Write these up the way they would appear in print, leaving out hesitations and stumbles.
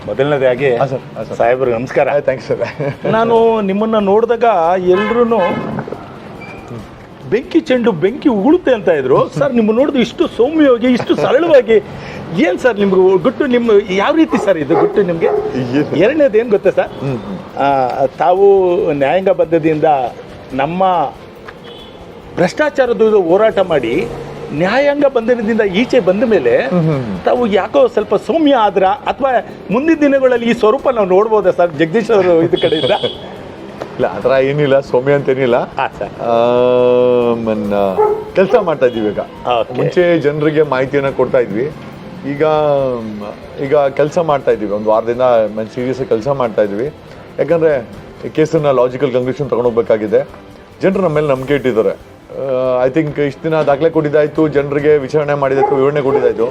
ಮೊದಲನೇದಾಗಿ ಸಾಹೇಬ್ರು ನಮಸ್ಕಾರ. Thanks sir. ನಾನು ನಿಮ್ಮನ್ನು ನೋಡಿದಾಗ ಎಲ್ಲರೂ ಬೆಂಕಿ ಚೆಂಡು ಬೆಂಕಿ ಉಗುಳುತ್ತೆ ಅಂತ ಇದ್ರು ಸರ್. ನಿಮ್ಮ ನೋಡಿದ್ರೆ ಇಷ್ಟು ಸೌಮ್ಯವಾಗಿ ಇಷ್ಟು ಸರಳವಾಗಿ ಏನು ಸರ್ ನಿಮ್ಗೆ ಗುಟ್ಟು? ನಿಮ್ಮ ಯಾವ ರೀತಿ ಸರ್ ಇದು ಗುಟ್ಟು ನಿಮಗೆ? ಎರಡನೇದು ಏನು ಗೊತ್ತಾ ಸರ್, ತಾವು ನ್ಯಾಯಾಂಗ ಬದ್ಧತೆಯಿಂದ ನಮ್ಮ ಭ್ರಷ್ಟಾಚಾರದ ಹೋರಾಟ ಮಾಡಿ ನ್ಯಾಯಾಂಗ ಬಂಧನದಿಂದ ಈಚೆ ಬಂದ ಮೇಲೆ ತಾವು ಯಾಕೋ ಸ್ವಲ್ಪ ಸೌಮ್ಯ ಆದ್ರ, ಅಥವಾ ಮುಂದಿನ ದಿನಗಳಲ್ಲಿ ಈ ಸ್ವರೂಪ ನಾವು ನೋಡ್ಬೋದಾ ಸರ್ ಜಗದೀಶ್ ಅವರು ಇದು ಕಡೆಯಿಂದ? ಇಲ್ಲ, ಆ ಥರ ಏನಿಲ್ಲ, ಸೌಮ್ಯ ಅಂತೇನಿಲ್ಲ. ಕೆಲಸ ಮಾಡ್ತಾ ಇದ್ದೀವಿ ಈಗ. ಮುಂಚೆ ಜನರಿಗೆ ಮಾಹಿತಿಯನ್ನು ಕೊಡ್ತಾ ಇದ್ವಿ, ಈಗ ಕೆಲಸ ಮಾಡ್ತಾ ಇದ್ದೀವಿ. ಒಂದು ವಾರದಿಂದ ಸೀರಿಯಸ್ ಕೆಲಸ ಮಾಡ್ತಾ ಇದ್ವಿ. ಯಾಕಂದರೆ ಕೇಸನ್ನು ಲಾಜಿಕಲ್ ಕನ್ಕ್ಲೂಷನ್ ತೊಗೊಂಡೋಗ್ಬೇಕಾಗಿದೆ. ಜನರು ನಮ್ಮ ಮೇಲೆ ನಂಬಿಕೆ ಇಟ್ಟಿದ್ದಾರೆ. ಐ ಥಿಂಕ್ ಇಷ್ಟು ದಿನ ದಾಖಲೆ ಕೊಟ್ಟಿದ್ದಾಯಿತು, ಜನರಿಗೆ ವಿಚಾರಣೆ ಮಾಡಿದಾಯಿತು, ವಿವರಣೆ ಕೊಟ್ಟಿದ್ದಾಯಿತು.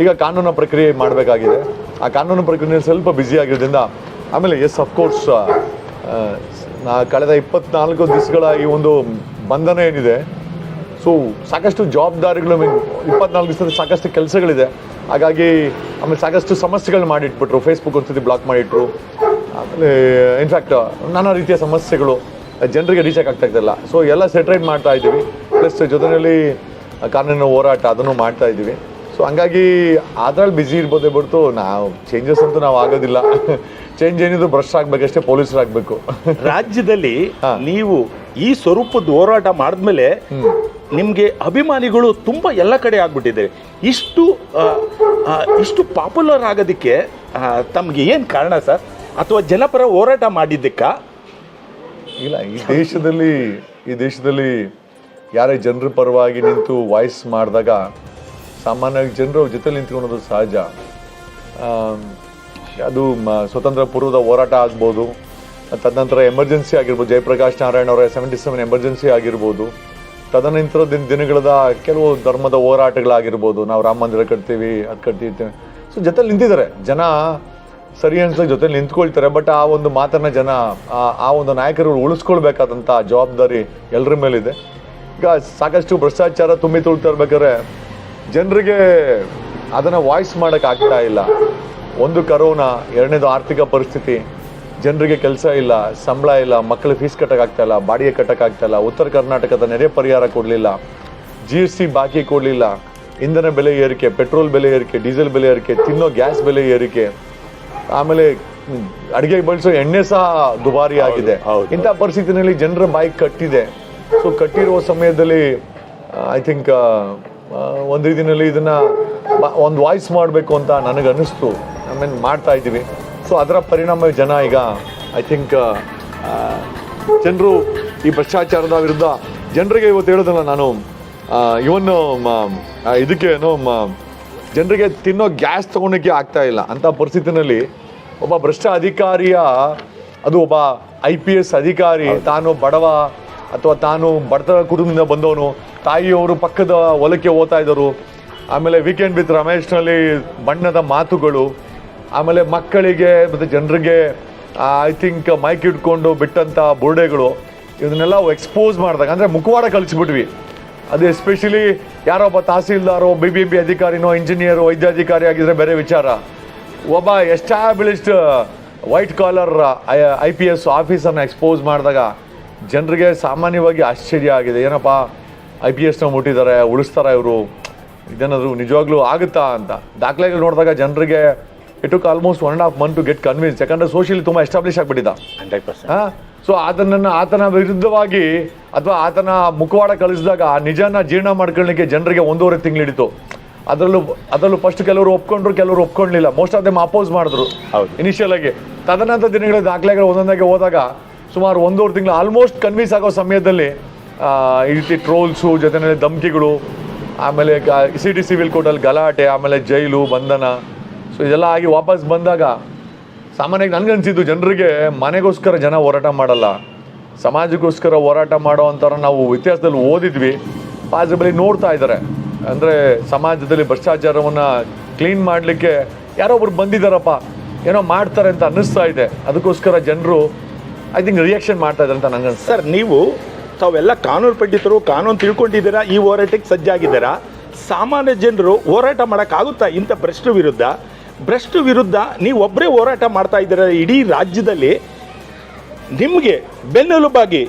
ಈಗ ಕಾನೂನು ಪ್ರಕ್ರಿಯೆ ಮಾಡಬೇಕಾಗಿದೆ. ಆ ಕಾನೂನು ಪ್ರಕ್ರಿಯೆ ಸ್ವಲ್ಪ ಬ್ಯುಸಿ ಆಗಿರೋದ್ರಿಂದ ಆಮೇಲೆ ಅಫ್ಕೋರ್ಸ್ ಕಳೆದ 24 ದಿವಸಗಳ ಈ ಒಂದು ಬಂಧನ ಏನಿದೆ, ಸೊ ಸಾಕಷ್ಟು ಜವಾಬ್ದಾರಿಗಳು, 24 ದಿವಸದಲ್ಲಿ ಸಾಕಷ್ಟು ಕೆಲಸಗಳಿದೆ. ಹಾಗಾಗಿ ಆಮೇಲೆ ಸಾಕಷ್ಟು ಸಮಸ್ಯೆಗಳು ಮಾಡಿಟ್ಬಿಟ್ರು. ಫೇಸ್ಬುಕ್ ಒಂದ್ಸತಿ ಬ್ಲಾಕ್ ಮಾಡಿಟ್ರು. ಆಮೇಲೆ ಇನ್ಫ್ಯಾಕ್ಟ್ ನಾನಾ ರೀತಿಯ ಸಮಸ್ಯೆಗಳು ಜನರಿಗೆ ರೀಚ್ ಆಗ್ತಾ ಇದ್ದಿಲ್ಲ. ಸೊ ಎಲ್ಲ ಸೆಟ್ರೈಟ್ ಮಾಡ್ತಾ ಇದ್ದೀವಿ. ಪ್ಲಸ್ ಜೊತೆಯಲ್ಲಿ ಕಾನೂನು ಹೋರಾಟ ಅದನ್ನು ಮಾಡ್ತಾ ಇದ್ದೀವಿ. ಸೊ ಹಂಗಾಗಿ ಅದ್ರಲ್ಲಿ ಬ್ಯುಸಿ ಇರ್ಬೋದೇ ಹೊರತು ನಾವು ಚೇಂಜಸ್ ಅಂತೂ ನಾವು ಆಗೋದಿಲ್ಲ. ಚೇಂಜ್ ಏನಿದ್ರು ಭ್ರಷ್ಟ ಆಗ್ಬೇಕಷ್ಟೇ, ಪೊಲೀಸರಾಗಬೇಕು. ರಾಜ್ಯದಲ್ಲಿ ನೀವು ಈ ಸ್ವರೂಪದ ಹೋರಾಟ ಮಾಡಿದ್ಮೇಲೆ ನಿಮಗೆ ಅಭಿಮಾನಿಗಳು ತುಂಬ ಎಲ್ಲ ಕಡೆ ಆಗ್ಬಿಟ್ಟಿದೆ. ಇಷ್ಟು ಪಾಪ್ಯುಲರ್ ಆಗೋದಕ್ಕೆ ತಮಗೆ ಏನು ಕಾರಣ ಸರ್? ಅಥವಾ ಜನಪರ ಹೋರಾಟ ಮಾಡಿದ್ದಕ್ಕ? ಇಲ್ಲ, ಈ ದೇಶದಲ್ಲಿ ಯಾರೇ ಜನರ ಪರವಾಗಿ ನಿಂತು ವಾಯ್ಸ್ ಮಾಡಿದಾಗ ಸಾಮಾನ್ಯವಾಗಿ ಜನರು ಜೊತೆಲಿ ನಿಂತ್ಕೊಳ್ಳೋದು ಸಹಜ. ಅದು ಸ್ವತಂತ್ರ ಪೂರ್ವದ ಹೋರಾಟ ಆಗ್ಬೋದು, ತದನಂತರ ಎಮರ್ಜೆನ್ಸಿ ಆಗಿರ್ಬೋದು, ಜಯಪ್ರಕಾಶ್ ನಾರಾಯಣ ಅವರ 77 ಎಮರ್ಜೆನ್ಸಿ ಆಗಿರ್ಬೋದು, ತದನಂತರ ದಿನಗಳದ ಕೆಲವು ಧರ್ಮದ ಹೋರಾಟಗಳಾಗಿರ್ಬೋದು. ನಾವು ರಾಮ ಮಂದಿರ ಕಟ್ತೀವಿ, ಅದು ಕಟ್ತೀವಿ. ಸೊ ಜೊತೆಲಿ ನಿಂತಿದ್ದಾರೆ ಜನ, ಸರಿ ಅನ್ಸೋ ಜೊತೆಲಿ ನಿಂತ್ಕೊಳ್ತಾರೆ. ಬಟ್ ಆ ಒಂದು ಮಾತನ್ನ ಜನ, ಆ ಒಂದು ನಾಯಕರು ಉಳಿಸ್ಕೊಳ್ಬೇಕಾದಂಥ ಜವಾಬ್ದಾರಿ ಎಲ್ಲರ ಮೇಲಿದೆ. ಈಗ ಸಾಕಷ್ಟು ಭ್ರಷ್ಟಾಚಾರ ತುಂಬಿ ತುಳ್ತಾ ಇರ್ಬೇಕಾದ್ರೆ ಜನರಿಗೆ ಅದನ್ನು ವಾಯ್ಸ್ ಮಾಡೋಕ್ಕಾಗ್ತಾ ಇಲ್ಲ. ಒಂದು ಕರೋನಾ, ಎರಡನೇದು ಆರ್ಥಿಕ ಪರಿಸ್ಥಿತಿ, ಜನರಿಗೆ ಕೆಲಸ ಇಲ್ಲ, ಸಂಬಳ ಇಲ್ಲ, ಮಕ್ಕಳ ಫೀಸ್ ಕಟ್ಟೋಕ್ಕಾಗ್ತಾ ಇಲ್ಲ, ಬಾಡಿಗೆ ಕಟ್ಟೋಕ್ಕಾಗ್ತಾ ಇಲ್ಲ, ಉತ್ತರ ಕರ್ನಾಟಕದ ನೆರೆ ಪರಿಹಾರ ಕೊಡಲಿಲ್ಲ, GST ಬಾಕಿ ಕೊಡಲಿಲ್ಲ, ಇಂಧನ ಬೆಲೆ ಏರಿಕೆ, ಪೆಟ್ರೋಲ್ ಬೆಲೆ ಏರಿಕೆ, ಡೀಸೆಲ್ ಬೆಲೆ ಏರಿಕೆ, ತಿನ್ನೋ ಗ್ಯಾಸ್ ಬೆಲೆ ಏರಿಕೆ, ಆಮೇಲೆ ಅಡುಗೆಗೆ ಬಳಸೋ ಎಣ್ಣೆ ಸಹ ದುಬಾರಿ ಆಗಿದೆ. ಇಂಥ ಪರಿಸ್ಥಿತಿನಲ್ಲಿ ಜನರ ಬಾಯಿ ಕಟ್ಟಿದೆ. ಸೊ ಕಟ್ಟಿರುವ ಸಮಯದಲ್ಲಿ ಐ ಥಿಂಕ್ ಒಂದು ರೀತಿಯಲ್ಲಿ ಇದನ್ನ ಒಂದು ವಾಯ್ಸ್ ಮಾಡಬೇಕು ಅಂತ ನನಗೆ ಅನ್ನಿಸ್ತು. ಆಮೇಲೆ ಮಾಡ್ತಾ ಇದ್ದೀವಿ. ಸೊ ಅದರ ಪರಿಣಾಮ ಜನ ಈಗ ಐ ಥಿಂಕ್ ಜನರು ಈ ಭ್ರಷ್ಟಾಚಾರದ ವಿರುದ್ಧ ಜನರಿಗೆ ಇವತ್ತು ಹೇಳೋದಲ್ಲ ನಾನು, ಇವನ್ನು ಇದಕ್ಕೇನು ಜನರಿಗೆ ತಿನ್ನೋ ಗ್ಯಾಸ್ ತೊಗೊಳಕ್ಕೆ ಆಗ್ತಾ ಇಲ್ಲ. ಅಂಥ ಪರಿಸ್ಥಿತಿನಲ್ಲಿ ಒಬ್ಬ ಭ್ರಷ್ಟ ಅಧಿಕಾರಿಯ, ಅದು ಒಬ್ಬ IPS ಅಧಿಕಾರಿ, ತಾನು ಬಡವ ಅಥವಾ ತಾನು ಬಡತನ ಕುಟುಂಬದಿಂದ ಬಂದವನು, ತಾಯಿಯವರು ಪಕ್ಕದ ಹೊಲಕ್ಕೆ ಹೋಗ್ತಾ ಇದ್ದರು, ಆಮೇಲೆ ವೀಕೆಂಡ್ ವಿತ್ ರಮೇಶ್ನಲ್ಲಿ ಬಣ್ಣದ ಮಾತುಗಳು, ಆಮೇಲೆ ಮಕ್ಕಳಿಗೆ ಮತ್ತು ಜನರಿಗೆ ಐ ಥಿಂಕ್ ಮೈಕ್ ಇಟ್ಕೊಂಡು ಬಿಟ್ಟಂಥ ಬುರ್ಡೆಗಳು, ಇದನ್ನೆಲ್ಲ ಎಕ್ಸ್ಪೋಸ್ ಮಾಡಿದಾಗ ಅಂದರೆ ಮುಖವಾಡ ಕಳಿಸ್ಬಿಟ್ವಿ. ಅದು ಎಸ್ಪೆಷಲಿ ಯಾರೊಬ್ಬ ತಹಸೀಲ್ದಾರೋ, BBMP ಅಧಿಕಾರಿನೋ, ಇಂಜಿನಿಯರು, ವೈದ್ಯಾಧಿಕಾರಿ ಆಗಿದ್ರೆ ಬೇರೆ ವಿಚಾರ. ಒಬ್ಬ ಎಸ್ಟಾಬ್ಲಿಷ್ಡ್ ವೈಟ್ ಕಾಲರ್ IPS ಆಫೀಸರ್ನ ಎಕ್ಸ್ಪೋಸ್ ಮಾಡಿದಾಗ ಜನರಿಗೆ ಸಾಮಾನ್ಯವಾಗಿ ಆಶ್ಚರ್ಯ ಆಗಿದೆ. ಏನಪ್ಪ IPSನ ಮುಟ್ಟಿದ್ದಾರೆ, ಉಳಿಸ್ತಾರ ಇವರು, ಇದೇನಾದರೂ ನಿಜವಾಗ್ಲೂ ಆಗುತ್ತಾ ಅಂತ. ದಾಖಲೆಗಳು ನೋಡಿದಾಗ ಜನರಿಗೆ it took almost 1.5 months to get convince. ಯಾಕಂದರೆ ಸೋಷಿಯಲಿ ತುಂಬ ಎಸ್ಟಾಬ್ಲಿಷ್ ಆಗಿಬಿಟ್ಟಿದ್ದ 100%. ಸೊ ಆತನ ವಿರುದ್ಧವಾಗಿ ಅಥವಾ ಆತನ ಮುಖವಾಡ ಕಳಿಸಿದಾಗ ನಿಜನ ಜೀರ್ಣ ಮಾಡ್ಕೊಳ್ಳಿಕ್ಕೆ ಜನರಿಗೆ 1.5 ತಿಂಗಳು ಹಿಡಿತು. ಅದರಲ್ಲೂ ಫಸ್ಟ್ ಕೆಲವರು ಒಪ್ಕೊಂಡ್ರು, ಕೆಲವರು ಒಪ್ಕೊಳ್ಳಿಲ್ಲ. ಮೋಸ್ಟ್ ಆಫ್ ದೆಮ್ ಅಪೋಸ್ ಮಾಡಿದ್ರು ಇನಿಷಿಯಲ್ ಆಗಿ. ತದನಂತರ ದಿನಗಳ ದಾಖಲೆಗಳು ಒಂದೊಂದಾಗಿ ಹೋದಾಗ ಸುಮಾರು 1.5 ತಿಂಗಳು ಆಲ್ಮೋಸ್ಟ್ ಕನ್ವಿನ್ಸ್ ಆಗೋ ಸಮಯದಲ್ಲಿ ಈ ರೀತಿ ಟ್ರೋಲ್ಸು, ಜೊತೆಯಲ್ಲಿ ಧಮಕಿಗಳು, ಆಮೇಲೆ ಸಿಟಿ ಸಿವಿಲ್ ಕೋರ್ಟಲ್ಲಿ ಗಲಾಟೆ, ಆಮೇಲೆ ಜೈಲು, ಬಂಧನ, ಸೊ ಇದೆಲ್ಲ ಆಗಿ ವಾಪಸ್ ಬಂದಾಗ ಸಾಮಾನ್ಯವಾಗಿ ನನಗನ್ಸಿದ್ದು ಜನರಿಗೆ ಮನೆಗೋಸ್ಕರ ಜನ ಹೋರಾಟ ಮಾಡಲ್ಲ, ಸಮಾಜಕ್ಕೋಸ್ಕರ ಹೋರಾಟ ಮಾಡೋ ಅಂಥವ್ರು ನಾವು ಇತಿಹಾಸದಲ್ಲಿ ಓದಿದ್ವಿ, ಪಾಸಿಬಲಿ ನೋಡ್ತಾ ಇದ್ದಾರೆ. ಅಂದರೆ ಸಮಾಜದಲ್ಲಿ ಭ್ರಷ್ಟಾಚಾರವನ್ನು ಕ್ಲೀನ್ ಮಾಡಲಿಕ್ಕೆ ಯಾರೋ ಒಬ್ರು ಬಂದಿದ್ದಾರಪ್ಪ, ಏನೋ ಮಾಡ್ತಾರೆ ಅಂತ ಅನ್ನಿಸ್ತಾ ಇದೆ. ಅದಕ್ಕೋಸ್ಕರ ಜನರು ಐ ಥಿಂಕ್ ರಿಯಾಕ್ಷನ್ ಮಾಡ್ತಾ ಇದ್ದಾರೆ ಅಂತ ನಂಗೆ ಸರ್. ನೀವು ತಾವೆಲ್ಲ ಕಾನೂನು ಪಂಡಿತರು, ಕಾನೂನು ತಿಳ್ಕೊಂಡಿದ್ದೀರಾ, ಈ ಹೋರಾಟಕ್ಕೆ ಸಜ್ಜಾಗಿದ್ದೀರಾ. ಸಾಮಾನ್ಯ ಜನರು ಹೋರಾಟ ಮಾಡೋಕ್ಕಾಗುತ್ತಾ ಇಂಥ ಭ್ರಷ್ಟರ ವಿರುದ್ಧ? ಭ್ರಷ್ಟ ವಿರುದ್ಧ ನೀವು ಒಬ್ಬರೇ ಹೋರಾಟ ಮಾಡ್ತಾ ಇದ್ದೀರ ಇಡೀ ರಾಜ್ಯದಲ್ಲಿ. ನಿಮಗೆ ಬೆನ್ನೆಲುಬಾಗಿ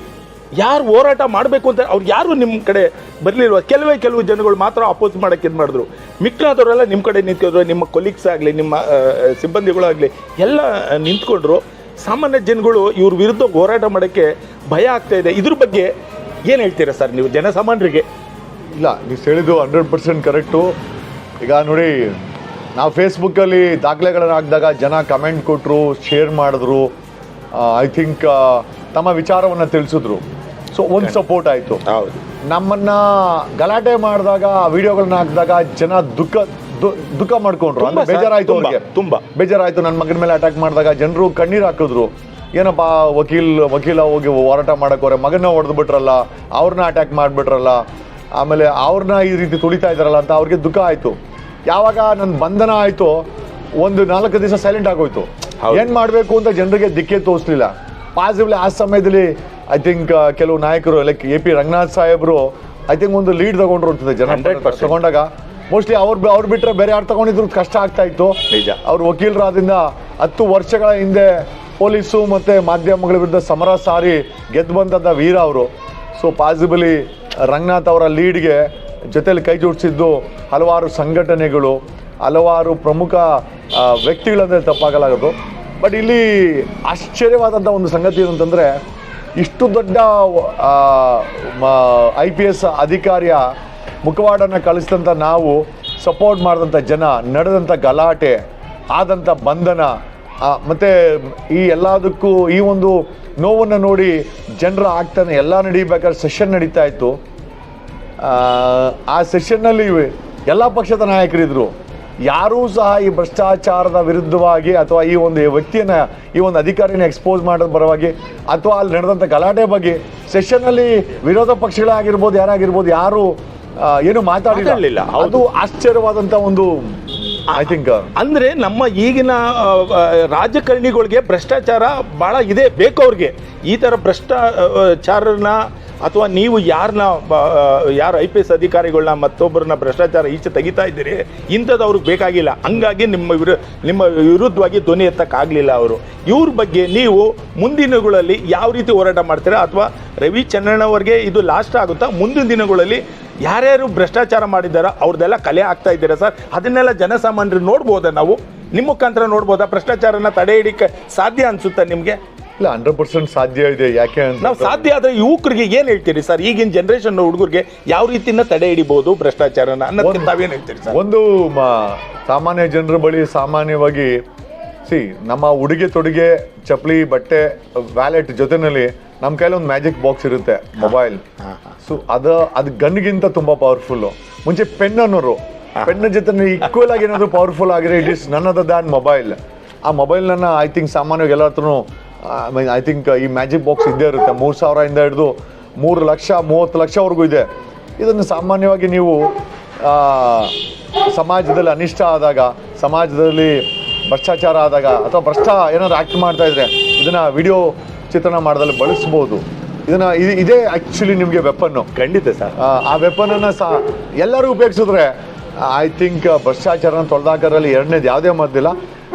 ಯಾರು ಹೋರಾಟ ಮಾಡಬೇಕು ಅಂತ ಅವ್ರು ಯಾರು ನಿಮ್ಮ ಕಡೆ ಬರಲಿಲ್ವ? ಕೆಲವು ಜನಗಳು ಮಾತ್ರ ಅಪೋಸ್ ಮಾಡೋಕ್ಕೆ ಇದು ಮಾಡಿದ್ರು. ಮಿಕ್ಕಾದವರೆಲ್ಲ ನಿಮ್ಮ ಕಡೆ ನಿಂತ್ಕೊಂಡ್ರು. ನಿಮ್ಮ ಕೊಲೀಗ್ಸ್ ಆಗಲಿ, ನಿಮ್ಮ ಸಿಬ್ಬಂದಿಗಳಾಗಲಿ ಎಲ್ಲ ನಿಂತ್ಕೊಂಡ್ರು. ಸಾಮಾನ್ಯ ಜನಗಳು ಇವ್ರ ವಿರುದ್ಧ ಹೋರಾಟ ಮಾಡೋಕ್ಕೆ ಭಯ ಆಗ್ತಾ ಇದೆ. ಇದ್ರ ಬಗ್ಗೆ ಏನು ಹೇಳ್ತೀರಾ ಸರ್ ನೀವು ಜನಸಾಮಾನ್ಯರಿಗೆ? ಇಲ್ಲ, ನೀವು ಹೇಳಿದ್ದು 100% ಕರೆಕ್ಟು. ಈಗ ನೋಡಿ, ನಾವು ಫೇಸ್ಬುಕ್ಕಲ್ಲಿ ದಾಖಲೆಗಳನ್ನು ಹಾಕಿದಾಗ ಜನ ಕಮೆಂಟ್ ಕೊಟ್ಟರು, ಶೇರ್ ಮಾಡಿದ್ರು, ಐ ಥಿಂಕ್ ತಮ್ಮ ವಿಚಾರವನ್ನು ತಿಳಿಸಿದ್ರು. ಸೊ ಒಂದು ಸಪೋರ್ಟ್ ಆಯಿತು. ಹೌದು. ನಮ್ಮನ್ನ ಗಲಾಟೆ ಮಾಡಿದಾಗ ವಿಡಿಯೋಗಳನ್ನ ಹಾಕಿದಾಗ ಜನ ದುಃಖ ಮಾಡ್ಕೊಂಡ್ರು. ಅಂದ್ರೆ ಬೇಜಾರಾಯ್ತು, ಅವ್ರಿಗೆ ತುಂಬಾ ಬೇಜಾರಾಯ್ತು. ನನ್ನ ಮಗನ ಮೇಲೆ ಅಟ್ಯಾಕ್ ಮಾಡಿದಾಗ ಜನರು ಕಣ್ಣೀರು ಹಾಕಿದ್ರು. ಏನಪ್ಪ ವಕೀಲ ಹೋಗಿ ಹೋರಾಟ ಮಾಡಕ್ಕೆ ಮಗನ ಹೊಡೆದು ಬಿಟ್ರಲ್ಲ, ಅವ್ರನ್ನ ಅಟ್ಯಾಕ್ ಮಾಡಿಬಿಟ್ರಲ್ಲ, ಆಮೇಲೆ ಅವ್ರನ್ನ ಈ ರೀತಿ ತುಳಿತಾ ಇದ್ದಾರಲ್ಲ ಅಂತ ಅವ್ರಿಗೆ ದುಃಖ ಆಯಿತು. ಯಾವಾಗ ನನ್ನ ಬಂಧನ ಆಯಿತು, ಒಂದು 4 ದಿವಸ ಸೈಲೆಂಟ್ ಆಗೋಯ್ತು. ಏನು ಮಾಡಬೇಕು ಅಂತ ಜನರಿಗೆ ದಿಕ್ಕೇ ತೋರಿಸ್ಲಿಲ್ಲ. ಪಾಸಿಟಿವ್ಲಿ ಆ ಸಮಯದಲ್ಲಿ ಐ ಥಿಂಕ್ ಕೆಲವು ನಾಯಕರು ಲೈಕ್ AP ರಂಗನಾಥ್ ಸಾಹೇಬರು ಐ ಥಿಂಕ್ ಒಂದು ಲೀಡ್ ತಗೊಂಡ್ರು ಅಂತದೆ. ಜನ ತಗೊಂಡಾಗ ಮೋಸ್ಟ್ಲಿ ಅವ್ರು ಬಿಟ್ಟರೆ ಬೇರೆ ಯಾರು ತಗೊಂಡಿದ್ರು ಕಷ್ಟ ಆಗ್ತಾ ಇತ್ತು. ನಿಜ. ಅವ್ರು ವಕೀಲರಾದಿಂದ 10 ವರ್ಷಗಳ ಹಿಂದೆ ಪೊಲೀಸು ಮತ್ತು ಮಾಧ್ಯಮಗಳ ವಿರುದ್ಧ ಸಮರ ಸಾರಿ ಗೆದ್ದು ಬಂದಂಥ ವೀರ ಅವರು. ಸೊ ಪಾಸಿಬಲಿ ರಂಗನಾಥ್ ಅವರ ಲೀಡ್ಗೆ ಜೊತೆಲಿ ಕೈ ಜೋಡಿಸಿದ್ದು ಹಲವಾರು ಸಂಘಟನೆಗಳು, ಹಲವಾರು ಪ್ರಮುಖ ವ್ಯಕ್ತಿಗಳಂದರೆ ತಪ್ಪಾಗಲಾಗದು. ಬಟ್ ಇಲ್ಲಿ ಆಶ್ಚರ್ಯವಾದಂಥ ಒಂದು ಸಂಗತಿ ಏನಂತಂದರೆ, ಇಷ್ಟು ದೊಡ್ಡ IPS ಅಧಿಕಾರಿಯ ಮುಖವಾಡನ್ನು ಕಳಿಸಿದಂಥ ನಾವು, ಸಪೋರ್ಟ್ ಮಾಡಿದಂಥ ಜನ, ನಡೆದಂಥ ಗಲಾಟೆ, ಆದಂಥ ಬಂಧನ, ಮತ್ತು ಈ ಎಲ್ಲದಕ್ಕೂ ಈ ಒಂದು ನೋವನ್ನು ನೋಡಿ ಜನರ ಆಗ್ತಾನೆ ಎಲ್ಲ ನಡೀಬೇಕಾದ್ರೆ ಸೆಷನ್ ನಡೀತಾ ಇತ್ತು. ಆ ಸೆಷನ್ನಲ್ಲಿ ಎಲ್ಲ ಪಕ್ಷದ ನಾಯಕರಿದ್ದರು. ಯಾರೂ ಸಹ ಈ ಭ್ರಷ್ಟಾಚಾರದ ವಿರುದ್ಧವಾಗಿ ಅಥವಾ ಈ ಒಂದು ವ್ಯಕ್ತಿಯನ್ನು, ಈ ಒಂದು ಅಧಿಕಾರಿನ ಎಕ್ಸ್ಪೋಸ್ ಮಾಡೋದ್ರ ಪರವಾಗಿ ಅಥವಾ ಅಲ್ಲಿ ನಡೆದಂಥ ಗಲಾಟೆ ಬಗ್ಗೆ ಸೆಷನ್ನಲ್ಲಿ ವಿರೋಧ ಪಕ್ಷಗಳಾಗಿರ್ಬೋದು, ಯಾರಾಗಿರ್ಬೋದು, ಯಾರು ಏನು ಮಾತಾಡಲಿಲ್ಲ. ಅದು ಆಶ್ಚರ್ಯವಾದಂಥ ಒಂದು ಐ ಥಿಂಕ್. ಅಂದರೆ ನಮ್ಮ ಈಗಿನ ರಾಜಕಾರಣಿಗಳಿಗೆ ಭ್ರಷ್ಟಾಚಾರ ಭಾಳ ಇದೆ, ಬೇಕು ಅವ್ರಿಗೆ. ಈ ಥರ ಭ್ರಷ್ಟಾಚಾರನ ಅಥವಾ ನೀವು ಯಾರು IPS ಅಧಿಕಾರಿಗಳನ್ನ ಮತ್ತೊಬ್ಬರನ್ನ ಭ್ರಷ್ಟಾಚಾರ ಈಚೆ ತೆಗಿತಾ ಇದ್ದೀರಿ, ಇಂಥದ್ದು ಅವ್ರಿಗೆ ಬೇಕಾಗಿಲ್ಲ. ಹಂಗಾಗಿ ನಿಮ್ಮ ವಿರುದ್ಧವಾಗಿ ಧ್ವನಿ ಎತ್ತಕ್ಕಾಗಲಿಲ್ಲ ಅವರು. ಇವ್ರ ಬಗ್ಗೆ ನೀವು ಮುಂದಿನ ದಿನಗಳಲ್ಲಿ ಯಾವ ರೀತಿ ಹೋರಾಟ ಮಾಡ್ತೀರಾ? ಅಥವಾ ರವಿಚಂದ್ರಣ್ಣವ್ರಿಗೆ ಇದು ಲಾಸ್ಟ್ ಆಗುತ್ತಾ? ಮುಂದಿನ ದಿನಗಳಲ್ಲಿ ಯಾರ್ಯಾರು ಭ್ರಷ್ಟಾಚಾರ ಮಾಡಿದ್ದಾರೋ ಅವ್ರದ್ದೆಲ್ಲ ಕಲೆ ಆಗ್ತಾ ಇದ್ದೀರಾ ಸರ್? ಅದನ್ನೆಲ್ಲ ಜನಸಾಮಾನ್ಯರು ನೋಡ್ಬೋದಾ? ನಾವು ನಿಮ್ಮ ಮುಖಾಂತರ ನೋಡ್ಬೋದಾ? ಭ್ರಷ್ಟಾಚಾರನ ತಡೆ ಹಿಡಿಕೆ ಸಾಧ್ಯ ಅನ್ಸುತ್ತಾ ನಿಮಗೆ? ಇಲ್ಲ, 100% ಸಾಧ್ಯ ಇದೆ. ಯಾಕೆ ಅಂತ ನಾವು ಸಾಧ್ಯ ಆದರೆ ಯುವಕರಿಗೆ ಏನು ಹೇಳ್ತೀರಿ ಸರ್? ಈಗಿನ ಜನರೇಷನ್ ಹುಡುಗರಿಗೆ ಯಾವ ರೀತಿಯಿಂದ ತಡೆ ಹಿಡಿಬಹುದು ಭ್ರಷ್ಟಾಚಾರನ ಅನ್ನೋದಕ್ಕೆ ತಾವೇನು ಹೇಳ್ತೀರಿ ಸರ್? ಒಂದು ಸಾಮಾನ್ಯ ಜನರ ಬಳಿ ಸಾಮಾನ್ಯವಾಗಿ ನಮ್ಮ ಉಡುಗೆ ತೊಡುಗೆ, ಚಪ್ಪಲಿ, ಬಟ್ಟೆ, ವ್ಯಾಲೆಟ್ ಜೊತೆನಲ್ಲಿ ನಮ್ಮ ಕೈಲಿ ಒಂದು ಮ್ಯಾಜಿಕ್ ಬಾಕ್ಸ್ ಇರುತ್ತೆ, ಮೊಬೈಲ್. ಸೊ ಅದು ಗನ್ಗಿಂತ ತುಂಬ ಪವರ್ಫುಲ್ಲು. ಮುಂಚೆ ಪೆನ್ ಅನ್ನೋರು, ಪೆನ್ನ ಜೊತೆ ಈಕ್ವಲ್ ಆಗಿ ಏನಾದರೂ ಪವರ್ಫುಲ್ ಆಗಿರೋ ಇಟ್ ಇಸ್ ನನ್ ಅದರ್ ದ್ಯಾನ್ ಮೊಬೈಲ್. ಆ ಮೊಬೈಲ್ನ ಐ ಥಿಂಕ್ ಸಾಮಾನ್ಯವಾಗಿ ಎಲ್ಲ ಹತ್ರನೂ ಐ ಥಿಂಕ್ ಈ ಮ್ಯಾಜಿಕ್ ಬಾಕ್ಸ್ ಇದ್ದೇ ಇರುತ್ತೆ. 3,000 ಹಿಡಿದು 3 ಲಕ್ಷ 30 ಲಕ್ಷವರೆಗೂ ಇದೆ. ಇದನ್ನು ಸಾಮಾನ್ಯವಾಗಿ ನೀವು ಸಮಾಜದಲ್ಲಿ ಅನಿಷ್ಟ ಆದಾಗ, ಸಮಾಜದಲ್ಲಿ ಭ್ರಷ್ಟಾಚಾರ ಆದಾಗ ಅಥವಾ ಏನಾದ್ರು ಆ್ಯಕ್ಟ್ ಮಾಡ್ತಾ ಇದ್ರೆ ಇದನ್ನು ವಿಡಿಯೋ ಚಿತ್ರಣ ಮಾಡೋದಲ್ಲಿ ಬಳಸ್ಬೋದು. ಇದೇ ಆ್ಯಕ್ಚುಲಿ ನಿಮಗೆ ವೆಪನ್ನು. ಖಂಡಿತ ಸರ್. ಆ ವೆಪನನ್ನು ಸಹ ಎಲ್ಲರೂ ಉಪಯೋಗಿಸಿದ್ರೆ ಐ ಥಿಂಕ್ ಭ್ರಷ್ಟಾಚಾರನ ತೊಳೆದಾಕರಲ್ಲಿ ಎರಡನೇದು ಯಾವುದೇ ಮದ್ದಿಲ್ಲ.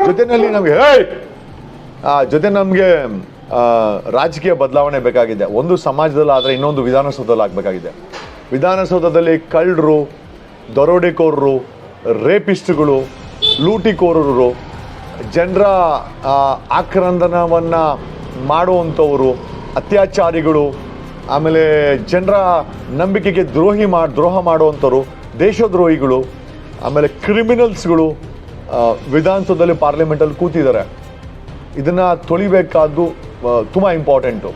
ಜೊತೆಯಲ್ಲಿ ನಮಗೆ ರಾಜಕೀಯ ಬದಲಾವಣೆ ಬೇಕಾಗಿದೆ. ಒಂದು ಸಮಾಜದಲ್ಲಿ ಆದರೆ ಇನ್ನೊಂದು ವಿಧಾನಸೌಧದಲ್ಲಿ ಆಗಬೇಕಾಗಿದೆ. ವಿಧಾನಸೌಧದಲ್ಲಿ ಕಳ್ಳರು, ದರೋಡೆಕೋರರು, ರೇಪಿಸ್ಟ್ಗಳು, ಲೂಟಿಕೋರರು, ಜನರ ಆಕ್ರಂದನವನ್ನು ಮಾಡುವಂಥವರು, ಅತ್ಯಾಚಾರಿಗಳು, ಆಮೇಲೆ ಜನರ ನಂಬಿಕೆಗೆ ದ್ರೋಹ ಮಾಡುವಂಥವ್ರು, ದೇಶದ್ರೋಹಿಗಳು, ಆಮೇಲೆ ಕ್ರಿಮಿನಲ್ಸ್ಗಳು ವಿಧಾನಸೌಧದಲ್ಲಿ ಪಾರ್ಲಿಮೆಂಟಲ್ಲಿ ಕೂತಿದ್ದಾರೆ. ಇದನ್ನು ತೊಳಿಬೇಕಾದ್ದು ತುಂಬ ಇಂಪಾರ್ಟೆಂಟು.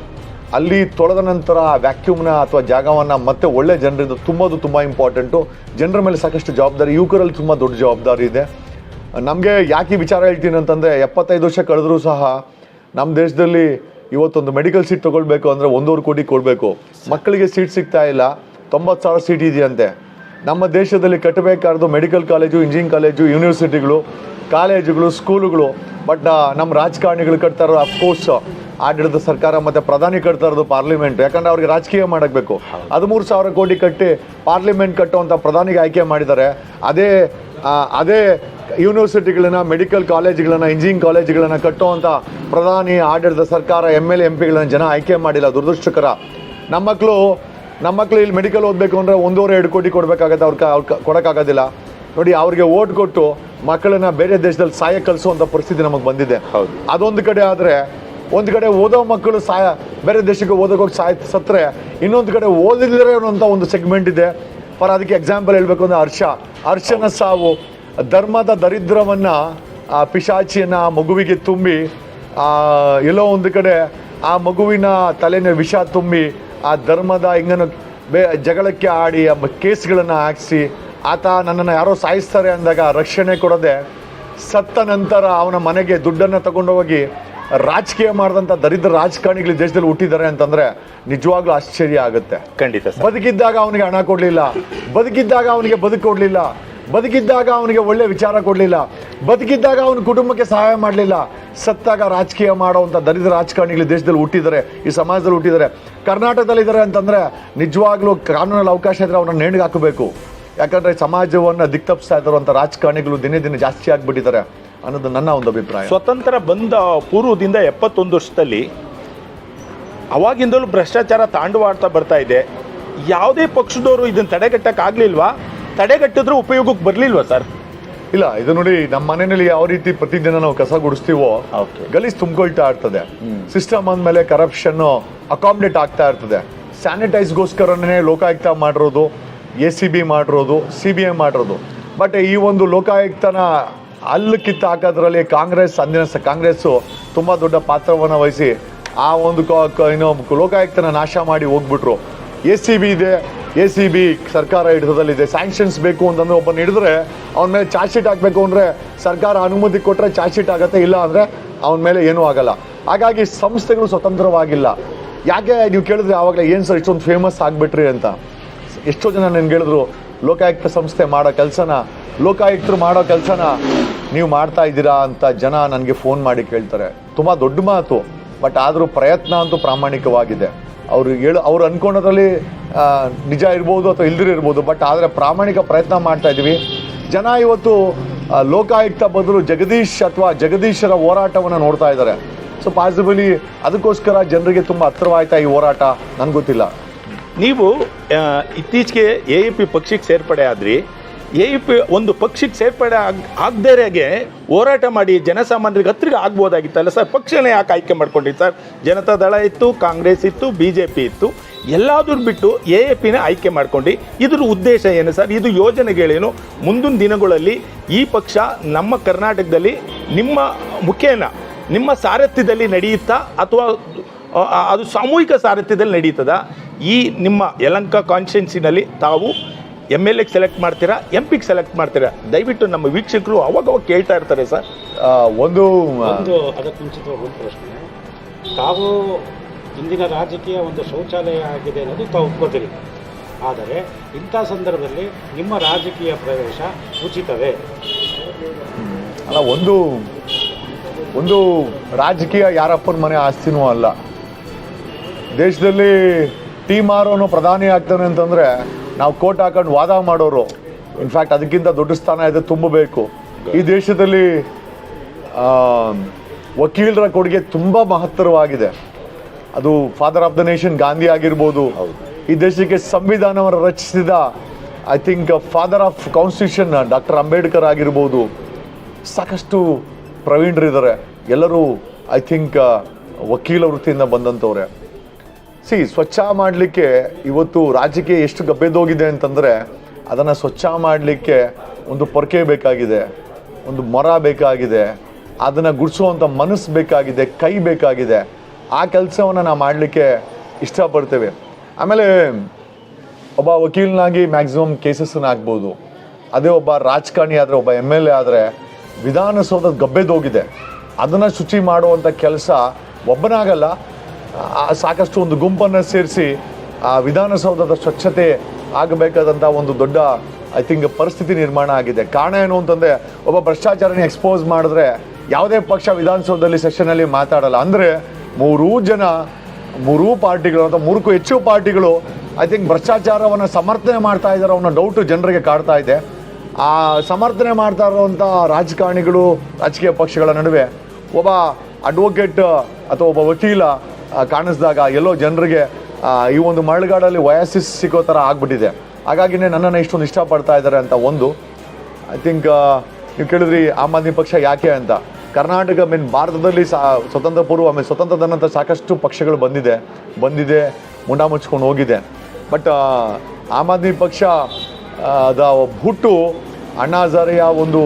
ಅಲ್ಲಿ ತೊಳೆದ ನಂತರ ಆ ವ್ಯಾಕ್ಯೂಮ್ನ ಅಥವಾ ಜಾಗವನ್ನು ಮತ್ತೆ ಒಳ್ಳೆ ಜನರಿಂದ ತುಂಬೋದು ತುಂಬ ಇಂಪಾರ್ಟೆಂಟು. ಜನರ ಮೇಲೆ ಸಾಕಷ್ಟು ಜವಾಬ್ದಾರಿ, ಯುವಕರಲ್ಲಿ ತುಂಬ ದೊಡ್ಡ ಜವಾಬ್ದಾರಿ ಇದೆ. ನಮಗೆ ಯಾಕೆ ವಿಚಾರ ಹೇಳ್ತೀನಿ ಅಂತಂದರೆ, 75 ವರ್ಷ ಕಳೆದರೂ ಸಹ ನಮ್ಮ ದೇಶದಲ್ಲಿ ಇವತ್ತೊಂದು ಮೆಡಿಕಲ್ ಸೀಟ್ ತೊಗೊಳ್ಬೇಕು ಅಂದರೆ 1.5 ಕೋಟಿ ಕೊಡಬೇಕು. ಮಕ್ಕಳಿಗೆ ಸೀಟ್ ಸಿಗ್ತಾ ಇಲ್ಲ, 90,000 ಸೀಟ್ ಇದೆಯಂತೆ. ನಮ್ಮ ದೇಶದಲ್ಲಿ ಕಟ್ಟಬೇಕಾದ್ದು ಮೆಡಿಕಲ್ ಕಾಲೇಜು, ಇಂಜಿನಿಯರಿಂಗ್ ಕಾಲೇಜು, ಯೂನಿವರ್ಸಿಟಿಗಳು, ಕಾಲೇಜುಗಳು, ಸ್ಕೂಲುಗಳು. ಬಟ್ ನಮ್ಮ ರಾಜಕಾರಣಿಗಳು ಕಟ್ತಾ ಇರೋದು ಅಫ್ಕೋರ್ಸ್ ಆಡಳಿತ ಸರ್ಕಾರ ಮತ್ತು ಪ್ರಧಾನಿ ಕಟ್ತಾ ಇರೋದು ಪಾರ್ಲಿಮೆಂಟ್. ಯಾಕಂದರೆ ಅವ್ರಿಗೆ ರಾಜಕೀಯ ಮಾಡಬೇಕು. 13,000 ಕೋಟಿ ಕಟ್ಟಿ ಪಾರ್ಲಿಮೆಂಟ್ ಕಟ್ಟುವಂಥ ಪ್ರಧಾನಿಗೆ ಆಯ್ಕೆ ಮಾಡಿದ್ದಾರೆ. ಅದೇ ಯೂನಿವರ್ಸಿಟಿಗಳನ್ನ, ಮೆಡಿಕಲ್ ಕಾಲೇಜ್ಗಳನ್ನ, ಇಂಜಿನಿಯರಿಂಗ್ ಕಾಲೇಜ್ಗಳನ್ನ ಕಟ್ಟುವಂಥ ಪ್ರಧಾನಿ, ಆಡಳಿತ ಸರ್ಕಾರ, MLA MP ಗಳನ್ನ ಜನ ಆಯ್ಕೆ ಮಾಡಿಲ್ಲ. ದುರದೃಷ್ಟಕರ. ನಮ್ಮ ಮಕ್ಕಳು ಇಲ್ಲಿ ಮೆಡಿಕಲ್ ಓದಬೇಕು ಅಂದರೆ 1.5-2 ಕೋಟಿ ಕೊಡಬೇಕಾಗತ್ತೆ. ಅವ್ರು ಕೊಡೋಕ್ಕಾಗೋದಿಲ್ಲ. ನೋಡಿ, ಅವ್ರಿಗೆ ಓಟ್ ಕೊಟ್ಟು ಮಕ್ಕಳನ್ನ ಬೇರೆ ದೇಶದಲ್ಲಿ ಸಾಯ ಕಲಿಸುವಂಥ ಪರಿಸ್ಥಿತಿ ನಮಗೆ ಬಂದಿದೆ. ಹೌದು. ಅದೊಂದು ಕಡೆ ಆದರೆ, ಒಂದು ಕಡೆ ಓದೋ ಮಕ್ಕಳು ಬೇರೆ ದೇಶಕ್ಕೆ ಓದೋಕೆ ಹೋಗಿ ಸತ್ತರೆ, ಇನ್ನೊಂದು ಕಡೆ ಓದಿದ್ರೆ ಅನ್ನೋಂಥ ಒಂದು ಸೆಗ್ಮೆಂಟ್ ಇದೆ. ಅದಕ್ಕೆ ಎಕ್ಸಾಂಪಲ್ ಹೇಳಬೇಕು ಅಂದರೆ ಹರ್ಷನ ಸಾವು, ಧರ್ಮದ ದರಿದ್ರವನ್ನು ಪಿಶಾಚಿಯನ್ನು ಆ ಮಗುವಿಗೆ ತುಂಬಿ, ಎಲ್ಲೋ ಒಂದು ಕಡೆ ಆ ಮಗುವಿನ ತಲೆನ ವಿಷ ತುಂಬಿ, ಆ ಧರ್ಮದ ಹಿಂಗನ್ನು ಜಗಳಕ್ಕೆ ಆಡಿ ಕೇಸ್ಗಳನ್ನು ಹಾಕಿಸಿ, ಆತ ನನ್ನನ್ನು ಯಾರೋ ಸಾಯಿಸ್ತಾರೆ ಅಂದಾಗ ರಕ್ಷಣೆ ಕೊಡದೆ ಸತ್ತ ನಂತರ ಅವನ ಮನೆಗೆ ದುಡ್ಡನ್ನು ತಗೊಂಡೋಗಿ ರಾಜಕೀಯ ಮಾಡಿದಂಥ ದರಿದ್ರ ರಾಜಕಾರಣಿಗಳು ದೇಶದಲ್ಲಿ ಹುಟ್ಟಿದ್ದಾರೆ ಅಂತಂದರೆ ನಿಜವಾಗ್ಲೂ ಆಶ್ಚರ್ಯ ಆಗುತ್ತೆ. ಖಂಡಿತ. ಬದುಕಿದ್ದಾಗ ಅವನಿಗೆ ಹಣ ಕೊಡಲಿಲ್ಲ, ಬದುಕಿದ್ದಾಗ ಅವನಿಗೆ ಬದುಕು ಕೊಡಲಿಲ್ಲ, ಬದುಕಿದ್ದಾಗ ಅವನಿಗೆ ಒಳ್ಳೆ ವಿಚಾರ ಕೊಡಲಿಲ್ಲ, ಬದುಕಿದ್ದಾಗ ಅವನ ಕುಟುಂಬಕ್ಕೆ ಸಹಾಯ ಮಾಡಲಿಲ್ಲ. ಸತ್ತಾಗ ರಾಜಕೀಯ ಮಾಡೋವಂಥ ದರಿದ್ರ ರಾಜಕಾರಣಿಗಳು ದೇಶದಲ್ಲಿ ಹುಟ್ಟಿದ್ದಾರೆ, ಈ ಸಮಾಜದಲ್ಲಿ ಹುಟ್ಟಿದ್ದಾರೆ. ಕರ್ನಾಟಕದಲ್ಲಿದ್ದಾರೆ ಅಂತಂದರೆ ನಿಜವಾಗ್ಲೂ ಕಾನೂನಲ್ಲಿ ಅವಕಾಶ ಇದ್ದರೆ ಅವ್ರನ್ನ ನೇಣಿಗೆ ಹಾಕಬೇಕು. ಯಾಕಂದರೆ ಸಮಾಜವನ್ನು ದಿಕ್ತಪ್ಪಿಸ್ತಾ ಇದ್ದಾರಂಥ ರಾಜಕಾರಣಿಗಳು ದಿನೇ ದಿನೇ ಜಾಸ್ತಿ ಆಗಿಬಿಟ್ಟಿದ್ದಾರೆ ಅನ್ನೋದು ನನ್ನ ಒಂದು ಅಭಿಪ್ರಾಯ. ಸ್ವತಂತ್ರ ಬಂದ ಪೂರ್ವದಿಂದ 71 ವರ್ಷದಲ್ಲಿ ಅವಾಗಿಂದಲೂ ಭ್ರಷ್ಟಾಚಾರ ತಾಂಡವಾಡ್ತಾ ಬರ್ತಾ ಇದೆ. ಯಾವುದೇ ಪಕ್ಷದವರು ಇದನ್ನು ತಡೆಗಟ್ಟಕ್ಕಾಗಲಿಲ್ವಾ? ತಡೆಗಟ್ಟಿದ್ರೂ ಉಪಯೋಗಕ್ಕೆ ಬರಲಿಲ್ವಾ ಸರ್? ಇಲ್ಲ, ಇದು ನೋಡಿ, ನಮ್ಮ ಮನೆಯಲ್ಲಿ ಯಾವ ರೀತಿ ಪ್ರತಿದಿನ ನಾವು ಕಸ ಗುಡಿಸ್ತೀವೋ ಗಲೀಜ್ ತುಂಬಿಕೊಳ್ತಾ ಇರ್ತದೆ. ಸಿಸ್ಟಮ್ ಅಂದಮೇಲೆ ಕರಪ್ಷನ್ನು ಅಕಾಮಿಡೇಟ್ ಆಗ್ತಾ ಇರ್ತದೆ. ಸ್ಯಾನಿಟೈಸ್ಗೋಸ್ಕರನೇ ಲೋಕಾಯುಕ್ತ ಮಾಡಿರೋದು, ACB ಮಾಡಿರೋದು, CBI ಮಾಡಿರೋದು. ಬಟ್ ಈ ಒಂದು ಲೋಕಾಯುಕ್ತನ ಅಲ್ಲಿ ಕಿತ್ತು ಹಾಕೋದ್ರಲ್ಲಿ ಅಂದಿನ ಕಾಂಗ್ರೆಸ್ಸು ತುಂಬ ದೊಡ್ಡ ಪಾತ್ರವನ್ನು ವಹಿಸಿ ಆ ಒಂದು ಲೋಕಾಯುಕ್ತನ ನಾಶ ಮಾಡಿ ಹೋಗ್ಬಿಟ್ರು. ACB ಇದೆ, ACB ಸರ್ಕಾರ ಹಿಡಿತದಲ್ಲಿದೆ. ಸ್ಯಾಂಕ್ಷನ್ಸ್ ಬೇಕು ಅಂತಂದ್ರೆ ಒಬ್ಬನ ಹಿಡಿದ್ರೆ ಅವನ ಮೇಲೆ ಚಾರ್ಜ್ ಶೀಟ್ ಹಾಕಬೇಕು ಅಂದರೆ ಸರ್ಕಾರ ಅನುಮತಿ ಕೊಟ್ಟರೆ ಚಾರ್ಜ್ ಶೀಟ್ ಆಗುತ್ತೆ, ಇಲ್ಲ ಅಂದರೆ ಅವನ ಮೇಲೆ ಏನೂ ಆಗಲ್ಲ. ಹಾಗಾಗಿ ಸಂಸ್ಥೆಗಳು ಸ್ವತಂತ್ರವಾಗಿಲ್ಲ. ಯಾಕೆ ನೀವು ಕೇಳಿದ್ರೆ ಆವಾಗಲೇ ಏನು ಸರ್ ಇಷ್ಟೊಂದು ಫೇಮಸ್ ಆಗಿಬಿಟ್ರಿ ಅಂತ ಎಷ್ಟೋ ಜನ ನನಗೆ ಹೇಳಿದ್ರು. ಲೋಕಾಯುಕ್ತ ಸಂಸ್ಥೆ ಮಾಡೋ ಲೋಕಾಯುಕ್ತರು ಮಾಡೋ ಕೆಲಸನ ನೀವು ಮಾಡ್ತಾ ಇದ್ದೀರಾ ಅಂತ ಜನ ನನಗೆ ಫೋನ್ ಮಾಡಿ ಕೇಳ್ತಾರೆ. ತುಂಬ ದೊಡ್ಡ ಮಾತು, ಬಟ್ ಆದರೂ ಪ್ರಯತ್ನ ಅಂತೂ ಪ್ರಾಮಾಣಿಕವಾಗಿದೆ. ಅವ್ರು ಅಂದ್ಕೊಂಡೋದ್ರಲ್ಲಿ ನಿಜ ಇರ್ಬೋದು ಅಥವಾ ಇಲ್ದಿರ ಇರ್ಬೋದು, ಬಟ್ ಆದರೆ ಪ್ರಾಮಾಣಿಕ ಪ್ರಯತ್ನ ಮಾಡ್ತಾ ಇದ್ದೀವಿ. ಜನ ಇವತ್ತು ಲೋಕಾಯುಕ್ತ ಬದಲು ಜಗದೀಶರ ಹೋರಾಟವನ್ನು ನೋಡ್ತಾ ಇದ್ದಾರೆ. ಸೊ ಪಾಸಿಬಲಿ ಅದಕ್ಕೋಸ್ಕರ ಜನರಿಗೆ ತುಂಬ ಹತ್ತಿರವಾಯ್ತಾ ಈ ಹೋರಾಟ, ನನಗೆ ಗೊತ್ತಿಲ್ಲ. ನೀವು ಇತ್ತೀಚೆಗೆ AAP ಪಕ್ಷಕ್ಕೆ ಸೇರ್ಪಡೆ ಆದ್ರಿ. AAP ಒಂದು ಪಕ್ಷಕ್ಕೆ ಸೇರ್ಪಡೆ ಆಗದೇಗೆ ಹೋರಾಟ ಮಾಡಿ ಜನಸಾಮಾನ್ಯರಿಗೆ ಹತ್ತಿರ ಆಗ್ಬೋದಾಗಿತ್ತಲ್ಲ ಸರ್? ಪಕ್ಷನೇ ಯಾಕೆ ಆಯ್ಕೆ ಮಾಡ್ಕೊಂಡಿತ್ತು ಸರ್? ಜನತಾದಳ ಇತ್ತು, ಕಾಂಗ್ರೆಸ್ ಇತ್ತು, BJP ಇತ್ತು, ಎಲ್ಲಾದ್ರೂ ಬಿಟ್ಟು AAPನೇ ಆಯ್ಕೆ ಮಾಡ್ಕೊಂಡು ಇದ್ರ ಉದ್ದೇಶ ಏನು ಸರ್? ಇದು ಯೋಜನೆಗಳೇನು? ಮುಂದಿನ ದಿನಗಳಲ್ಲಿ ಈ ಪಕ್ಷ ನಮ್ಮ ಕರ್ನಾಟಕದಲ್ಲಿ ನಿಮ್ಮ ಮುಖೇನ ನಿಮ್ಮ ಸಾರಥ್ಯದಲ್ಲಿ ನಡೆಯುತ್ತಾ ಅಥವಾ ಅದು ಸಾಮೂಹಿಕ ಸಾರಥ್ಯದಲ್ಲಿ ನಡೀತದ? ಈ ನಿಮ್ಮ ಯಲಹಂಕ ಕಾನ್ಸ್ಟಿಟ್ಯೂನ್ಸಿನಲ್ಲಿ ತಾವು MLA ಸೆಲೆಕ್ಟ್ ಮಾಡ್ತೀರಾ, MP ಸೆಲೆಕ್ಟ್ ಮಾಡ್ತೀರಾ? ದಯವಿಟ್ಟು ನಮ್ಮ ವೀಕ್ಷಕರು ಅವಾಗ ಕೇಳ್ತಾ ಇರ್ತಾರೆ ಸರ್. ಒಂದು ಅದಕ್ಕೆ ಮುಂಚಿತವಾಗಿ ಒಂದು ಪ್ರಶ್ನೆ. ತಾವು ಇಂದಿನ ರಾಜಕೀಯ ಒಂದು ಶೌಚಾಲಯ ಆಗಿದೆ ಅನ್ನೋದು ತಾವು ಒಪ್ಕೋತೀರಿ. ಆದರೆ ಇಂಥ ಸಂದರ್ಭದಲ್ಲಿ ನಿಮ್ಮ ರಾಜಕೀಯ ಪ್ರವೇಶ ಉಚಿತವೇ? ಅಲ್ಲ, ಒಂದು ರಾಜಕೀಯ ಯಾರಪ್ಪನ ಮನೆ ಆಸ್ತಿನೂ ಅಲ್ಲ. ದೇಶದಲ್ಲಿ ಮಾರೋನು ಪ್ರಧಾನಿ ಆಗ್ತಾನೆ ಅಂತಂದರೆ ನಾವು ಕೋಟ್ ಹಾಕೊಂಡು ವಾದ ಮಾಡೋರು. ಇನ್ಫ್ಯಾಕ್ಟ್ ಅದಕ್ಕಿಂತ ದೊಡ್ಡ ಸ್ಥಾನ ಇದೆ, ತುಂಬಬೇಕು. ಈ ದೇಶದಲ್ಲಿ ವಕೀಲರ ಕೊಡುಗೆ ತುಂಬ ಮಹತ್ತರವಾಗಿದೆ. ಅದು father of the nation Gandhi ಆಗಿರ್ಬೋದು, ಈ ದೇಶಕ್ಕೆ ಸಂವಿಧಾನವನ್ನು ರಚಿಸಿದ I think father of constitution doctor Ambedkar ಆಗಿರ್ಬೋದು. ಸಾಕಷ್ಟು ಪ್ರವೀಣರಿದ್ದಾರೆ. ಎಲ್ಲರೂ ಐ ಥಿಂಕ್ ವಕೀಲ ವೃತ್ತಿಯಿಂದ ಬಂದಂಥವ್ರೆ. ಸ್ವಚ್ಛ ಮಾಡಲಿಕ್ಕೆ ಇವತ್ತು ರಾಜಕೀಯ ಎಷ್ಟು ಗಬ್ಬೆದೋಗಿದೆ ಅಂತಂದರೆ, ಅದನ್ನು ಸ್ವಚ್ಛ ಮಾಡಲಿಕ್ಕೆ ಒಂದು ಪೊರಕೆ ಬೇಕಾಗಿದೆ, ಒಂದು ಮೊರ ಬೇಕಾಗಿದೆ, ಅದನ್ನು ಗುಡಿಸುವಂಥ ಮನಸ್ಸು ಬೇಕಾಗಿದೆ, ಕೈ ಬೇಕಾಗಿದೆ. ಆ ಕೆಲಸವನ್ನು ನಾವು ಮಾಡಲಿಕ್ಕೆ ಇಷ್ಟಪಡ್ತೇವೆ. ಆಮೇಲೆ ಒಬ್ಬ ವಕೀಲನಾಗಿ ಮ್ಯಾಕ್ಸಿಮಮ್ ಕೇಸಸ್ಸನ್ನು ಹಾಕ್ಬೋದು. ಅದೇ ಒಬ್ಬ ರಾಜಕಾರಣಿ ಆದರೆ, ಒಬ್ಬ MLA ಆದರೆ ವಿಧಾನಸೌಧ ಗಬ್ಬೆದೋಗಿದೆ. ಅದನ್ನು ಶುಚಿ ಮಾಡುವಂಥ ಕೆಲಸ ಒಬ್ಬನಾಗಲ್ಲ, ಸಾಕಷ್ಟು ಒಂದು ಗುಂಪನ್ನು ಸೇರಿಸಿ ಆ ವಿಧಾನಸೌಧದ ಸ್ವಚ್ಛತೆ ಆಗಬೇಕಾದಂಥ ಒಂದು ದೊಡ್ಡ ಐ ಥಿಂಕ್ ಪರಿಸ್ಥಿತಿ ನಿರ್ಮಾಣ ಆಗಿದೆ. ಕಾರಣ ಏನು ಅಂತಂದರೆ, ಒಬ್ಬ ಭ್ರಷ್ಟಾಚಾರನ ಎಕ್ಸ್ಪೋಸ್ ಮಾಡಿದ್ರೆ ಯಾವುದೇ ಪಕ್ಷ ವಿಧಾನಸೌಧದಲ್ಲಿ ಸೆಷನಲ್ಲಿ ಮಾತಾಡಲ್ಲ. ಅಂದರೆ ಮೂರೂ ಪಾರ್ಟಿಗಳು ಅಥವಾ 3ಕ್ಕೂ ಹೆಚ್ಚು ಪಾರ್ಟಿಗಳು ಐ ಥಿಂಕ್ ಭ್ರಷ್ಟಾಚಾರವನ್ನು ಸಮರ್ಥನೆ ಮಾಡ್ತಾ ಇದ್ದಾರೆ ಅನ್ನೋ ಡೌಟು ಜನರಿಗೆ ಕಾಡ್ತಾ ಇದೆ. ಆ ಸಮರ್ಥನೆ ಮಾಡ್ತಾ ಇರುವಂಥ ರಾಜಕಾರಣಿಗಳು ರಾಜಕೀಯ ಪಕ್ಷಗಳ ನಡುವೆ ಒಬ್ಬ ಅಡ್ವೊಕೇಟ್ ಅಥವಾ ಒಬ್ಬ ವಕೀಲ ಕಾಣಿಸಿದಾಗ ಎಲ್ಲೋ ಜನರಿಗೆ ಈ ಒಂದು ಮರಳುಗಾಡಲ್ಲಿ ವಯಸ್ಸಿಸ್ ಸಿಗೋ ಥರ ಆಗ್ಬಿಟ್ಟಿದೆ. ಹಾಗಾಗಿನೇ ನನ್ನನ್ನು ಇಷ್ಟೊಂದು ಇಷ್ಟಪಡ್ತಾ ಇದ್ದಾರೆ ಅಂತ ಒಂದು. ಐ ಥಿಂಕ್ ನೀವು ಕೇಳಿದ್ರಿ ಆಮ್ ಆದ್ಮಿ ಪಕ್ಷ ಯಾಕೆ ಅಂತ. ಕರ್ನಾಟಕ ಭಾರತದಲ್ಲಿ ಸ್ವತಂತ್ರ ಪೂರ್ವ ಆಮೇಲೆ ಸ್ವತಂತ್ರದ ನಂತರ ಸಾಕಷ್ಟು ಪಕ್ಷಗಳು ಬಂದಿದೆ ಮುಂಡಾ ಮುಚ್ಕೊಂಡು ಹೋಗಿದೆ. ಬಟ್ ಆಮ್ ಆದ್ಮಿ ಪಕ್ಷ ಹುಟ್ಟು ಅಣ್ಣಾ ಹಜಾರೆಯ ಒಂದು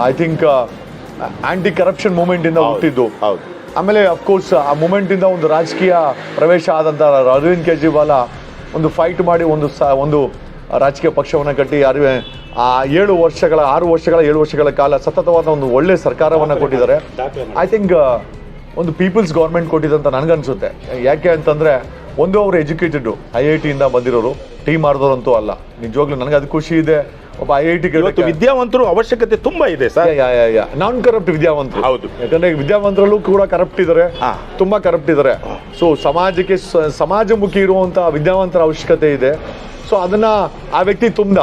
ಐ ಥಿಂಕ್ ಆ್ಯಂಟಿ ಕರಪ್ಷನ್ ಮೂಮೆಂಟಿಂದ ಹುಟ್ಟಿದ್ದು. ಹೌದು. ಆಮೇಲೆ ಅಫ್ಕೋರ್ಸ್ ಆ ಮೂಮೆಂಟಿಂದ ಒಂದು ರಾಜಕೀಯ ಪ್ರವೇಶ ಆದಂಥ ಅರವಿಂದ್ ಕೇಜ್ರಿವಾಲ ಒಂದು ಫೈಟ್ ಮಾಡಿ ಒಂದು ರಾಜಕೀಯ ಪಕ್ಷವನ್ನು ಕಟ್ಟಿ 6 ವರ್ಷಗಳ ಕಾಲ ಸತತವಾದ ಒಂದು ಒಳ್ಳೆ ಸರ್ಕಾರವನ್ನು ಕೊಟ್ಟಿದ್ದಾರೆ. ಐ ಥಿಂಕ್ ಒಂದು ಪೀಪಲ್ಸ್ ಗೌರ್ಮೆಂಟ್ ಕೊಟ್ಟಿದ್ದಂತ ನನಗನ್ಸುತ್ತೆ. ಯಾಕೆ ಅಂತಂದರೆ ಒಂದು ಅವರು ಎಜುಕೇಟೆಡ್ IIT ಇಂದ ಬಂದಿರೋರು, ಟೀ ಮಾರಿದವರಂತೂ ಅಲ್ಲ. ನಿಜವಾಗ್ಲೂ ನನಗೆ ಅದು ಖುಷಿ ಇದೆ. ಒಬ್ಬ IIT ವಿದ್ಯಾವಂತರು ಅವಶ್ಯಕತೆ ತುಂಬಾ ಇದೆ ಸರ್. ನಾನ್ ಕರಪ್ಟ್ ವಿದ್ಯಾವಂತರು. ಹೌದು. ಯಾಕಂದ್ರೆ ವಿದ್ಯಾವಂತರಲ್ಲೂ ಕೂಡ ಕರಪ್ಟ್ ಇದ್ದಾರೆ, ತುಂಬಾ ಕರಪ್ಟ್ ಇದ್ದಾರೆ. ಸೊ ಸಮಾಜಕ್ಕೆ ಸಮಾಜಮುಖಿ ಇರುವಂತ ವಿದ್ಯಾವಂತರ ಅವಶ್ಯಕತೆ ಇದೆ. ಸೊ ಅದನ್ನ ಆ ವ್ಯಕ್ತಿ ತುಂಬ್ದ.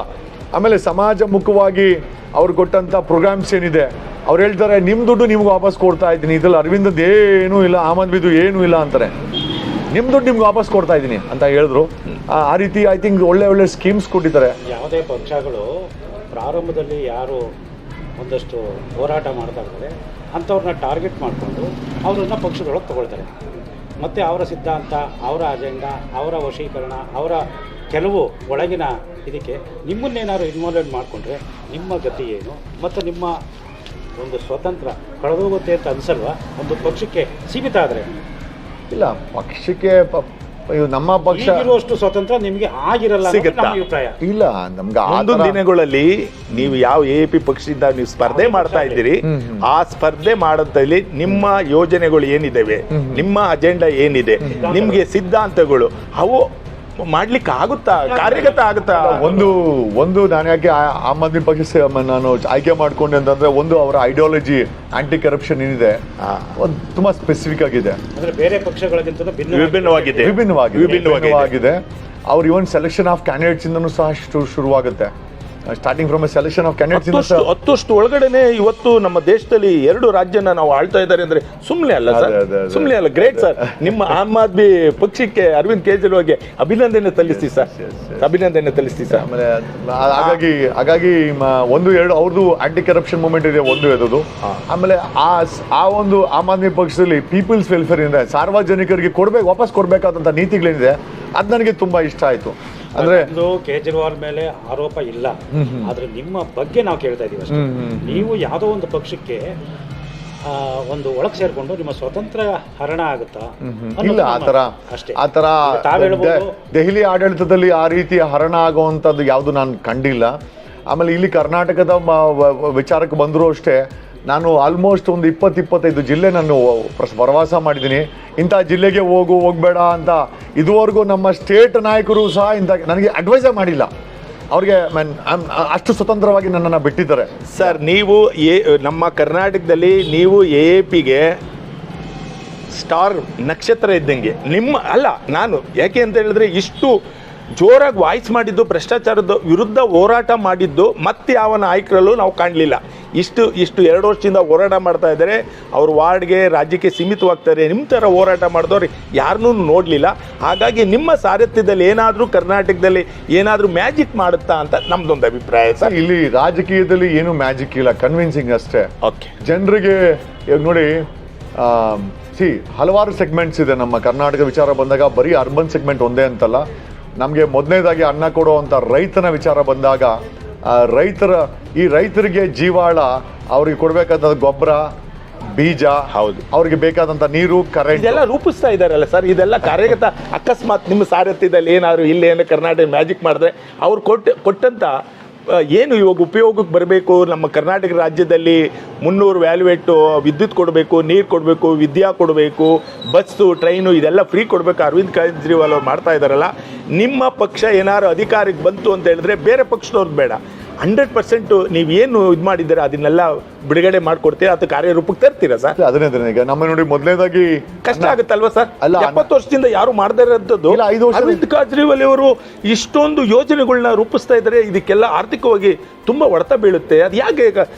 ಆಮೇಲೆ ಸಮಾಜಮುಖವಾಗಿ ಅವ್ರು ಕೊಟ್ಟಂತ ಪ್ರೋಗ್ರಾಮ್ಸ್ ಏನಿದೆ, ಅವ್ರು ಹೇಳ್ತಾರೆ ನಿಮ್ಮ ದುಡ್ಡು ನಿಮ್ಗೆ ವಾಪಸ್ ಕೊಡ್ತಾ ಇದ್ದೀನಿ, ಇದ್ರಲ್ಲಿ ಅರವಿಂದದ್ದು ಏನೂ ಇಲ್ಲ, ಆಮ್ ಆದ್ಮಿದು ಏನೂ ಇಲ್ಲ ಅಂತಾರೆ. ನಿಮ್ಮ ದುಡ್ಡು ನಿಮ್ಗೆ ವಾಪಸ್ ಕೊಡ್ತಾ ಇದ್ದೀನಿ ಅಂತ ಹೇಳಿದ್ರು. ಆ ರೀತಿ ಐ ಥಿಂಕ್ ಒಳ್ಳೆ ಸ್ಕೀಮ್ಸ್ ಕೊಟ್ಟಿದ್ದಾರೆ. ಯಾವುದೇ ಪಕ್ಷಗಳು ಪ್ರಾರಂಭದಲ್ಲಿ ಯಾರು ಒಂದಷ್ಟು ಹೋರಾಟ ಮಾಡ್ತಾ ಇರ್ತಾರೆ ಅಂಥವ್ರನ್ನ ಟಾರ್ಗೆಟ್ ಮಾಡಿಕೊಂಡು ಅವರನ್ನು ಪಕ್ಷದೊಳಗೆ ತಗೊಳ್ತಾರೆ. ಮತ್ತು ಅವರ ಸಿದ್ಧಾಂತ, ಅವರ ಅಜೆಂಡಾ, ಅವರ ವಶೀಕರಣ, ಅವರ ಕೆಲವು ಒಳಗಿನ ಇದಕ್ಕೆ ನಿಮ್ಮನ್ನೇನಾದ್ರು ಇನ್ವಾಲ್ವ್ ಮಾಡಿಕೊಂಡ್ರೆ ನಿಮ್ಮ ಗತಿ ಏನು ಮತ್ತು ನಿಮ್ಮ ಒಂದು ಸ್ವತಂತ್ರ ಕಳೆದೋಗುತ್ತೆ ಅಂತ ಅನಿಸಲ್ವಾ? ಒಂದು ಪಕ್ಷಕ್ಕೆ ಸೀಮಿತ ಆದರೆ ಇಲ್ಲ, ಪಕ್ಷಕ್ಕೆ ನಮ್ಮ ಪಕ್ಷ ಇರುವಷ್ಟು ಸ್ವತಂತ್ರ ನಿಮಗೆ ಆಗಿರಲ್ಲ ಸಿಗುತ್ತಾ? ಅಭಿಪ್ರಾಯ ಇಲ್ಲ. ನಮ್ಗೆ ಮುಂದಿನ ದಿನಗಳಲ್ಲಿ ನೀವು ಯಾವ AAP ಪಕ್ಷದಿಂದ ನೀವು ಸ್ಪರ್ಧೆ ಮಾಡ್ತಾ ಇದ್ದೀರಿ, ಆ ಸ್ಪರ್ಧೆ ಮಾಡೋದ್ರಲ್ಲಿ ನಿಮ್ಮ ಯೋಜನೆಗಳು ಏನಿದ್ದಾವೆ, ನಿಮ್ಮ ಅಜೆಂಡಾ ಏನಿದೆ, ನಿಮ್ಗೆ ಸಿದ್ಧಾಂತಗಳು ಅವು ಮಾಡ್ಲಿಕ್ಕೆ ಆಗುತ್ತಾ, ಕಾರ್ಯಗತ ಆಗುತ್ತಾ? ಒಂದು ನಾನು ಯಾಕೆ ಆಮ್ ಆದ್ಮಿ ಪಕ್ಷ ನಾನು ಆಯ್ಕೆ ಮಾಡ್ಕೊಂಡೆ ಅಂತಂದ್ರೆ, ಒಂದು ಅವರ ಐಡಿಯಾಲಜಿ ಆಂಟಿ ಕರಪ್ಷನ್ ಏನಿದೆ ಒಂದು ತುಂಬಾ ಸ್ಪೆಸಿಫಿಕ್ ಆಗಿದೆ, ಅಂದ್ರೆ ಬೇರೆ ಪಕ್ಷಗಳಿಗಿಂತ ವಿಭಿನ್ನವಾಗಿದೆ. ಅವ್ರು ಇವನ್ ಸೆಲೆಕ್ಷನ್ ಆಫ್ ಕ್ಯಾಂಡಿಡೇಟ್ಸ್ ಇಂದನೂ ಸಹ ಶುರುವಾಗುತ್ತೆ. Starting from selection of candidates. 10 ಒಳಗಡೆನೆ ಇವತ್ತು ನಮ್ಮ ದೇಶದಲ್ಲಿ 2 ರಾಜ್ಯನ ನಾವು ಆಳ್ತಾ ಇದ್ದಾರೆ ಅಂದ್ರೆ ಸುಮ್ಮನೆ ಅಲ್ಲ ಸರ್, ಸುಮ್ಮನೆ ಅಲ್ಲ. Great sir. ನಿಮ್ಮ ಆಮ್ ಆದ್ಮಿ ಪಕ್ಷಕ್ಕೆ ಅರವಿಂದ್ ಕೇಜ್ರಿವಾಲ್ಗೆ ಅಭಿನಂದನೆ ಸಲ್ಲಿಸ್ತೀವಿ ಸರ್, ಅಭಿನಂದನೆ ಸಲ್ಲಿಸ್ತೀವಿ ಸರ್. ಆಮೇಲೆ ಹಾಗಾಗಿ 1-2 ಅವ್ರದ್ದು ಆಂಟಿ ಕರಪ್ಷನ್ ಮೂವ್ಮೆಂಟ್ ಇದೆ, ಒಂದು ಎದುದು. ಆಮೇಲೆ ಆ ಒಂದು ಆಮ್ ಆದ್ಮಿ ಪಕ್ಷದಲ್ಲಿ ಪೀಪಲ್ಸ್ ವೆಲ್ಫೇರ್ ಇಂದ ಸಾರ್ವಜನಿಕರಿಗೆ ವಾಪಸ್ ಕೊಡ್ಬೇಕಾದಂತ ನೀತಿಗಳೇನಿದೆ ಅದು ನನಗೆ ತುಂಬಾ ಇಷ್ಟ ಆಯ್ತು. ಅಂದ್ರೆ ಕೇಜ್ರಿವಾಲ್ ಮೇಲೆ ಆರೋಪ ಇಲ್ಲ, ಆದ್ರೆ ನಿಮ್ಮ ಬಗ್ಗೆ ನಾವು ಕೇಳ್ತಾ ಇದೀವಿ ಅಷ್ಟೇ. ನೀವು ಯಾವುದೋ ಒಂದು ಪಕ್ಷಕ್ಕೆ ಒಂದು ಒಳಗೆ ಸೇರ್ಕೊಂಡು ನಿಮ್ಮ ಸ್ವತಂತ್ರ ಹರಣ ಆಗುತ್ತಾ? ಇಲ್ಲ, ಆತರ ದೆಹಲಿ ಆಡಳಿತದಲ್ಲಿ ಆ ರೀತಿ ಹರಣ ಆಗುವಂಥದ್ದು ಯಾವುದು ನಾನು ಕಂಡಿಲ್ಲ. ಆಮೇಲೆ ಇಲ್ಲಿ ಕರ್ನಾಟಕದ ವಿಚಾರಕ್ಕೆ ಬಂದರೂ ಅಷ್ಟೇ, ನಾನು ಆಲ್ಮೋಸ್ಟ್ ಒಂದು 20-25 ಜಿಲ್ಲೆ ನಾನು ಪ್ರವಾಸ ಮಾಡಿದ್ದೀನಿ. ಇಂಥ ಜಿಲ್ಲೆಗೆ ಹೋಗಬೇಡ ಅಂತ ಇದುವರೆಗೂ ನಮ್ಮ ಸ್ಟೇಟ್ ನಾಯಕರು ಸಹ ನನಗೆ ಅಡ್ವೈಸೇ ಮಾಡಿಲ್ಲ. ಅವ್ರಿಗೆ ಅಷ್ಟು ಸ್ವತಂತ್ರವಾಗಿ ನನ್ನನ್ನು ಬಿಟ್ಟಿದ್ದಾರೆ. ಸರ್, ನೀವು ನಮ್ಮ ಕರ್ನಾಟಕದಲ್ಲಿ ನೀವು AAPಗೆ ಸ್ಟಾರ್ ನಕ್ಷತ್ರ ಇದ್ದಂಗೆ. ನಾನು ಯಾಕೆ ಅಂತ ಹೇಳಿದ್ರೆ, ಇಷ್ಟು ಜೋರಾಗಿ ವಾಯ್ಸ್ ಮಾಡಿದ್ದು, ಭ್ರಷ್ಟಾಚಾರದ ವಿರುದ್ಧ ಹೋರಾಟ ಮಾಡಿದ್ದು ಮತ್ತೆ ಯಾವ ನಾಯಕರಲ್ಲೂ ನಾವು ಕಾಣಲಿಲ್ಲ. ಇಷ್ಟು 2 ವರ್ಷದಿಂದ ಹೋರಾಟ ಮಾಡ್ತಾ ಇದ್ದಾರೆ. ಅವ್ರ ವಾರ್ಡ್ಗೆ, ರಾಜ್ಯಕ್ಕೆ ಸೀಮಿತವಾಗ್ತಾರೆ. ನಿಮ್ಮ ಥರ ಹೋರಾಟ ಮಾಡಿದವ್ರು ಯಾರನ್ನೂ ನೋಡಲಿಲ್ಲ. ಹಾಗಾಗಿ ನಿಮ್ಮ ಸಾರಥ್ಯದಲ್ಲಿ ಏನಾದರೂ ಕರ್ನಾಟಕದಲ್ಲಿ ಏನಾದರೂ ಮ್ಯಾಜಿಕ್ ಮಾಡುತ್ತಾ ಅಂತ ನಮ್ದೊಂದು ಅಭಿಪ್ರಾಯ ಸರ್. ಇಲ್ಲಿ ರಾಜಕೀಯದಲ್ಲಿ ಏನು ಮ್ಯಾಜಿಕ್ ಇಲ್ಲ, ಕನ್ವಿನ್ಸಿಂಗ್ ಅಷ್ಟೇ. ಓಕೆ. ಜನರಿಗೆ ಇವಾಗ ನೋಡಿ, ಹಲವಾರು ಸೆಗ್ಮೆಂಟ್ಸ್ ಇದೆ ನಮ್ಮ ಕರ್ನಾಟಕ ವಿಚಾರ ಬಂದಾಗ. ಬರೀ ಅರ್ಬನ್ ಸೆಗ್ಮೆಂಟ್ ಒಂದೇ ಅಂತಲ್ಲ. ನಮಗೆ ಮೊದಲನೇದಾಗಿ ಅನ್ನ ಕೊಡುವಂಥ ರೈತನ ವಿಚಾರ ಬಂದಾಗ, ರೈತರಿಗೆ ಜೀವಾಳ, ಅವ್ರಿಗೆ ಕೊಡಬೇಕಾದ ಗೊಬ್ಬರ, ಬೀಜ, ಹೌದು, ಅವ್ರಿಗೆ ಬೇಕಾದಂಥ ನೀರು, ಕರೆಂಟ್ ಇದೆಲ್ಲ ರೂಪಿಸ್ತಾ ಇದ್ದಾರಲ್ಲ ಸರ್. ಇದೆಲ್ಲ ಕಾರ್ಯಗತ ಅಕಸ್ಮಾತ್ ನಿಮ್ಮ ಸಾರಥ್ಯದಲ್ಲಿ ಏನಾದ್ರು ಇಲ್ಲೇನು ಕರ್ನಾಟಕ ಮ್ಯಾಜಿಕ್ ಮಾಡಿದ್ರೆ ಅವ್ರು ಕೊಟ್ಟಂತ ಏನು ಇವಾಗ ಉಪಯೋಗಕ್ಕೆ ಬರಬೇಕು. ನಮ್ಮ ಕರ್ನಾಟಕ ರಾಜ್ಯದಲ್ಲಿ 300 ವ್ಯಾಲ್ಯೂಯೇಟು ವಿದ್ಯುತ್ ಕೊಡಬೇಕು, ನೀರು ಕೊಡಬೇಕು, ವಿದ್ಯಾ ಕೊಡಬೇಕು, ಬಸ್ಸು, ಟ್ರೈನು ಇದೆಲ್ಲ ಫ್ರೀ ಕೊಡಬೇಕು. ಅರವಿಂದ್ ಕೇಜ್ರಿವಾಲ್ ಅವ್ರು ಮಾಡ್ತಾ ಇದ್ದಾರಲ್ಲ. ನಿಮ್ಮ ಪಕ್ಷ ಏನಾದ್ರು ಅಧಿಕಾರಕ್ಕೆ ಬಂತು ಅಂತ ಹೇಳಿದ್ರೆ ಬೇರೆ ಪಕ್ಷದವ್ರದ್ದು ಬೇಡ, 100% ನೀವೇನು ಇದು ಮಾಡಿದ್ದೀರಾ ಅದನ್ನೆಲ್ಲ ಬಿಡುಗಡೆ ಮಾಡಿಕೊಡ್ತೀರಾ ಅಥವಾ ಕಾರ್ಯರೂಪಕ್ಕೆ ತರ್ತೀರಾ ಸರ್? ಅದನ್ನೇ ಈಗ ನಮ್ಮ ನೋಡಿ ಮೊದಲನೇದಾಗಿ ಕಷ್ಟ ಆಗುತ್ತಲ್ವಾ ಸರ್? ಅಲ್ಲ, 70 ವರ್ಷದಿಂದ ಯಾರು ಮಾಡದೇ ಇರೋಂಥದ್ದು. ಇಲ್ಲ, 5 ವರ್ಷ ಅರವಿಂದ್ ಕೇಜ್ರಿವಾಲ್ ಅವರು ಇಷ್ಟೊಂದು ಯೋಜನೆಗಳನ್ನ ರೂಪಿಸ್ತಾ ಇದ್ದಾರೆ, ಇದಕ್ಕೆಲ್ಲ ಆರ್ಥಿಕವಾಗಿ ತುಂಬಾ ಹೊಡೆತ ಬೀಳುತ್ತೆ. ಅದು ಹೇಗೆ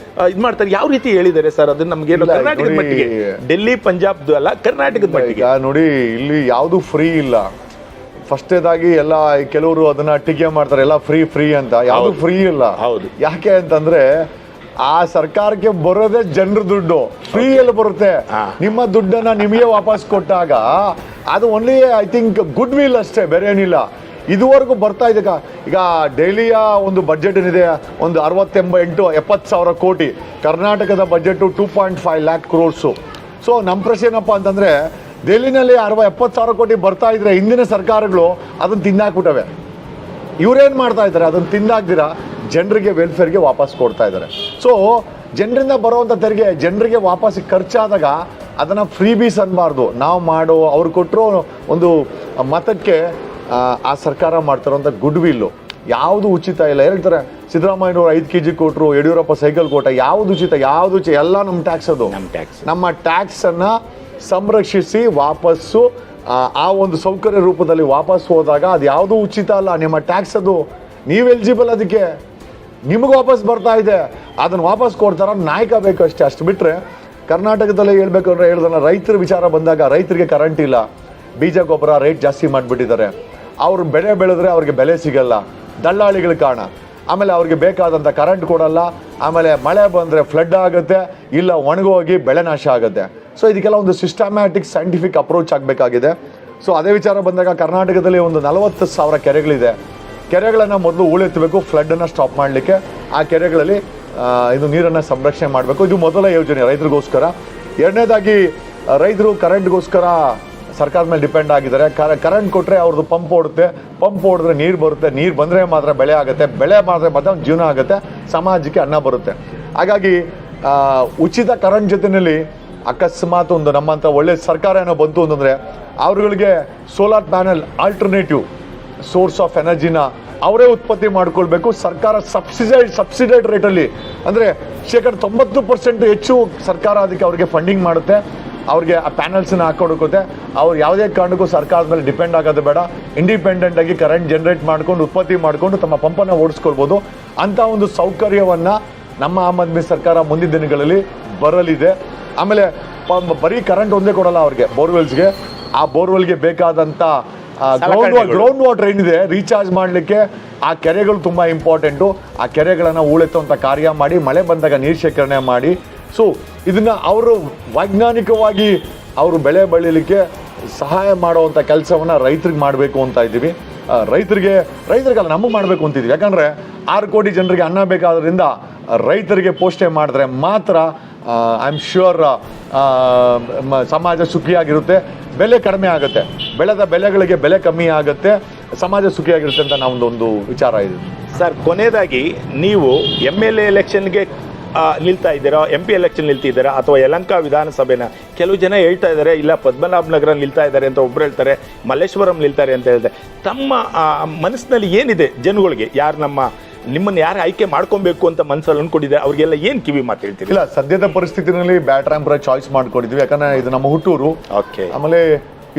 ಇದು ಮಾಡ್ತಾರೆ, ಯಾವ ರೀತಿ ಹೇಳಿದ್ದಾರೆ ಸರ್? ಅದು ನಮ್ಗೆ ಕರ್ನಾಟಕದ ನೋಡಿ, ಮಟ್ಟಿಗೆ, ಡೆಲ್ಲಿ ಪಂಜಾಬ್ದು ಅಲ್ಲ, ಕರ್ನಾಟಕದ ಮಟ್ಟಿಗೆ. ಈಗ ನೋಡಿ, ಇಲ್ಲಿ ಯಾವುದು ಫ್ರೀ ಇಲ್ಲ. ಫಸ್ಟೇದಾಗಿ ಎಲ್ಲ ಕೆಲವರು ಅದನ್ನ ಟೀಕೆ ಮಾಡ್ತಾರೆ, ಎಲ್ಲ ಫ್ರೀ ಅಂತ. ಯಾವುದು ಫ್ರೀ ಇಲ್ಲ. ಹೌದು. ಯಾಕೆ ಅಂತಂದ್ರೆ ಆ ಸರ್ಕಾರಕ್ಕೆ ಬರೋದೇ ಜನರ ದುಡ್ಡು, ಫ್ರೀ ಎಲ್ಲ ಬರುತ್ತೆ. ನಿಮ್ಮ ದುಡ್ಡನ್ನ ನಿಮಗೆ ವಾಪಸ್ ಕೊಟ್ಟಾಗ ಅದು only I think good will ಅಷ್ಟೇ, ಬೇರೆ ಏನಿಲ್ಲ. ಇದುವರೆಗೂ ಬರ್ತಾ ಇದೆ. ಈಗ ಡೆಲ್ಲಿಯ ಒಂದು ಬಜೆಟ್ ಏನಿದೆ, ಒಂದು 70 ಸಾವಿರ ಕೋಟಿ. ಕರ್ನಾಟಕದ ಬಜೆಟ್ 2.5 lakh crores. ಸೊ ನಮ್ಮ ಪ್ರಶ್ನೆ ಏನಪ್ಪ ಅಂತಂದ್ರೆ, ಡೆಲ್ಲಿನಲ್ಲಿ 70 ಸಾವಿರ ಕೋಟಿ ಬರ್ತಾ ಇದ್ರೆ ಹಿಂದಿನ ಸರ್ಕಾರಗಳು ಅದನ್ನು ತಿಂದಾಕ್ಬಿಟ್ಟವೆ. ಇವ್ರೇನು ಮಾಡ್ತಾ ಇದ್ದಾರೆ, ಅದನ್ನು ತಿಂದಾಕ್ದಿರಾ ಜನರಿಗೆ ವೆಲ್ಫೇರ್ಗೆ ವಾಪಸ್ ಕೊಡ್ತಾ ಇದ್ದಾರೆ. ಸೊ ಜನರಿಂದ ಬರುವಂಥ ತೆರಿಗೆ ಜನರಿಗೆ ವಾಪಸ್ ಖರ್ಚಾದಾಗ ಅದನ್ನು ಫ್ರೀ ಬೀಸ್ ಅನ್ಬಾರ್ದು. ನಾವು ಮಾಡೋ ಅವ್ರು ಕೊಟ್ಟರು ಒಂದು ಮತಕ್ಕೆ ಆ ಸರ್ಕಾರ ಮಾಡ್ತಾರೋಂಥ ಗುಡ್ ವಿಲ್ಲು. ಯಾವುದು ಉಚಿತ ಇಲ್ಲ. ಹೇಳ್ತಾರೆ ಸಿದ್ದರಾಮಯ್ಯನವರು 5 kg ಕೊಟ್ಟರು, ಯಡಿಯೂರಪ್ಪ ಸೈಕಲ್ ಕೊಟ್ಟ. ಯಾವುದು ಉಚಿತ, ಯಾವುದು ಎಲ್ಲ ನಮ್ಮ ಟ್ಯಾಕ್ಸ್. ಅದು ನಮ್ಮ ಟ್ಯಾಕ್ಸನ್ನು ಸಂರಕ್ಷಿಸಿ ವಾಪಸ್ಸು ಆ ಒಂದು ಸೌಕರ್ಯ ರೂಪದಲ್ಲಿ ವಾಪಸ್ ಹೋದಾಗ ಅದು ಯಾವುದೂ ಉಚಿತ ಅಲ್ಲ. ನಿಮ್ಮ ಟ್ಯಾಕ್ಸ್ ಅದು ನೀವು ಎಲಿಜಿಬಲ್, ಅದಕ್ಕೆ ನಿಮಗೆ ವಾಪಸ್ ಬರ್ತಾ ಇದೆ. ಅದನ್ನು ವಾಪಸ್ ಕೊಡ್ತಾರ ನಾಯಕ ಬೇಕು ಅಷ್ಟೇ. ಅಷ್ಟು ಬಿಟ್ಟರೆ ಕರ್ನಾಟಕದಲ್ಲಿ ಹೇಳ್ಬೇಕಂದ್ರೆ ಹೇಳ್ದಲ್ಲ, ರೈತರ ವಿಚಾರ ಬಂದಾಗ ರೈತರಿಗೆ ಕರೆಂಟ್ ಇಲ್ಲ, ಬೀಜ ಗೊಬ್ಬರ ರೇಟ್ ಜಾಸ್ತಿ ಮಾಡಿಬಿಟ್ಟಿದ್ದಾರೆ. ಅವ್ರು ಬೆಳೆ ಬೆಳೆದ್ರೆ ಅವ್ರಿಗೆ ಬೆಲೆ ಸಿಗಲ್ಲ, ದಲ್ಲಾಳಿಗಳ ಕಾರಣ. ಆಮೇಲೆ ಅವ್ರಿಗೆ ಬೇಕಾದಂಥ ಕರೆಂಟ್ ಕೊಡಲ್ಲ. ಆಮೇಲೆ ಮಳೆ ಬಂದರೆ ಫ್ಲಡ್ ಆಗುತ್ತೆ, ಇಲ್ಲ ಒಣಗೋಗಿ ಬೆಳೆ ನಾಶ ಆಗುತ್ತೆ. ಸೊ ಇದಕ್ಕೆಲ್ಲ ಒಂದು ಸಿಸ್ಟಮ್ಯಾಟಿಕ್ ಸೈಂಟಿಫಿಕ್ ಅಪ್ರೋಚ್ ಆಗಬೇಕಾಗಿದೆ. ಸೊ ಅದೇ ವಿಚಾರ ಬಂದಾಗ ಕರ್ನಾಟಕದಲ್ಲಿ ಒಂದು 40,000 ಕೆರೆಗಳಿದೆ. ಕೆರೆಗಳನ್ನು ಮೊದಲು ಹೂಳೆತ್ತಬೇಕು, ಫ್ಲಡ್ಡನ್ನು ಸ್ಟಾಪ್ ಮಾಡಲಿಕ್ಕೆ. ಆ ಕೆರೆಗಳಲ್ಲಿ ಇದು ನೀರನ್ನು ಸಂರಕ್ಷಣೆ ಮಾಡಬೇಕು. ಇದು ಮೊದಲ ಯೋಜನೆ ರೈತರಿಗೋಸ್ಕರ. ಎರಡನೇದಾಗಿ ರೈತರು ಕರೆಂಟ್ಗೋಸ್ಕರ ಸರ್ಕಾರದ ಮೇಲೆ ಡಿಪೆಂಡ್ ಆಗಿದ್ದಾರೆ. ಕರೆಂಟ್ ಕೊಟ್ಟರೆ ಅವ್ರದ್ದು ಪಂಪ್ ಓಡುತ್ತೆ, ಪಂಪ್ ಓಡಿದ್ರೆ ನೀರು ಬರುತ್ತೆ, ನೀರು ಬಂದರೆ ಮಾತ್ರ ಬೆಳೆ ಆಗುತ್ತೆ, ಬೆಳೆ ಮಾಡಿದ್ರೆ ಮಾತ್ರ ಜೀವನ ಆಗುತ್ತೆ, ಸಮಾಜಕ್ಕೆ ಅನ್ನ ಬರುತ್ತೆ. ಹಾಗಾಗಿ ಉಚಿತ ಕರೆಂಟ್ ಜೊತೆಯಲ್ಲಿ ಅಕಸ್ಮಾತ್ ಒಂದು ನಮ್ಮಂಥ ಒಳ್ಳೆ ಸರ್ಕಾರ ಏನೋ ಬಂತು ಅಂತಂದರೆ ಅವ್ರುಗಳಿಗೆ solar panel alternative source of ಎನರ್ಜಿನ ಅವರೇ ಉತ್ಪತ್ತಿ ಮಾಡ್ಕೊಳ್ಬೇಕು. ಸರ್ಕಾರ ಸಬ್ಸಿಡೈಡ್ ರೇಟಲ್ಲಿ, ಅಂದರೆ 90% ಹೆಚ್ಚು ಸರ್ಕಾರ ಅದಕ್ಕೆ ಅವ್ರಿಗೆ ಫಂಡಿಂಗ್ ಮಾಡುತ್ತೆ. ಅವ್ರಿಗೆ ಆ ಪ್ಯಾನಲ್ಸನ್ನ ಹಾಕೊಡುತ್ತೆ. ಅವ್ರು ಯಾವುದೇ ಕಾರಣಕ್ಕೂ ಸರ್ಕಾರದ ಮೇಲೆ ಡಿಪೆಂಡ್ ಆಗೋದು ಬೇಡ. ಇಂಡಿಪೆಂಡೆಂಟಾಗಿ ಕರೆಂಟ್ ಜನರೇಟ್ ಮಾಡ್ಕೊಂಡು ಉತ್ಪತ್ತಿ ಮಾಡಿಕೊಂಡು ತಮ್ಮ ಪಂಪನ್ನು ಓಡಿಸ್ಕೊಳ್ಬೋದು. ಅಂಥ ಒಂದು ಸೌಕರ್ಯವನ್ನು ನಮ್ಮ ಆಮ್ ಆದ್ಮಿ ಸರ್ಕಾರ ಮುಂದಿನ ದಿನಗಳಲ್ಲಿ ಬರಲಿದೆ. ಆಮೇಲೆ ಬರೀ ಕರೆಂಟ್ ಒಂದೇ ಕೊಡಲ್ಲ ಅವ್ರಿಗೆ, ಬೋರ್ವೆಲ್ಸ್ಗೆ. ಆ ಬೋರ್ವೆಲ್ಗೆ ಬೇಕಾದಂಥ ಗ್ರೌಂಡ್ ವಾಟರ್ ಏನಿದೆ ರೀಚಾರ್ಜ್ ಮಾಡಲಿಕ್ಕೆ ಆ ಕೆರೆಗಳು ತುಂಬ ಇಂಪಾರ್ಟೆಂಟು. ಆ ಕೆರೆಗಳನ್ನು ಹೂಳೆತ್ತುವಂಥ ಕಾರ್ಯ ಮಾಡಿ, ಮಳೆ ಬಂದಾಗ ನೀರು ಶೇಖರಣೆ ಮಾಡಿ. ಸೊ ಇದನ್ನು ಅವರು ವೈಜ್ಞಾನಿಕವಾಗಿ ಅವರು ಬೆಳೆ ಬೆಳೀಲಿಕ್ಕೆ ಸಹಾಯ ಮಾಡುವಂಥ ಕೆಲಸವನ್ನು ರೈತರಿಗೆ ಮಾಡಬೇಕು ಅಂತ ಇದ್ದೀವಿ. ರೈತರಿಗಲ್ಲ, ನಮಗೆ ಮಾಡಬೇಕು ಅಂತಿದ್ದೀವಿ. ಯಾಕಂದರೆ 6 ಕೋಟಿ ಜನರಿಗೆ ಅನ್ನ ಬೇಕಾದ್ರಿಂದ ರೈತರಿಗೆ ಪೋಷಣೆ ಮಾಡಿದ್ರೆ ಮಾತ್ರ ಐ ಆಮ್ ಶ್ಯೂರ್ ಸಮಾಜ ಸುಖಿಯಾಗಿರುತ್ತೆ, ಬೆಲೆ ಕಡಿಮೆ ಆಗುತ್ತೆ, ಬೆಳೆದ ಬೆಲೆಗಳಿಗೆ ಬೆಲೆ ಕಮ್ಮಿ ಆಗುತ್ತೆ, ಸಮಾಜ ಸುಖಿಯಾಗಿರುತ್ತೆ ಅಂತ ನಮ್ಮದೊಂದು ವಿಚಾರ ಇದೆ. ಸರ್, ಕೊನೆಯದಾಗಿ ನೀವು MLA ಎಲೆಕ್ಷನ್ಗೆ ನಿಲ್ತಾ ಇದ್ದೀರಾ, MP ಎಲೆಕ್ಷನ್ ನಿಲ್ತಿದ್ದೀರಾ, ಅಥವಾ ಯಲಹಂಕ ವಿಧಾನಸಭೆನ? ಕೆಲವು ಜನ ಹೇಳ್ತಾ ಇದ್ದಾರೆ ಇಲ್ಲ ಪದ್ಮನಾಭ ನಗರ ನಿಲ್ತಾ ಇದ್ದಾರೆ ಅಂತ, ಒಬ್ರು ಹೇಳ್ತಾರೆ ಮಲ್ಲೇಶ್ವರಂ ನಿಲ್ತಾರೆ ಅಂತ ಹೇಳ್ತಾರೆ. ತಮ್ಮ ಮನಸ್ಸಿನಲ್ಲಿ ಏನಿದೆ ಜನಗಳಿಗೆ, ನಿಮ್ಮನ್ನು ಯಾರು ಆಯ್ಕೆ ಮಾಡ್ಕೊಬೇಕು ಅಂತ ಮನಸ್ಸಲ್ಲಿ ಅನ್ಕೊಂಡಿದೆ, ಅವ್ರಿಗೆಲ್ಲ ಏನು ಕಿವಿ ಮಾತು ಹೇಳ್ತೀರಿ? ಇಲ್ಲ, ಸದ್ಯದ ಪರಿಸ್ಥಿತಿನಲ್ಲಿ ಬ್ಯಾಟ್ರಾಂಪುರ ಚಾಯ್ಸ್ ಮಾಡ್ಕೊಂಡಿದ್ವಿ. ಯಾಕಂದ್ರೆ ಇದು ನಮ್ಮ ಹುಟ್ಟೂರು. ಓಕೆ. ಆಮೇಲೆ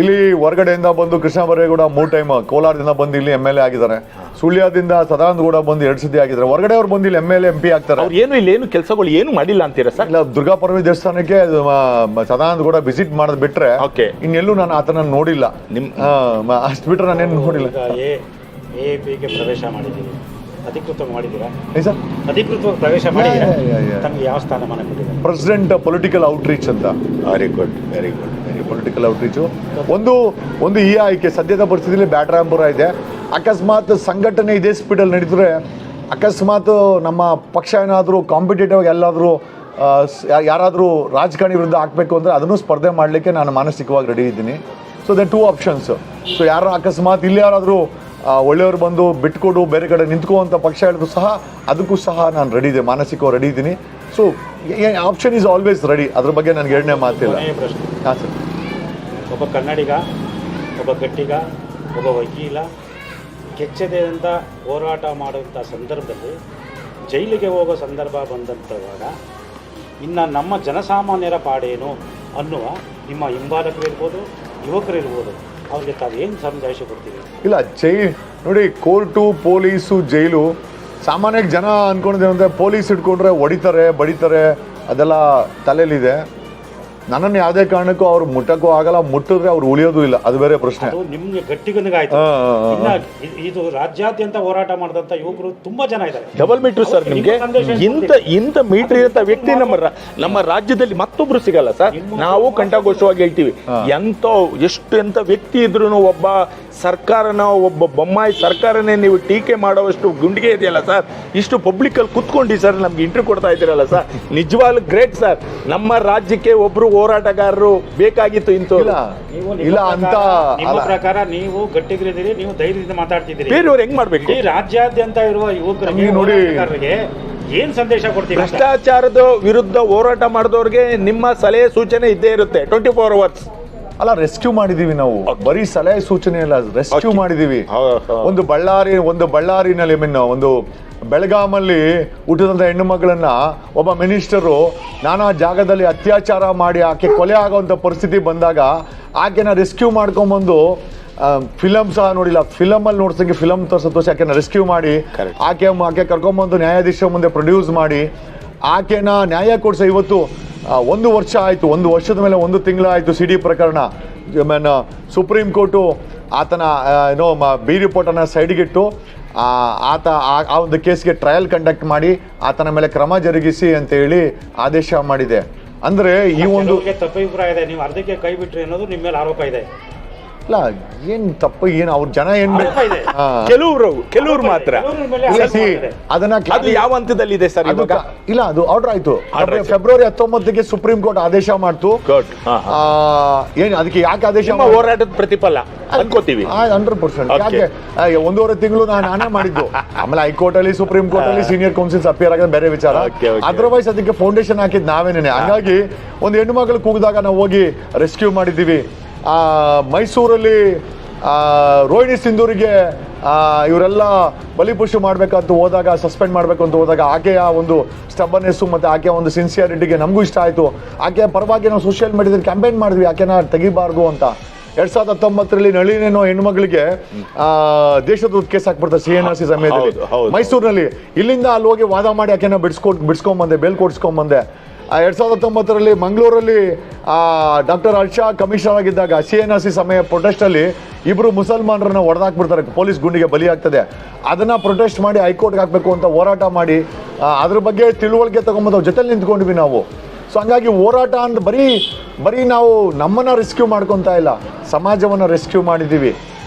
ಇಲ್ಲಿ ಹೊರಗಡೆಯಿಂದ ಬಂದು ಕೃಷ್ಣ ಬರೇಗೌಡ 3 ಟೈಮ್ ಕೋಲಾರದಿಂದ ಬಂದು ಇಲ್ಲಿ MLA ಆಗಿದ್ದಾರೆ. ಸುಳ್ಯದಿಂದ ಸದಾನಂದ ಗೌಡ ಬಂದು 2 ಸತಿ ಆಗಿದ್ದಾರೆ. ಹೊರಗಡೆ ಅವ್ರು ಬಂದು ಇಲ್ಲಿ MLA MP ಆಗ್ತಾರೆ. ಅವ್ರು ಏನು ಕೆಲಸಗಳು ಏನು ಮಾಡಿಲ್ಲ ಅಂತೀರಾ ಸರ್? ಇಲ್ಲ, ದುರ್ಗಾಪರಮೇಶ್ವರಿ ದೇವಸ್ಥಾನಕ್ಕೆ ಸದಾನಂದ ಗೌಡ ವಿಸಿಟ್ ಮಾಡೋದು ಬಿಟ್ರೆ ಇನ್ನೆಲ್ಲೂ ನಾನು ಆತನ ನೋಡಿಲ್ಲ. ಅಷ್ಟು ಬಿಟ್ರೆ ನಾನೇನು ನೋಡಿಲ್ಲ. AAPಗೆ ಪ್ರವೇಶ ಮಾಡಿದ್ದೀವಿ, ಅಧಿಕೃತವಾಗಿ ಮಾಡಿದ್ದೀರಾ? ಸರ್, ಅಧಿಕೃತವಾಗಿ ಪ್ರವೇಶ ಮಾಡಿದ್ದೀರಾ? ತಮಗೆ ಯಾವ ಸ್ಥಾನಮಾನ ಕೊಟ್ಟಿದ್ದಾರೆ? ಪ್ರೆಸಿಡೆಂಟ್ ಪೊಲಿಟಿಕಲ್ ಔಟ್ರೀಚ್ ಅಂತ. Very good, very good. Political outreach ಒಂದು ಈ ಆಯ್ಕೆ. ಸದ್ಯದ ಪರಿಸ್ಥಿತಿಯಲ್ಲಿ ಬ್ಯಾಟ್ರಾಂಪುರ ಇದೆ. ಅಕಸ್ಮಾತ್ ಸಂಘಟನೆ ಇದೇ ಸ್ಪೀಡಲ್ಲಿ ನಡೀತಾರೆ, ಅಕಸ್ಮಾತ್ ನಮ್ಮ ಪಕ್ಷ ಏನಾದರೂ ಕಾಂಪಿಟೇಟಿವ್ ಎಲ್ಲಾದರೂ ಯಾರಾದರೂ ರಾಜಕಾರಣಿ ವಿರುದ್ಧ ಹಾಕಬೇಕು ಅಂದರೆ ಅದನ್ನು ಸ್ಪರ್ಧೆ ಮಾಡಲಿಕ್ಕೆ ನಾನು ಮಾನಸಿಕವಾಗಿ ರೆಡಿ ಇದ್ದೀನಿ. So the 2 options. ಸೊ ಯಾರು ಅಕಸ್ಮಾತ್ ಇಲ್ಲಿ ಯಾರಾದರೂ ಒಳ್ಳೆಯವರು ಬಂದು ಬಿಟ್ಕೊಡು ಬೇರೆ ಕಡೆ ನಿಂತ್ಕೋವಂಥ ಪಕ್ಷ ಹೇಳಿದ್ರು ಸಹ ಅದಕ್ಕೂ ಸಹ ನಾನು ರೆಡಿ ಇದೆ, ಮಾನಸಿಕವಾಗಿ ರೆಡಿ ಇದ್ದೀನಿ. So option is always ready. ಅದ್ರ ಬಗ್ಗೆ ನನಗೆ ಎರಡನೇ ಮಾತಿಲ್ಲ. ಹಾಂ ಸರ್. ಒಬ್ಬ ಕನ್ನಡಿಗ, ಒಬ್ಬ ಗಟ್ಟಿಗ, ಒಬ್ಬ ವಕೀಲ ಕೆಚ್ಚದೆ ಅಂತ ಹೋರಾಟ ಮಾಡುವಂಥ ಸಂದರ್ಭದಲ್ಲಿ ಜೈಲಿಗೆ ಹೋಗೋ ಸಂದರ್ಭ ಬಂದಂಥವಾಗ ಇನ್ನು ನಮ್ಮ ಜನಸಾಮಾನ್ಯರ ಪಾಡೇನು ಅನ್ನುವ ನಿಮ್ಮ ಹಿಂಬಾಲಕರಿರ್ಬೋದು, ಯುವಕರಿರ್ಬೋದು, ಅವ್ರಿಗೆ ತಾವೇನು ಸಂದೇಶ ಕೊಡ್ತೀವಿ? ಇಲ್ಲ, ನೋಡಿ, ಕೋರ್ಟು, ಪೊಲೀಸು, ಜೈಲು ಸಾಮಾನ್ಯವಾಗಿ ಜನ ಅಂದ್ಕೊಂಡಿದ್ದೇವೆ ಪೊಲೀಸ್ ಹಿಡ್ಕೊಂಡ್ರೆ ಹೊಡಿತಾರೆ, ಬಡಿತಾರೆ, ಅದೆಲ್ಲ ತಲೆಯಲ್ಲಿದೆ. ನನ್ನನ್ನು ಯಾವುದೇ ಕಾರಣಕ್ಕೂ ಅವ್ರು ಮುಟ್ಟಕ್ಕೂ ಆಗಲ್ಲ, ಮುಟ್ಟಿದ್ರೆ ಅವ್ರು ಉಳಿಯೋದು ಇಲ್ಲ, ಅದು ಬೇರೆ ಪ್ರಶ್ನೆ. ನಿಮ್ಗೆ ಗಟ್ಟಿಗನಿಗಾಯ್ತು. ಇದು ರಾಜ್ಯಾದ್ಯಂತ ಹೋರಾಟ ಮಾಡಿದಂತ ಯುವಕರು ತುಂಬಾ ಜನ ಇದ್ದಾರೆ. ಡಬಲ್ ಮೀಟರ್ ಸರ್, ನಿಮ್ಗೆ ಇಂಥ ಮೀಟರ್ ಇರಂತ ವ್ಯಕ್ತಿ ನಮ್ಮ ರಾಜ್ಯದಲ್ಲಿ ಮತ್ತೊಬ್ರು ಸಿಗಲ್ಲ ಸರ್. ನಾವು ಕಂಠಘೋಷವಾಗಿ ಹೇಳ್ತೀವಿ, ಎಂತ ವ್ಯಕ್ತಿ ಇದ್ರು ಒಬ್ಬ ಸರ್ಕಾರನ, ಒಬ್ಬ ಬೊಮ್ಮಾಯಿ ಸರ್ಕಾರನೇ ನೀವು ಟೀಕೆ ಮಾಡೋವಷ್ಟು ಗುಂಡಿಗೆ ಇದೆಯಲ್ಲ ಸರ್. ಇಷ್ಟು ಪಬ್ಲಿಕ್ ಅಲ್ಲಿ ಕುತ್ಕೊಂಡು ಸರ್ ನಮ್ಗೆ ಇಂಟರ್ವ್ಯೂ ಕೊಡ್ತಾ ಇದ್ದೀರಲ್ಲ ಸರ್, ನಿಜವಾಗ್ಲೂ ಗ್ರೇಟ್ ಸರ್. ನಮ್ಮ ರಾಜ್ಯಕ್ಕೆ ಒಬ್ರು ಹೋರಾಟಗಾರರು ಬೇಕಾಗಿತ್ತು. ಇಲ್ಲ ಅಂತ ನಿಮ್ಮ ಪ್ರಕಾರ ನೀವು ಗಟ್ಟಿಗಿರಿದ್ದೀರಿ, ನೀವು ಧೈರ್ಯದಿಂದ ಮಾತಾಡ್ತಿದ್ದೀರಿ. ಬೇರೆಯವ್ರು ಹೆಂಗ್ ಮಾಡ್ಬೇಕು? ಈ ರಾಜ್ಯಾದ್ಯಂತ ಇರುವ ಯುವಕರಿಗೆ, ಹೋರಾಟಗಾರರಿಗೆ ಏನ್ ಸಂದೇಶ ಕೊಡ್ತೀವಿ? ಭ್ರಷ್ಟಾಚಾರದ ವಿರುದ್ಧ ಹೋರಾಟ ಮಾಡಿದವ್ರಿಗೆ ನಿಮ್ಮ ಸಲಹೆ ಸೂಚನೆ ಇದ್ದೇ ಇರುತ್ತೆ 24 hours. ಅಲ್ಲ, ರೆಸ್ಕ್ಯೂ ಮಾಡಿದೀವಿ ನಾವು, ಬರೀ ಸಲಹೆ ಸೂಚನೆ ಇಲ್ಲ, ರೆಸ್ಕ್ಯೂ ಮಾಡಿದೀವಿ. ಒಂದು ಬಳ್ಳಾರಿನಲ್ಲಿ ಒಂದು ಬೆಳಗಾಮಲ್ಲಿ ಹುಟ್ಟಿದಂಥ ಹೆಣ್ಣು ಮಗಳನ್ನ ಒಬ್ಬ ಮಿನಿಸ್ಟರು ನಾನಾ ಜಾಗದಲ್ಲಿ ಅತ್ಯಾಚಾರ ಮಾಡಿ ಆಕೆ ಕೊಲೆ ಆಗೋವಂಥ ಪರಿಸ್ಥಿತಿ ಬಂದಾಗ ಆಕೆನ ರೆಸ್ಕ್ಯೂ ಮಾಡ್ಕೊಂಬಂದು, ಫಿಲಮ್ ಸಹ ನೋಡಿಲ್ಲ, ಫಿಲಮಲ್ಲಿ ನೋಡ್ಸಂಗೆ ಫಿಲಮ್ ತೋರಿಸಿ ಆಕೆನ ರೆಸ್ಕ್ಯೂ ಮಾಡಿ ಆಕೆ ಕರ್ಕೊಂಬಂದು ನ್ಯಾಯಾಧೀಶರ ಮುಂದೆ ಪ್ರೊಡ್ಯೂಸ್ ಮಾಡಿ ಆಕೆನ ನ್ಯಾಯ ಕೊಡಿಸೋ ಇವತ್ತು 1 ವರ್ಷ ಆಯಿತು. 1 ವರ್ಷದ ಮೇಲೆ 1 ತಿಂಗಳಾಯಿತು. CD ಪ್ರಕರಣ ಸುಪ್ರೀಂ ಕೋರ್ಟು ಆತನ ಬಿ ರಿಪೋರ್ಟನ್ನು ಸೈಡ್ಗಿಟ್ಟು ಆತ ಆ ಒಂದು ಕೇಸ್ಗೆ ಟ್ರಯಲ್ ಕಂಡಕ್ಟ್ ಮಾಡಿ ಆತನ ಮೇಲೆ ಕ್ರಮ ಜರುಗಿಸಿ ಅಂತ ಹೇಳಿ ಆದೇಶ ಮಾಡಿದೆ. ಅಂದ್ರೆ ಈ ಒಂದು ತಪ್ಪಿಭಿಪ್ರಾಯ ಇದೆ, ನೀವು ಅರ್ಧಕ್ಕೆ ಕೈ ಬಿಟ್ರಿ ಅನ್ನೋದು ನಿಮ್ಮ ಮೇಲೆ ಆರೋಪ ಇದೆ. ಇಲ್ಲ, ಏನ್ ತಪ್ಪು, ಏನು ಅವ್ರ ಜನ ಏನ್ ಕೆಲವ್ರು ಮಾತ್ರ ಅದನ್ನ ಅದು ಯಾವ ಹಂತದಲ್ಲಿದೆ ಸರ್ ಇವಾಗ? ಇಲ್ಲ, ಅದು ಆರ್ಡರ್ ಆಯ್ತು. ಫೆಬ್ರವರಿ 19ಗೆ ಸುಪ್ರೀಂ ಕೋರ್ಟ್ ಆದೇಶ ಮಾಡ್ತು. ಏನ್ ಅದಕ್ಕೆ ಯಾಕೆ ಆದೇಶ? ಹೋರಾಟದ ಪ್ರತಿಫಲ ಅನ್ಕೋತೀವಿ 100%. ಯಾಕೆ 1.5 ತಿಂಗಳು ನಾನೇ ಮಾಡಿದ್ದು. ಆಮೇಲೆ ಹೈಕೋರ್ಟ್ ಅಲ್ಲಿ, ಸುಪ್ರೀಂ ಕೋರ್ಟ್ ಅಲ್ಲಿ ಸೀನಿಯರ್ ಕೌನ್ಸಿಲ್ಸ್ ಅಪಿಯರ್ ಆಗೋದು ಬೇರೆ ವಿಚಾರ. ಅದರ್ವೈಸ್ ಅದಕ್ಕೆ ಫೌಂಡೇಶನ್ ಹಾಕಿದ್ ನಾವೇನೇನೆ. ಹಾಗಾಗಿ ಒಂದು ಹೆಣ್ಣು ಮಗಳು ಕೂಗಿದಾಗ ನಾವು ಹೋಗಿ ರೆಸ್ಕ್ಯೂ ಮಾಡಿದ್ದೀವಿ. ಮೈಸೂರಲ್ಲಿ ರೋಹಿಣಿ ಸಿಂಧೂರಿಗೆ ಇವರೆಲ್ಲ ಬಲಿಪುಷು ಮಾಡಬೇಕಂತ ಹೋದಾಗ, ಸಸ್ಪೆಂಡ್ ಮಾಡಬೇಕು ಅಂತ ಹೋದಾಗ ಆಕೆಯ ಒಂದು ಸ್ಟಬರ್ನೆಸ್ಸು ಮತ್ತು ಆಕೆಯ ಒಂದು ಸಿನ್ಸಿಯಾರಿಟಿಗೆ ನಮಗೂ ಇಷ್ಟ ಆಯಿತು. ಆಕೆಯ ಪರವಾಗಿ ನಾವು ಸೋಷಿಯಲ್ ಮೀಡಿಯಾದಲ್ಲಿ ಕ್ಯಾಂಪೇನ್ ಮಾಡಿದ್ವಿ, ಆಕೆನ ತೆಗಿಬಾರ್ದು ಅಂತ. 2019ರಲ್ಲಿ ನಳಿನೇನೋ ಹೆಣ್ಮಗಳಿಗೆ ದೇಶದೂತ ಕೇಸ್ ಹಾಕ್ಬಿಡ್ತಾರೆ CNRC ಸಮಯದಲ್ಲಿ ಮೈಸೂರಿನಲ್ಲಿ. ಇಲ್ಲಿಂದ ಅಲ್ಲಿ ಹೋಗಿ ವಾದ ಮಾಡಿ ಆಕೆನ ಬಿಡಿಸ್ಕೊಂಬಂದೆ, ಬೇಲ್ ಕೊಡಿಸ್ಕೊಂಬಂದೆ. 2019ರಲ್ಲಿ ಮಂಗಳೂರಲ್ಲಿ ಡಾಕ್ಟರ್ ಹರ್ಷ ಕಮಿಷನರ್ ಆಗಿದ್ದಾಗ CNRC ಸಮಯ ಪ್ರೊಟೆಸ್ಟಲ್ಲಿ ಇಬ್ಬರು ಮುಸಲ್ಮಾನರನ್ನ ಹೊಡೆದಾಕ್ಬಿಡ್ತಾರೆ, ಪೊಲೀಸ್ ಗುಂಡಿಗೆ ಬಲಿ ಆಗ್ತದೆ. ಅದನ್ನು ಪ್ರೊಟೆಸ್ಟ್ ಮಾಡಿ ಹೈಕೋರ್ಟ್ಗೆ ಹಾಕಬೇಕು ಅಂತ ಹೋರಾಟ ಮಾಡಿ ಅದ್ರ ಬಗ್ಗೆ ತಿಳುವಳಿಕೆ ತಗೊಂಬಂದು ಅವ್ರ ಜೊತೆಲಿ ನಿಂತ್ಕೊಂಡ್ವಿ ನಾವು. ಸೊ ಹಂಗಾಗಿ ಹೋರಾಟ ಅಂದ್ರೆ ಬರೀ ನಾವು ನಮ್ಮನ್ನು ರೆಸ್ಕ್ಯೂ ಮಾಡ್ಕೊತಾ ಇಲ್ಲ, ಸಮಾಜವನ್ನು ರೆಸ್ಕ್ಯೂ ಮಾಡಿದ್ದೀವಿ.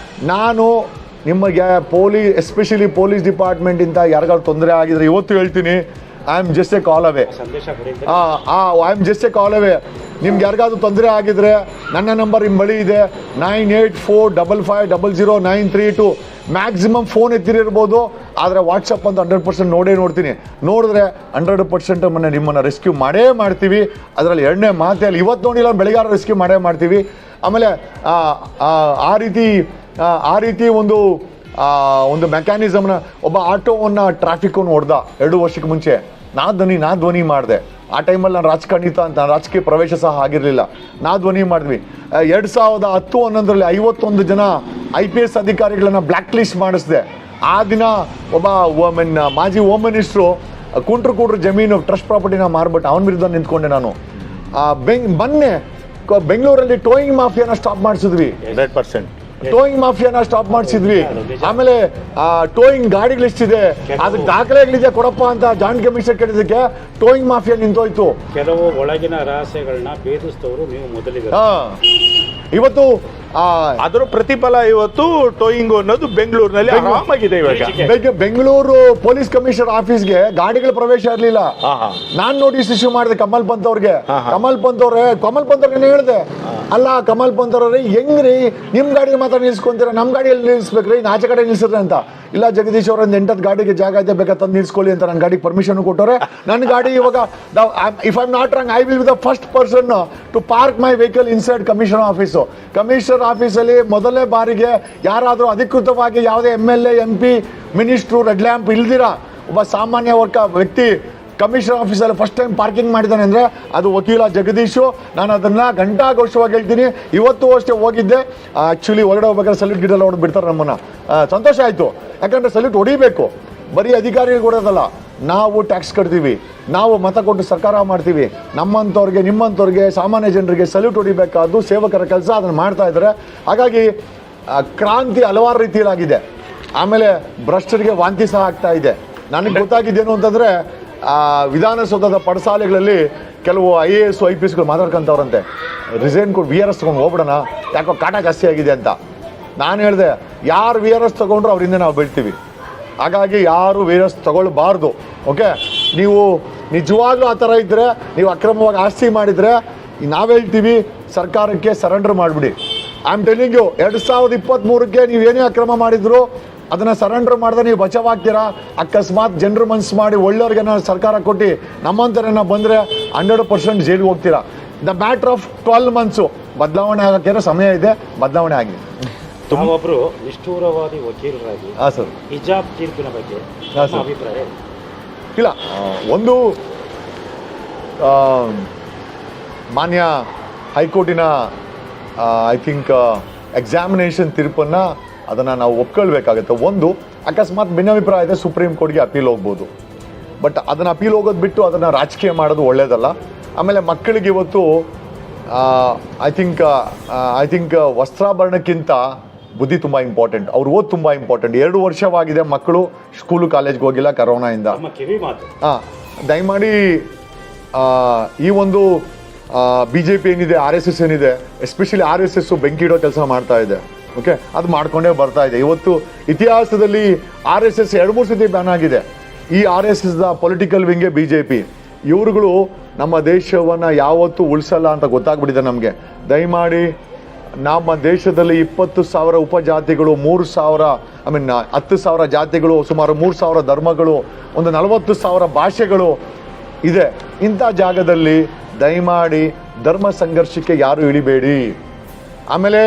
ನಾನು ನಿಮಗೆ ಎಸ್ಪೆಷಲಿ ಪೊಲೀಸ್ ಡಿಪಾರ್ಟ್ಮೆಂಟಿಂದ ಯಾರಿಗಾದ್ರು ತೊಂದರೆ ಆಗಿದ್ರೆ ಇವತ್ತು ಹೇಳ್ತೀನಿ, ಐ ಆಮ್ ಜಸ್ಟ್ ಎ ಕಾಲ್ ಅವೇ. ನಿಮ್ಗೆ ಯಾರಿಗಾದ್ರೂ ತೊಂದರೆ ಆಗಿದ್ರೆ ನನ್ನ ನಂಬರ್ ನಿಮ್ಮ ಬಳಿ ಇದೆ, 9845500932. ಮ್ಯಾಕ್ಸಿಮಮ್ ಫೋನ್ ಎತ್ತಿರಿರ್ಬೋದು, ಆದರೆ ವಾಟ್ಸಪ್ ಅಂತ 100% ನೋಡ್ತೀನಿ. ನೋಡಿದ್ರೆ 100% ನಿಮ್ಮನ್ನು ರೆಸ್ಕ್ಯೂ ಮಾಡೇ ಮಾಡ್ತೀವಿ. ಅದರಲ್ಲಿ ಎರಡನೇ ಮಾತೇ ಅಲ್ಲಿ. ಇವತ್ತು ನೋಡಿಲ್ಲ, ಬೆಳಗಾರ ರೆಸ್ಕ್ಯೂ ಮಾಡೇ ಮಾಡ್ತೀವಿ. ಆಮೇಲೆ ಆ ರೀತಿ ಒಂದು ಮೆಕ್ಯಾನಿಸಮ್ನ ಒಬ್ಬ ಆಟೋವನ್ನು ಟ್ರಾಫಿಕನ್ನು ಹೊಡೆದ 2 ವರ್ಷಕ್ಕೆ ಮುಂಚೆ. ನಾ ಧ್ವನಿ ಮಾಡಿದೆ. ಆ ಟೈಮಲ್ಲಿ ನಾನು ರಾಜಕೀಯ ಪ್ರವೇಶ ಸಹ ಆಗಿರಲಿಲ್ಲ. ನಾ ಧ್ವನಿ ಮಾಡಿದ್ವಿ. 2010-11ರಲ್ಲಿ 51 ಜನ IPS ಅಧಿಕಾರಿಗಳನ್ನ ಬ್ಲ್ಯಾಕ್ ಲಿಸ್ಟ್ ಮಾಡಿಸಿದೆ. ಆ ದಿನ ಒಬ್ಬ ಮಾಜಿ ಹೋಮ್ ಮಿನಿಸ್ಟ್ರು ಕುಂಟ್ರು ಜಮೀನು ಟ್ರಸ್ಟ್ ಪ್ರಾಪರ್ಟಿನ ಮಾರ್ಬಿಟ್ಟು ಅವನ ವಿರುದ್ಧ ನಿಂತ್ಕೊಂಡೆ ನಾನು. ಮೊನ್ನೆ ಬೆಂಗಳೂರಲ್ಲಿ ಟೋಯಿಂಗ್ ಮಾಫಿಯಾನ ಸ್ಟಾಪ್ ಮಾಡಿಸಿದ್ವಿ. 100% ಟೋಯಿಂಗ್ ಮಾಫಿಯಾನ ಸ್ಟಾಪ್ ಮಾಡಿಸಿದ್ವಿ. ಆಮೇಲೆ ಟೋಯಿಂಗ್ ಗಾಡಿಗಳಿಷ್ಟಿದೆ, ಅದಕ್ಕೆ ದಾಖಲೆಗಳಿದೆ ಕೊಡಪ್ಪ ಅಂತ ಜಾಯಿಂಟ್ ಕಮಿಷನರ್ ಕೇಳಿದಕ್ಕೆ ಟೋಯಿಂಗ್ ಮಾಫಿಯಾ ನಿಂತೋಯ್ತು. ಕೆಲವು ಒಳಗಿನ ರಹಸ್ಯಗಳನ್ನ ಭೇದಿಸಿದವರು ನೀವು ಮೊದಲಿಗೆ. ಇವತ್ತು ಅದರ ಪ್ರತಿಫಲ ಇವತ್ತು ಟೋಯಿಂಗ್ ಅನ್ನೋದು ಬೆಂಗಳೂರಿನಲ್ಲಿ ಆರಾಮಾಗಿದೆ. ಇವಾಗ ಬೆಂಗಳೂರು ಪೊಲೀಸ್ ಕಮಿಷನರ್ ಆಫೀಸ್ಗೆ ಗಾಡಿಗಳ ಪ್ರವೇಶ ಇರಲಿಲ್ಲ. ನಾನ್ ನೋಟಿಸ್ ಇಶ್ಯೂ ಮಾಡಿದೆ ಕಮಲ್ ಪಂತ್ ಅವ್ರಿಗೆ. ಕಮಲ್ ಪಂತ್ ಅವ್ರಿಗೆ ಹೇಳಿದೆ, ಅಲ್ಲ ಕಮಲ್ ಪಂತ್ ಅವ್ರೆ, ಹೆಂಗ್ರಿ ನಿಮ್ ಗಾಡಿ ಮಾತ್ರ ನಿಲ್ಸ್ಕೊಂತೀರ, ನಮ್ ಗಾಡಿಯಲ್ಲಿ ನಿಲ್ಸ್ಬೇಕ್ರಿ, ಆಚೆ ಕಡೆ ನಿಲ್ಸಿದ್ರೆ ಅಂತ. ಇಲ್ಲ ಜಗದೀಶ್ ಅವ್ರ 8 ಗಾಡಿಗೆ ಜಾಗ ಇದೆ, ಬೇಕಾ ತಂದು ನಿಲ್ಸ್ಕೊಳ್ಳಿ ಅಂತ ನನ್ನ ಗಾಡಿಗೆ ಪರ್ಮಿಷನ್ ಕೊಟ್ಟವ್ರೆ. ನನ್ನ ಗಾಡಿ ಇವಾಗ if I am not wrong, I will be the first person to park my vehicle inside commissioner office. Commissioner ಆಫೀಸಲ್ಲಿ ಮೊದಲನೇ ಬಾರಿಗೆ ಯಾರಾದರೂ ಅಧಿಕೃತವಾಗಿ ಯಾವುದೇ MLA MP ಮಿನಿಸ್ಟ್ರು ರೆಡ್ ಲ್ಯಾಂಪ್ ಇಲ್ದಿರ ಒಬ್ಬ ಸಾಮಾನ್ಯ ವ್ಯಕ್ತಿ ಕಮಿಷನರ್ ಆಫೀಸಲ್ಲಿ ಫಸ್ಟ್ ಟೈಮ್ ಪಾರ್ಕಿಂಗ್ ಮಾಡಿದ್ದಾನೆ ಅಂದರೆ ಅದು ವಕೀಲ ಜಗದೀಶು. ನಾನು ಅದನ್ನು ಘಂಟಾಘೋಷವಾಗಿ ಹೇಳ್ತೀನಿ. ಇವತ್ತು ಅಷ್ಟೇ ಹೋಗಿದ್ದೆ, ಆ್ಯಕ್ಚುಲಿ ಹೊರಗಡೆ ಹೋಗ್ಬೇಕಾದ್ರೆ ಸಲ್ಯೂಟ್ ಗಿಡಲ್ಲ ಹೊಡೆದು ಬಿಡ್ತಾರೆ ನಮ್ಮನ್ನು. ಸಂತೋಷ ಆಯಿತು, ಯಾಕಂದರೆ ಸಲ್ಯೂಟ್ ಹೊಡಿಬೇಕು. ಬರೀ ಅಧಿಕಾರಿಗಳು ಕೊಡೋದಲ್ಲ, ನಾವು ಟ್ಯಾಕ್ಸ್ ಕಟ್ತೀವಿ, ನಾವು ಮತ ಕೊಟ್ಟು ಸರ್ಕಾರ ಮಾಡ್ತೀವಿ. ನಮ್ಮಂಥವ್ರಿಗೆ ನಿಮ್ಮಂಥವ್ರಿಗೆ ಸಾಮಾನ್ಯ ಜನರಿಗೆ ಸಲ್ಯೂಟ್ ಹೊಡಿಬೇಕಾದ್ದು ಸೇವಕರ ಕೆಲಸ, ಅದನ್ನು ಮಾಡ್ತಾ ಇದ್ದಾರೆ. ಹಾಗಾಗಿ ಕ್ರಾಂತಿ ಹಲವಾರು ರೀತಿಯಲ್ಲಾಗಿದೆ. ಆಮೇಲೆ ಭ್ರಷ್ಟರಿಗೆ ವಾಂತಿ ಸಹ ಆಗ್ತಾ ಇದೆ. ನನಗೆ ಗೊತ್ತಾಗಿದ್ದೇನು ಅಂತಂದರೆ, ವಿಧಾನಸೌಧದ ಪಡಸಾಲೆಗಳಲ್ಲಿ ಕೆಲವು IAS IPSಗಳು ಮಾತಾಡ್ಕೊಂತವ್ರಂತೆ, ರಿಸೈನ್ ಕೊಟ್ಟು VRS ತೊಗೊಂಡು ಹೋಗ್ಬಿಡೋಣ, ಯಾಕೋ ಕಾಟ ಜಾಸ್ತಿ ಆಗಿದೆ ಅಂತ. ನಾನು ಹೇಳಿದೆ, ಯಾರು VRS ತೊಗೊಂಡ್ರು ಅವರಿಂದ ನಾವು ಬೀಳ್ತೀವಿ. ಹಾಗಾಗಿ ಯಾರು VRS ತೊಗೊಳ್ಬಾರ್ದು. ಓಕೆ, ನೀವು ನಿಜವಾಗ್ಲೂ ಆ ಥರ ಇದ್ದರೆ, ನೀವು ಅಕ್ರಮವಾಗಿ ಆಸ್ತಿ ಮಾಡಿದರೆ ನಾವು ಹೇಳ್ತೀವಿ ಸರ್ಕಾರಕ್ಕೆ ಸರೆಂಡರ್ ಮಾಡಿಬಿಡಿ. ಐ ಆಮ್ ಟೆಲಿಂಗ್ ಯು, 2023ಕ್ಕೆ ನೀವು ಏನೇ ಅಕ್ರಮ ಮಾಡಿದ್ರು ಅದನ್ನು ಸರೆಂಡರ್ ಮಾಡಿದ್ರೆ ನೀವು ಬಚಾವಾಗ್ತೀರಾ. ಅಕಸ್ಮಾತ್ ಜನರು ಮನಸ್ಸು ಮಾಡಿ ಒಳ್ಳೆಯವ್ರಿಗೆ ಸರ್ಕಾರ ಕೊಟ್ಟು ನಮ್ಮಂಥರನ್ನ ಬಂದರೆ 100% ಜೈಲಿಗೆ ಹೋಗ್ತೀರಾ. ದ ಮ್ಯಾಟ್ರ್ ಆಫ್ 12 months ಬದಲಾವಣೆ ಆಗೋಕ್ಕೆ ಸಮಯ ಇದೆ, ಬದಲಾವಣೆ ಆಗಿದೆ. ತಾವೊಬ್ಬರು ನಿಷ್ಠೂರವಾದಿ ವಕೀಲರಾಗಿ ಹಾಂ ಸರ್, ಹಿಜಾಬ್ ತೀರ್ಪಿನ ಬಗ್ಗೆ ನಿಮ್ಮ ಅಭಿಪ್ರಾಯ? ಇಲ್ಲ, ಒಂದು ಮಾನ್ಯ ಹೈಕೋರ್ಟಿನ ಐ ಥಿಂಕ್ ಎಕ್ಸಾಮಿನೇಷನ್ ತೀರ್ಪನ್ನು ಅದನ್ನು ನಾವು ಒಪ್ಕೊಳ್ಬೇಕಾಗುತ್ತೆ. ಒಂದು, ಅಕಸ್ಮಾತ್ ಭಿನ್ನಾಭಿಪ್ರಾಯ ಇದೆ, ಸುಪ್ರೀಂ ಕೋರ್ಟ್ಗೆ ಅಪೀಲ್ ಹೋಗ್ಬೋದು. ಬಟ್ ಅದನ್ನು ಅಪೀಲ್ ಹೋಗೋದು ಬಿಟ್ಟು ಅದನ್ನು ರಾಜಕೀಯ ಮಾಡೋದು ಒಳ್ಳೆಯದಲ್ಲ. ಆಮೇಲೆ ಮಕ್ಕಳಿಗೆ ಇವತ್ತು ಐ ಥಿಂಕ್ ವಸ್ತ್ರಾಭರಣಕ್ಕಿಂತ ಬುದ್ಧಿ ತುಂಬ ಇಂಪಾರ್ಟೆಂಟ್, ಅವ್ರು ಓದ್ ತುಂಬ ಇಂಪಾರ್ಟೆಂಟ್. 2 ವರ್ಷವಾಗಿದೆ ಮಕ್ಕಳು ಸ್ಕೂಲು ಕಾಲೇಜ್ಗೆ ಹೋಗಿಲ್ಲ ಕರೋನಾಯಿಂದ. ದಯಮಾಡಿ ಈ ಒಂದು BJP ಏನಿದೆ, RSS ಏನಿದೆ, ಎಸ್ಪೆಷಲಿ RSS ಬೆಂಕಿ ಇಡೋ ಕೆಲಸ ಮಾಡ್ತಾ ಇದೆ. ಓಕೆ, ಅದು ಮಾಡ್ಕೊಂಡೇ ಬರ್ತಾ ಇದೆ. ಇವತ್ತು ಇತಿಹಾಸದಲ್ಲಿ RSS 2-3 ಸತಿ ಬ್ಯಾನ್ ಆಗಿದೆ. ಈ RSSದ ಪೊಲಿಟಿಕಲ್ ವಿಂಗೆ BJP. ಇವರುಗಳು ನಮ್ಮ ದೇಶವನ್ನು ಯಾವತ್ತೂ ಉಳಿಸಲ್ಲ ಅಂತ ಗೊತ್ತಾಗ್ಬಿಟ್ಟಿದೆ ನಮಗೆ. ದಯಮಾಡಿ ನಮ್ಮ ದೇಶದಲ್ಲಿ 20,000 ಉಪಜಾತಿಗಳು, 10,000 ಜಾತಿಗಳು, ಸುಮಾರು 3,000 ಧರ್ಮಗಳು, ಒಂದು 40,000 ಭಾಷೆಗಳು ಇದೆ. ಇಂಥ ಜಾಗದಲ್ಲಿ ದಯಮಾಡಿ ಧರ್ಮ ಸಂಘರ್ಷಕ್ಕೆ ಯಾರು ಇಳಿಬೇಡಿ. ಆಮೇಲೆ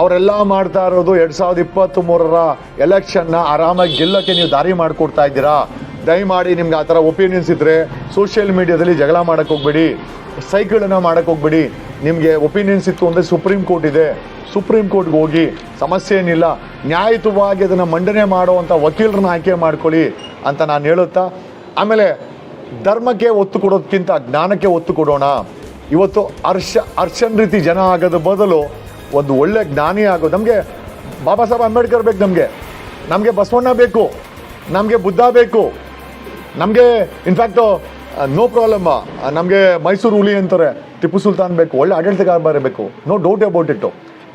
ಅವರೆಲ್ಲ ಮಾಡ್ತಾ ಇರೋದು 2023ರ ಎಲೆಕ್ಷನ್ನ ಆರಾಮಾಗಿ ಗೆಲ್ಲಕ್ಕೆ ನೀವು ದಾರಿ ಮಾಡಿಕೊಡ್ತಾ ಇದ್ದೀರಾ. ದಯಮಾಡಿ ನಿಮ್ಗೆ ಆ ಥರ ಒಪಿನಿಯನ್ಸ್ ಇದ್ದರೆ ಸೋಷಿಯಲ್ ಮೀಡಿಯಾದಲ್ಲಿ ಜಗಳ ಮಾಡೋಕ್ಕೆ ಹೋಗ್ಬೇಡಿ, ಸೈಕಲನ್ನು ಮಾಡೋಕ್ಕೆ ಹೋಗ್ಬೇಡಿ. ನಿಮಗೆ ಒಪಿನಿಯನ್ಸ್ ಇತ್ತು ಅಂದರೆ ಸುಪ್ರೀಂ ಕೋರ್ಟ್ ಇದೆ, ಸುಪ್ರೀಂ ಕೋರ್ಟ್ಗೆ ಹೋಗಿ, ಸಮಸ್ಯೆ ಏನಿಲ್ಲ. ನ್ಯಾಯಯುತವಾಗಿ ಅದನ್ನು ಮಂಡನೆ ಮಾಡುವಂಥ ವಕೀಲರನ್ನ ಆಯ್ಕೆ ಮಾಡ್ಕೊಳ್ಳಿ ಅಂತ ನಾನು ಹೇಳುತ್ತಾ, ಆಮೇಲೆ ಧರ್ಮಕ್ಕೆ ಒತ್ತು ಕೊಡೋದಕ್ಕಿಂತ ಜ್ಞಾನಕ್ಕೆ ಒತ್ತು ಕೊಡೋಣ. ಇವತ್ತು ಅರ್ಶನ್ ರೀತಿ ಜನ ಆಗೋದ ಬದಲು ಒಂದು ಒಳ್ಳೆ ಜ್ಞಾನಿ ಆಗೋದು. ನಮಗೆ ಬಾಬಾ ಸಾಹೇಬ್ ಅಂಬೇಡ್ಕರ್ ಬೇಕು, ನಮಗೆ ಬಸವಣ್ಣ ಬೇಕು, ನಮಗೆ ಬುದ್ಧ ಬೇಕು, ನಮಗೆ ಇನ್ಫ್ಯಾಕ್ಟು ನೋ ಪ್ರಾಬ್ಲಮ್, ನಮಗೆ ಮೈಸೂರು ಹುಲಿ ಅಂತಾರೆ, ಟಿಪ್ಪು ಸುಲ್ತಾನ್ ಬೇಕು, ಒಳ್ಳೆ ಆಡಳಿತಗಾರ ಬರಬೇಕು, ನೋ ಡೌಟ್ ಅಬೌಟ್ ಇಟ್ಟು.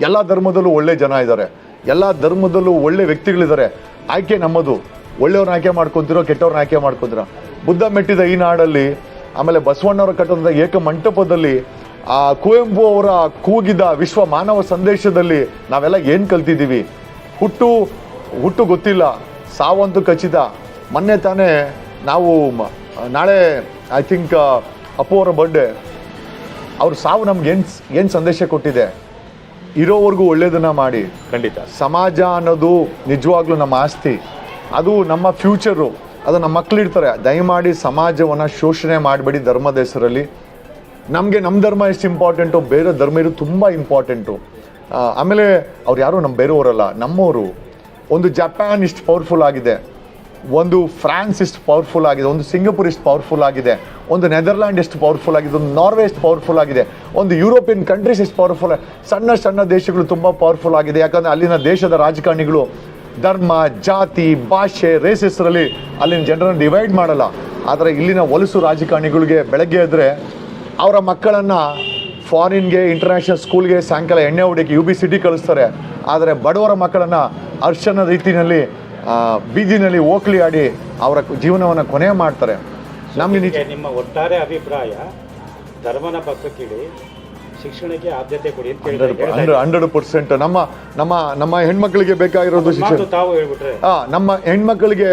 ಎಲ್ಲ ಧರ್ಮದಲ್ಲೂ ಒಳ್ಳೆ ಜನ ಇದ್ದಾರೆ, ಎಲ್ಲ ಧರ್ಮದಲ್ಲೂ ಒಳ್ಳೆ ವ್ಯಕ್ತಿಗಳಿದ್ದಾರೆ. ಆಯ್ಕೆ ನಮ್ಮದು. ಒಳ್ಳೆಯವ್ರನ್ನ ಆಯ್ಕೆ ಮಾಡ್ಕೊತಿರೋ, ಕೆಟ್ಟವ್ರನ್ನ ಆಯ್ಕೆ ಮಾಡ್ಕೊತಿರೋ. ಬುದ್ಧ ಮೆಟ್ಟಿದ ಈ ನಾಡಲ್ಲಿ, ಆಮೇಲೆ ಬಸವಣ್ಣವರ ಕಟ್ಟದ ಏಕ ಮಂಟಪದಲ್ಲಿ, ಕುವೆಂಪು ಅವರ ಕೂಗಿದ ವಿಶ್ವ ಮಾನವ ಸಂದೇಶದಲ್ಲಿ ನಾವೆಲ್ಲ ಏನು ಕಲ್ತಿದ್ದೀವಿ? ಹುಟ್ಟು ಗೊತ್ತಿಲ್ಲ, ಸಾವಂತೂ ಖಚಿತ. ಮೊನ್ನೆ ತಾನೇ ನಾವು ನಾಳೆ ಐ ಥಿಂಕ್ ಅಪ್ಪು ಅವರ ಬರ್ಡೇ, ಅವ್ರ ಸಾವು ನಮ್ಗೆ ಏನು ಸಂದೇಶ ಕೊಟ್ಟಿದೆ? ಇರೋವರೆಗೂ ಒಳ್ಳೇದನ್ನ ಮಾಡಿ. ಖಂಡಿತ ಸಮಾಜ ಅನ್ನೋದು ನಿಜವಾಗ್ಲೂ ನಮ್ಮ ಆಸ್ತಿ, ಅದು ನಮ್ಮ ಫ್ಯೂಚರು, ಅದು ನಮ್ಮ ಮಕ್ಕಳಿರ್ತಾರೆ. ದಯಮಾಡಿ ಸಮಾಜವನ್ನು ಶೋಷಣೆ ಮಾಡಬೇಡಿ ಧರ್ಮದ ಹೆಸರಲ್ಲಿ. ನಮಗೆ ನಮ್ಮ ಧರ್ಮ ಎಷ್ಟು ಇಂಪಾರ್ಟೆಂಟು, ಬೇರೆ ಧರ್ಮ ಇರೋದು ತುಂಬ ಇಂಪಾರ್ಟೆಂಟು. ಆಮೇಲೆ ಅವ್ರು ಯಾರು ನಮ್ಮ ಬೇರೆಯವರಲ್ಲ, ನಮ್ಮವರು. ಒಂದು ಜಪಾನ್ ಇಷ್ಟು ಪವರ್ಫುಲ್ ಆಗಿದೆ, ಒಂದು ಫ್ರಾನ್ಸ್ ಎಷ್ಟು ಪವರ್ಫುಲ್ ಆಗಿದೆ, ಒಂದು ಸಿಂಗಪುರ್ ಎಷ್ಟು ಪವರ್ಫುಲ್ ಆಗಿದೆ, ಒಂದು ನೆದರ್ಲ್ಯಾಂಡ್ ಎಷ್ಟು ಪವರ್ಫುಲ್ ಆಗಿದೆ, ಒಂದು ನಾರ್ವೆ ಎಷ್ಟು ಪವರ್ಫುಲ್ ಆಗಿದೆ, ಒಂದು ಯುರೋಪಿಯನ್ ಕಂಟ್ರೀಸ್ ಎಷ್ಟು ಪವರ್ಫುಲ್. ಸಣ್ಣ ದೇಶಗಳು ತುಂಬ ಪವರ್ಫುಲ್ ಆಗಿದೆ. ಯಾಕಂದರೆ ಅಲ್ಲಿನ ದೇಶದ ರಾಜಕಾರಣಿಗಳು ಧರ್ಮ, ಜಾತಿ, ಭಾಷೆ, ರೇಸ್ ಹೆಸರಲ್ಲಿ ಅಲ್ಲಿನ ಜನರನ್ನು ಡಿವೈಡ್ ಮಾಡಲ್ಲ. ಆದರೆ ಇಲ್ಲಿನ ಹೊಲಸು ರಾಜಕಾರಣಿಗಳಿಗೆ ಬೆಳಗ್ಗೆ ಎದ್ದರೆ ಅವರ ಮಕ್ಕಳನ್ನು ಫಾರಿನ್ಗೆ, ಇಂಟರ್ನ್ಯಾಷನಲ್ ಸ್ಕೂಲ್ಗೆ, ಸಾಯಂಕಾಲ ಎಣ್ಣೆ ಹೊಡಿಯೋಕ್ಕೆ UB-City ಕಳಿಸ್ತಾರೆ. ಆದರೆ ಬಡವರ ಮಕ್ಕಳನ್ನು ಅರ್ಶನ ರೀತಿಯಲ್ಲಿ ಬೀದಿನಲ್ಲಿ ಓಕ್ಲಿ ಆಡಿ ಅವರ ಜೀವನವನ್ನು ಕೊನೆ ಮಾಡ್ತಾರೆ. ನಿಮ್ಮ ಒಟ್ಟಾರೆ ಅಭಿಪ್ರಾಯ, ಧರ್ಮನ ಪಕ್ಕಕ್ಕಿಡಿ, ಶಿಕ್ಷಣಕ್ಕೆ ಆದ್ಯತೆ ಕೊಡಿ ಅಂತ 100%. ನಮ್ಮ ಹೆಣ್ಮಕ್ಳಿಗೆ ಬೇಕಾಗಿರೋದು ಶಿಕ್ಷಣ. ತಾವು ಹೇಳ್ಬಿಟ್ರೆ ನಮ್ಮ ಹೆಣ್ಮಕ್ಳಿಗೆ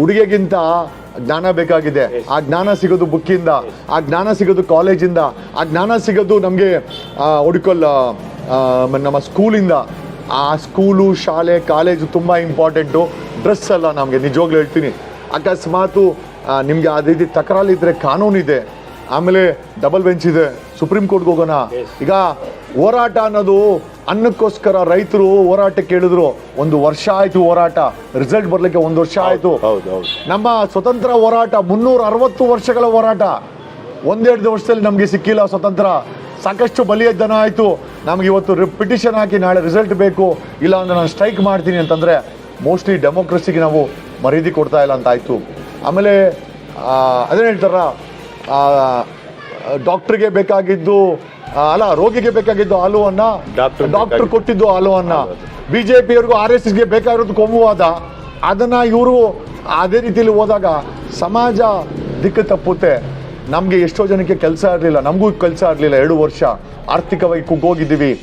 ಉಡುಗೆಗಿಂತ ಜ್ಞಾನ ಬೇಕಾಗಿದೆ. ಆ ಜ್ಞಾನ ಸಿಗೋದು ಬುಕ್ಕಿಂದ, ಆ ಜ್ಞಾನ ಸಿಗೋದು ಕಾಲೇಜಿಂದ, ಆ ಜ್ಞಾನ ಸಿಗೋದು ನಮಗೆ ನಮ್ಮ ಸ್ಕೂಲಿಂದ. ಆ ಸ್ಕೂಲು, ಶಾಲೆ, ಕಾಲೇಜು ತುಂಬ ಇಂಪಾರ್ಟೆಂಟು. ಡ್ರೆಸ್ ಅಲ್ಲ ನಮಗೆ, ನಿಜವಾಗ್ಲೂ ಹೇಳ್ತೀನಿ. ಅಕಸ್ಮಾತು ನಿಮಗೆ ಅದೇ ರೀತಿ ತಕರಾಲಿದ್ರೆ ಕಾನೂನಿದೆ, ಆಮೇಲೆ ಡಬಲ್ ಬೆಂಚ್ ಇದೆ, ಸುಪ್ರೀಂ ಕೋರ್ಟ್ಗೆ ಹೋಗೋಣ. ಈಗ ಹೋರಾಟ ಅನ್ನೋದು ಅನ್ನಕ್ಕೋಸ್ಕರ ರೈತರು ಹೋರಾಟಕ್ಕೆ ಹೇಳಿದ್ರು, 1 ವರ್ಷ ಆಯ್ತು ಹೋರಾಟ, ರಿಸಲ್ಟ್ ಬರ್ಲಿಕ್ಕೆ 1 ವರ್ಷ ಆಯ್ತು. ನಮ್ಮ ಸ್ವತಂತ್ರ ಹೋರಾಟ 360 ವರ್ಷಗಳ ಹೋರಾಟ, 1-2 ವರ್ಷದಲ್ಲಿ ನಮಗೆ ಸಿಕ್ಕಿಲ್ಲ ಸ್ವತಂತ್ರ. ಸಾಕಷ್ಟು ಬಲಿಯ ದನ ಆಯಿತು. ನಮ್ಗೆ ಇವತ್ತು ಪಿಟಿಷನ್ ಹಾಕಿ ನಾಳೆ ರಿಸಲ್ಟ್ ಬೇಕು, ಇಲ್ಲ ಅಂದ್ರೆ ನಾನು ಸ್ಟ್ರೈಕ್ ಮಾಡ್ತೀನಿ ಅಂತಂದರೆ ಮೋಸ್ಟ್ಲಿ ಡೆಮೋಕ್ರಸಿಗೆ ನಾವು ಮರ್ಯಾದೆ ಕೊಡ್ತಾ ಇಲ್ಲ ಅಂತ ಆಯಿತು. ಆಮೇಲೆ ಅದೇನು ಹೇಳ್ತಾರ, ಡಾಕ್ಟ್ರಿಗೆ ಬೇಕಾಗಿದ್ದು ರೋಗಿಗೆ ಬೇಕಾಗಿದ್ದು ಹಾಲುವನ್ನ ಡಾಕ್ಟರ್ ಕೊಟ್ಟಿದ್ದು ಹಾಲುವನ್ನ. ಬಿಜೆಪಿಯವ್ರಿಗೂ RSSಗೆ ಬೇಕಾಗಿರೋದು ಕೋಮುವಾದ, ಅದನ್ನ ಇವರು ಅದೇ ರೀತಿಯಲ್ಲಿ ಹೋದಾಗ ಸಮಾಜ ದಿಕ್ಕು ತಪ್ಪುತ್ತೆ. ನಮಗೆ ಎಷ್ಟೋ ಜನಕ್ಕೆ ಕೆಲಸ ಇರಲಿಲ್ಲ, ನಮಗೂ ಕೆಲಸ ಇರಲಿಲ್ಲ, 2 ವರ್ಷ ಆರ್ಥಿಕವಾಗಿ ಕುಗ್ಗೋಗಿದ್ದೀವಿ.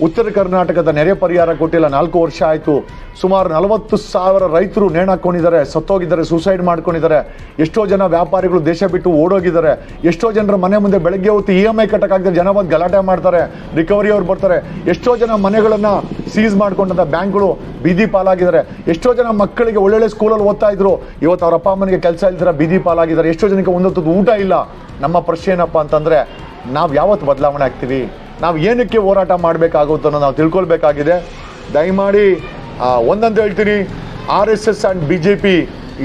ಉತ್ತರ ಕರ್ನಾಟಕದ ನೆರೆ ಪರಿಹಾರ ಕೊಟ್ಟಿಲ್ಲ, 4 ವರ್ಷ ಆಯಿತು. ಸುಮಾರು 40,000 ರೈತರು ನೇಣಾಕೊಂಡಿದ್ದಾರೆ, ಸತ್ತೋಗಿದ್ದಾರೆ, ಸೂಸೈಡ್ ಮಾಡ್ಕೊಂಡಿದ್ದಾರೆ. ಎಷ್ಟೋ ಜನ ವ್ಯಾಪಾರಿಗಳು ದೇಶ ಬಿಟ್ಟು ಓಡೋಗಿದ್ದಾರೆ. ಎಷ್ಟೋ ಜನರ ಮನೆ ಮುಂದೆ ಬೆಳಗ್ಗೆ ಹೊತ್ತು EMI ಕಟ್ಟಕ್ಕಾಗದೆ ಜನ ಬಂದು ಗಲಾಟೆ ಮಾಡ್ತಾರೆ, ರಿಕವರಿ ಅವ್ರು ಬರ್ತಾರೆ. ಎಷ್ಟೋ ಜನ ಮನೆಗಳನ್ನು ಸೀಸ್ ಮಾಡ್ಕೊಂಡಂಥ ಬ್ಯಾಂಕ್ಗಳು ಬೀದಿ ಪಾಲಾಗಿದ್ದಾರೆ. ಎಷ್ಟೋ ಜನ ಮಕ್ಕಳಿಗೆ ಒಳ್ಳೊಳ್ಳೆ ಸ್ಕೂಲಲ್ಲಿ ಓದ್ತಾ ಇದ್ರು, ಇವತ್ತು ಅವ್ರ ಅಪ್ಪ ಅಮ್ಮನಿಗೆ ಕೆಲಸ ಇಲ್ದಿರ ಬೀದಿ ಪಾಲಾಗಿದ್ದಾರೆ. ಎಷ್ಟೋ ಜನಕ್ಕೆ ಒಂದೊತ್ತು ಊಟ ಇಲ್ಲ. ನಮ್ಮ ಪ್ರಶ್ನೆ ಏನಪ್ಪ ಅಂತಂದರೆ, ನಾವು ಯಾವತ್ತು ಬದಲಾವಣೆ ಆಗ್ತೀವಿ, ನಾವು ಏನಕ್ಕೆ ಹೋರಾಟ ಮಾಡಬೇಕಾಗುತ್ತೆ ಅನ್ನೋದು ನಾವು ತಿಳ್ಕೊಳ್ಬೇಕಾಗಿದೆ. ದಯಮಾಡಿ ಒಂದಂತ ಹೇಳ್ತೀನಿ, RSS ಆ್ಯಂಡ್ BJP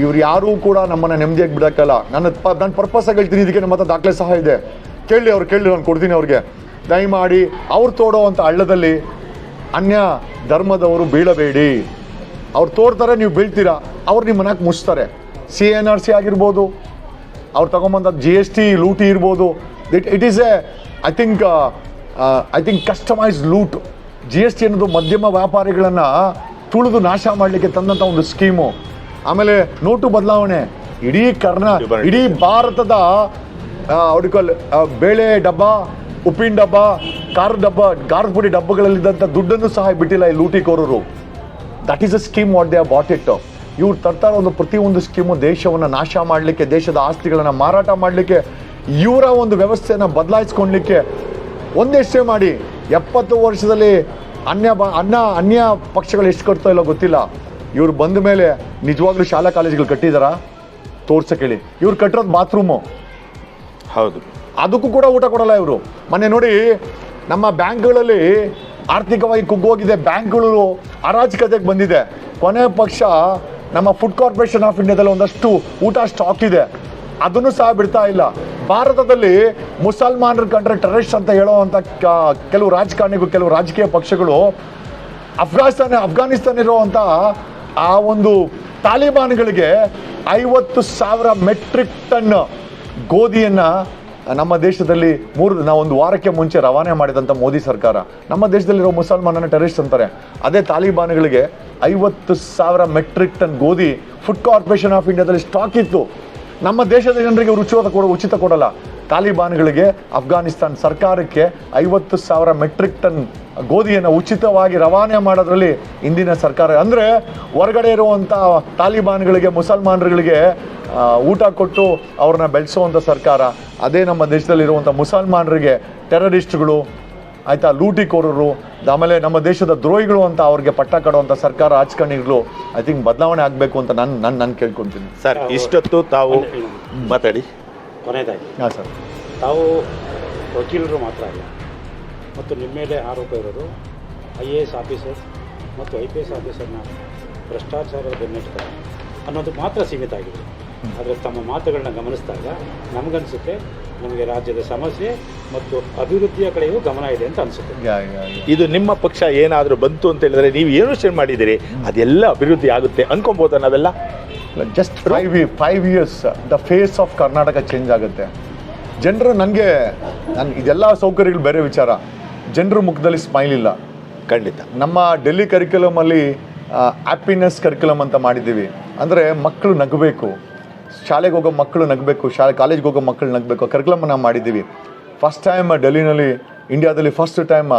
ಇವ್ರು ಯಾರೂ ಕೂಡ ನಮ್ಮನ್ನು ನೆಮ್ಮದಿಯಾಗಿ ಬಿಡೋಕ್ಕಲ್ಲ. ನನ್ನ ಪರ್ಪಸ್ಸಾಗಿ ಹೇಳ್ತೀನಿ, ಇದಕ್ಕೆ ನಮ್ಮ ಹತ್ರ ದಾಖಲೆ ಸಹ ಇದೆ, ಕೇಳಿ ನಾನು ಕೊಡ್ತೀನಿ ಅವ್ರಿಗೆ. ದಯಮಾಡಿ ಅವ್ರು ತೋಡೋವಂಥ ಹಳ್ಳದಲ್ಲಿ ಅನ್ಯ ಧರ್ಮದವರು ಬೀಳಬೇಡಿ. ಅವ್ರು ತೋಡ್ತಾರೆ, ನೀವು ಬೀಳ್ತೀರಾ, ಅವ್ರು ನಿಮ್ಮ ಮನಕ್ಕೆ ಮುಚ್ತಾರೆ. CNRC ಆಗಿರ್ಬೋದು, ಅವ್ರು ತಗೊಂಬಂದ GST ಲೂಟಿ ಇರ್ಬೋದು. It is I think customised loot. GST ಅನ್ನೋದು ಮಧ್ಯಮ ವ್ಯಾಪಾರಿಗಳನ್ನು ತುಳಿದು ನಾಶ ಮಾಡಲಿಕ್ಕೆ ತಂದಂಥ ಒಂದು ಸ್ಕೀಮು. ಆಮೇಲೆ ನೋಟು ಬದಲಾವಣೆ, ಇಡೀ ಭಾರತದ ಬೇಳೆ ಡಬ್ಬ, ಉಪ್ಪಿನ ಡಬ್ಬ, ಖಾರದ ಪುಡಿ ಡಬ್ಬಗಳಲ್ಲಿದ್ದಂಥ ದುಡ್ಡನ್ನು ಸಹ ಬಿಟ್ಟಿಲ್ಲ ಈ ಲೂಟಿಕೋರರು. That is a scheme what they bought it. ಇವ್ರು ತರ್ತಾರ ಪ್ರತಿಯೊಂದು ಸ್ಕೀಮು ದೇಶವನ್ನು ನಾಶ ಮಾಡಲಿಕ್ಕೆ, ದೇಶದ ಆಸ್ತಿಗಳನ್ನು ಮಾರಾಟ ಮಾಡಲಿಕ್ಕೆ, ಇವರ ಒಂದು ವ್ಯವಸ್ಥೆಯನ್ನು ಬದಲಾಯಿಸ್ಕೊಳ್ಲಿಕ್ಕೆ. ಒಂದೆಷ್ಟೇ ಮಾಡಿ 70 ವರ್ಷದಲ್ಲಿ ಅನ್ಯ ಪಕ್ಷಗಳು ಎಷ್ಟು ಕಟ್ತೋ ಇಲ್ಲೋ ಗೊತ್ತಿಲ್ಲ. ಇವ್ರು ಬಂದ ಮೇಲೆ ನಿಜವಾಗ್ಲೂ ಶಾಲಾ ಕಾಲೇಜುಗಳು ಕಟ್ಟಿದಾರಾ ತೋರ್ಸಕ್ಕೇಳಿ. ಇವ್ರು ಕಟ್ಟಿರೋದು ಬಾತ್ರೂಮು, ಹೌದು, ಅದಕ್ಕೂ ಕೂಡ ಊಟ ಕೊಡಲ್ಲ ಇವರು. ಮೊನ್ನೆ ನೋಡಿ, ನಮ್ಮ ಬ್ಯಾಂಕ್ಗಳಲ್ಲಿ ಆರ್ಥಿಕವಾಗಿ ಕುಗ್ಗೋಗಿದೆ, ಬ್ಯಾಂಕ್ಗಳು ಅರಾಜಕತೆಗೆ ಬಂದಿದೆ. ಕೊನೆ ಪಕ್ಷ ನಮ್ಮ ಫುಡ್ ಕಾರ್ಪೊರೇಷನ್ ಆಫ್ ಇಂಡಿಯಾದಲ್ಲಿ ಒಂದಷ್ಟು ಊಟ ಸ್ಟಾಕ್ ಇದೆ, ಅದನ್ನು ಸಹ ಬಿಡ್ತಾ ಇಲ್ಲ. ಭಾರತದಲ್ಲಿ ಮುಸಲ್ಮಾನರು ಕಂಡ್ರೆ ಟೆರರಿಸ್ಟ್ ಅಂತ ಹೇಳೋವಂಥ ಕೆಲವು ರಾಜಕಾರಣಿಗಳು, ಕೆಲವು ರಾಜಕೀಯ ಪಕ್ಷಗಳು ಅಫ್ಘಾನಿಸ್ತಾನ ಇರುವಂಥ ಆ ಒಂದು ತಾಲಿಬಾನ್ಗಳಿಗೆ 50,000 ಮೆಟ್ರಿಕ್ ಟನ್ ಗೋಧಿಯನ್ನು ನಮ್ಮ ದೇಶದಲ್ಲಿ ಒಂದು ವಾರಕ್ಕೆ ಮುಂಚೆ ರವಾನೆ ಮಾಡಿದಂಥ ಮೋದಿ ಸರ್ಕಾರ ನಮ್ಮ ದೇಶದಲ್ಲಿರೋ ಮುಸಲ್ಮಾನನ ಟೆರರಿಸ್ಟ್ ಅಂತಾರೆ. ಅದೇ ತಾಲಿಬಾನ್ಗಳಿಗೆ 50,000 ಮೆಟ್ರಿಕ್ ಟನ್ ಗೋಧಿ ಫುಡ್ ಕಾರ್ಪೊರೇಷನ್ ಆಫ್ ಇಂಡಿಯಾದಲ್ಲಿ ಸ್ಟಾಕ್ ಇತ್ತು. ನಮ್ಮ ದೇಶದ ಜನರಿಗೆ ಉಚಿತ ಕೊಡಲ್ಲ. ತಾಲಿಬಾನ್ಗಳಿಗೆ ಅಫ್ಘಾನಿಸ್ತಾನ್ ಸರ್ಕಾರಕ್ಕೆ 50,000 ಮೆಟ್ರಿಕ್ ಟನ್ ಗೋಧಿಯನ್ನು ಉಚಿತವಾಗಿ ರವಾನೆ ಮಾಡೋದ್ರಲ್ಲಿ ಇಂದಿನ ಸರ್ಕಾರ. ಅಂದರೆ ಹೊರಗಡೆ ಇರುವಂಥ ತಾಲಿಬಾನ್ಗಳಿಗೆ, ಮುಸಲ್ಮಾನರುಗಳಿಗೆ ಊಟ ಕೊಟ್ಟು ಅವ್ರನ್ನ ಬೆಳೆಸುವಂಥ ಸರ್ಕಾರ. ಅದೇ ನಮ್ಮ ದೇಶದಲ್ಲಿರುವಂಥ ಮುಸಲ್ಮಾನರಿಗೆ ಟೆರರಿಸ್ಟ್ಗಳು, ಆಯಿತಾ, ಲೂಟಿಕೋರರು, ಆಮೇಲೆ ನಮ್ಮ ದೇಶದ ದ್ರೋಹಿಗಳು ಅಂತ ಅವ್ರಿಗೆ ಪಟ್ಟ ಕಡುವಂಥ ಸರ್ಕಾರ, ರಾಜಕಾರಣಿಗಳು ಐ ಥಿಂಕ್ ಬದಲಾವಣೆ ಆಗಬೇಕು ಅಂತ ನಾನು ಕೇಳ್ಕೊತೀನಿ. ಸರ್, ಇಷ್ಟೊತ್ತು ತಾವು ಮಾತಾಡಿ. ಕೊನೆಯದಾಗಿ, ಹಾಂ ಸರ್, ತಾವು ವಕೀಲರು ಮಾತ್ರ ಅಲ್ಲ, ಮತ್ತು ನಿಮ್ಮ ಮೇಲೆ ಆರೋಪ ಇರೋದು IAS ಆಫೀಸರ್ ಮತ್ತು IPS ಆಫೀಸರ್ನ ಭ್ರಷ್ಟಾಚಾರದ ಬೆನ್ನಟ್ಟ ಅನ್ನೋದು ಮಾತ್ರ ಸೀಮಿತ ಆಗಿದೆ. ಆದರೆ ತಮ್ಮ ಮಾತುಗಳನ್ನ ಗಮನಿಸಿದಾಗ ನಮಗನ್ಸುತ್ತೆ, ನಮಗೆ ರಾಜ್ಯದ ಸಮಸ್ಯೆ ಮತ್ತು ಅಭಿವೃದ್ಧಿಯ ಕಡೆಯೂ ಗಮನ ಇದೆ ಅಂತ ಅನಿಸುತ್ತೆ. ಇದು ನಿಮ್ಮ ಪಕ್ಷ ಏನಾದರೂ ಬಂತು ಅಂತ ಹೇಳಿದ್ರೆ, ನೀವು ಏನು ಯೋಚನೆ ಮಾಡಿದ್ದೀರಿ ಅದೆಲ್ಲ ಅಭಿವೃದ್ಧಿ ಆಗುತ್ತೆ ಅನ್ಕೊಬೋದಾ ನಾವೆಲ್ಲ? Just 5 years the face of Karnataka change ಆಗುತ್ತೆ. ಜನರು ನಾನು ಇದೆಲ್ಲ ಸೌಕರ್ಯಗಳು ಬೇರೆ ವಿಚಾರ, ಜನರ ಮುಖದಲ್ಲಿ ಸ್ಮೈಲ್ ಇಲ್ಲ. ಖಂಡಿತ. ನಮ್ಮ ಡೆಲ್ಲಿ ಕರಿಕ್ಯುಲಮಲ್ಲಿ ಹ್ಯಾಪಿನೆಸ್ ಕರಿಕ್ಯುಲಮ್ ಅಂತ ಮಾಡಿದ್ದೀವಿ. ಅಂದರೆ ಮಕ್ಕಳು ನಗಬೇಕು, ಶಾಲೆಗೆ ಹೋಗೋ ಮಕ್ಕಳು ನಗಬೇಕು, ಕಾಲೇಜ್ಗೆ ಹೋಗೋ ಮಕ್ಕಳು ನಗಬೇಕು. ಕರಿಕ್ಯುಲಮ್ ನಾವು ಮಾಡಿದ್ದೀವಿ. ಫಸ್ಟ್ ಟೈಮ್ ಡೆಲ್ಲಿನಲ್ಲಿ, ಇಂಡಿಯಾದಲ್ಲಿ ಫಸ್ಟ್ ಟೈಮ್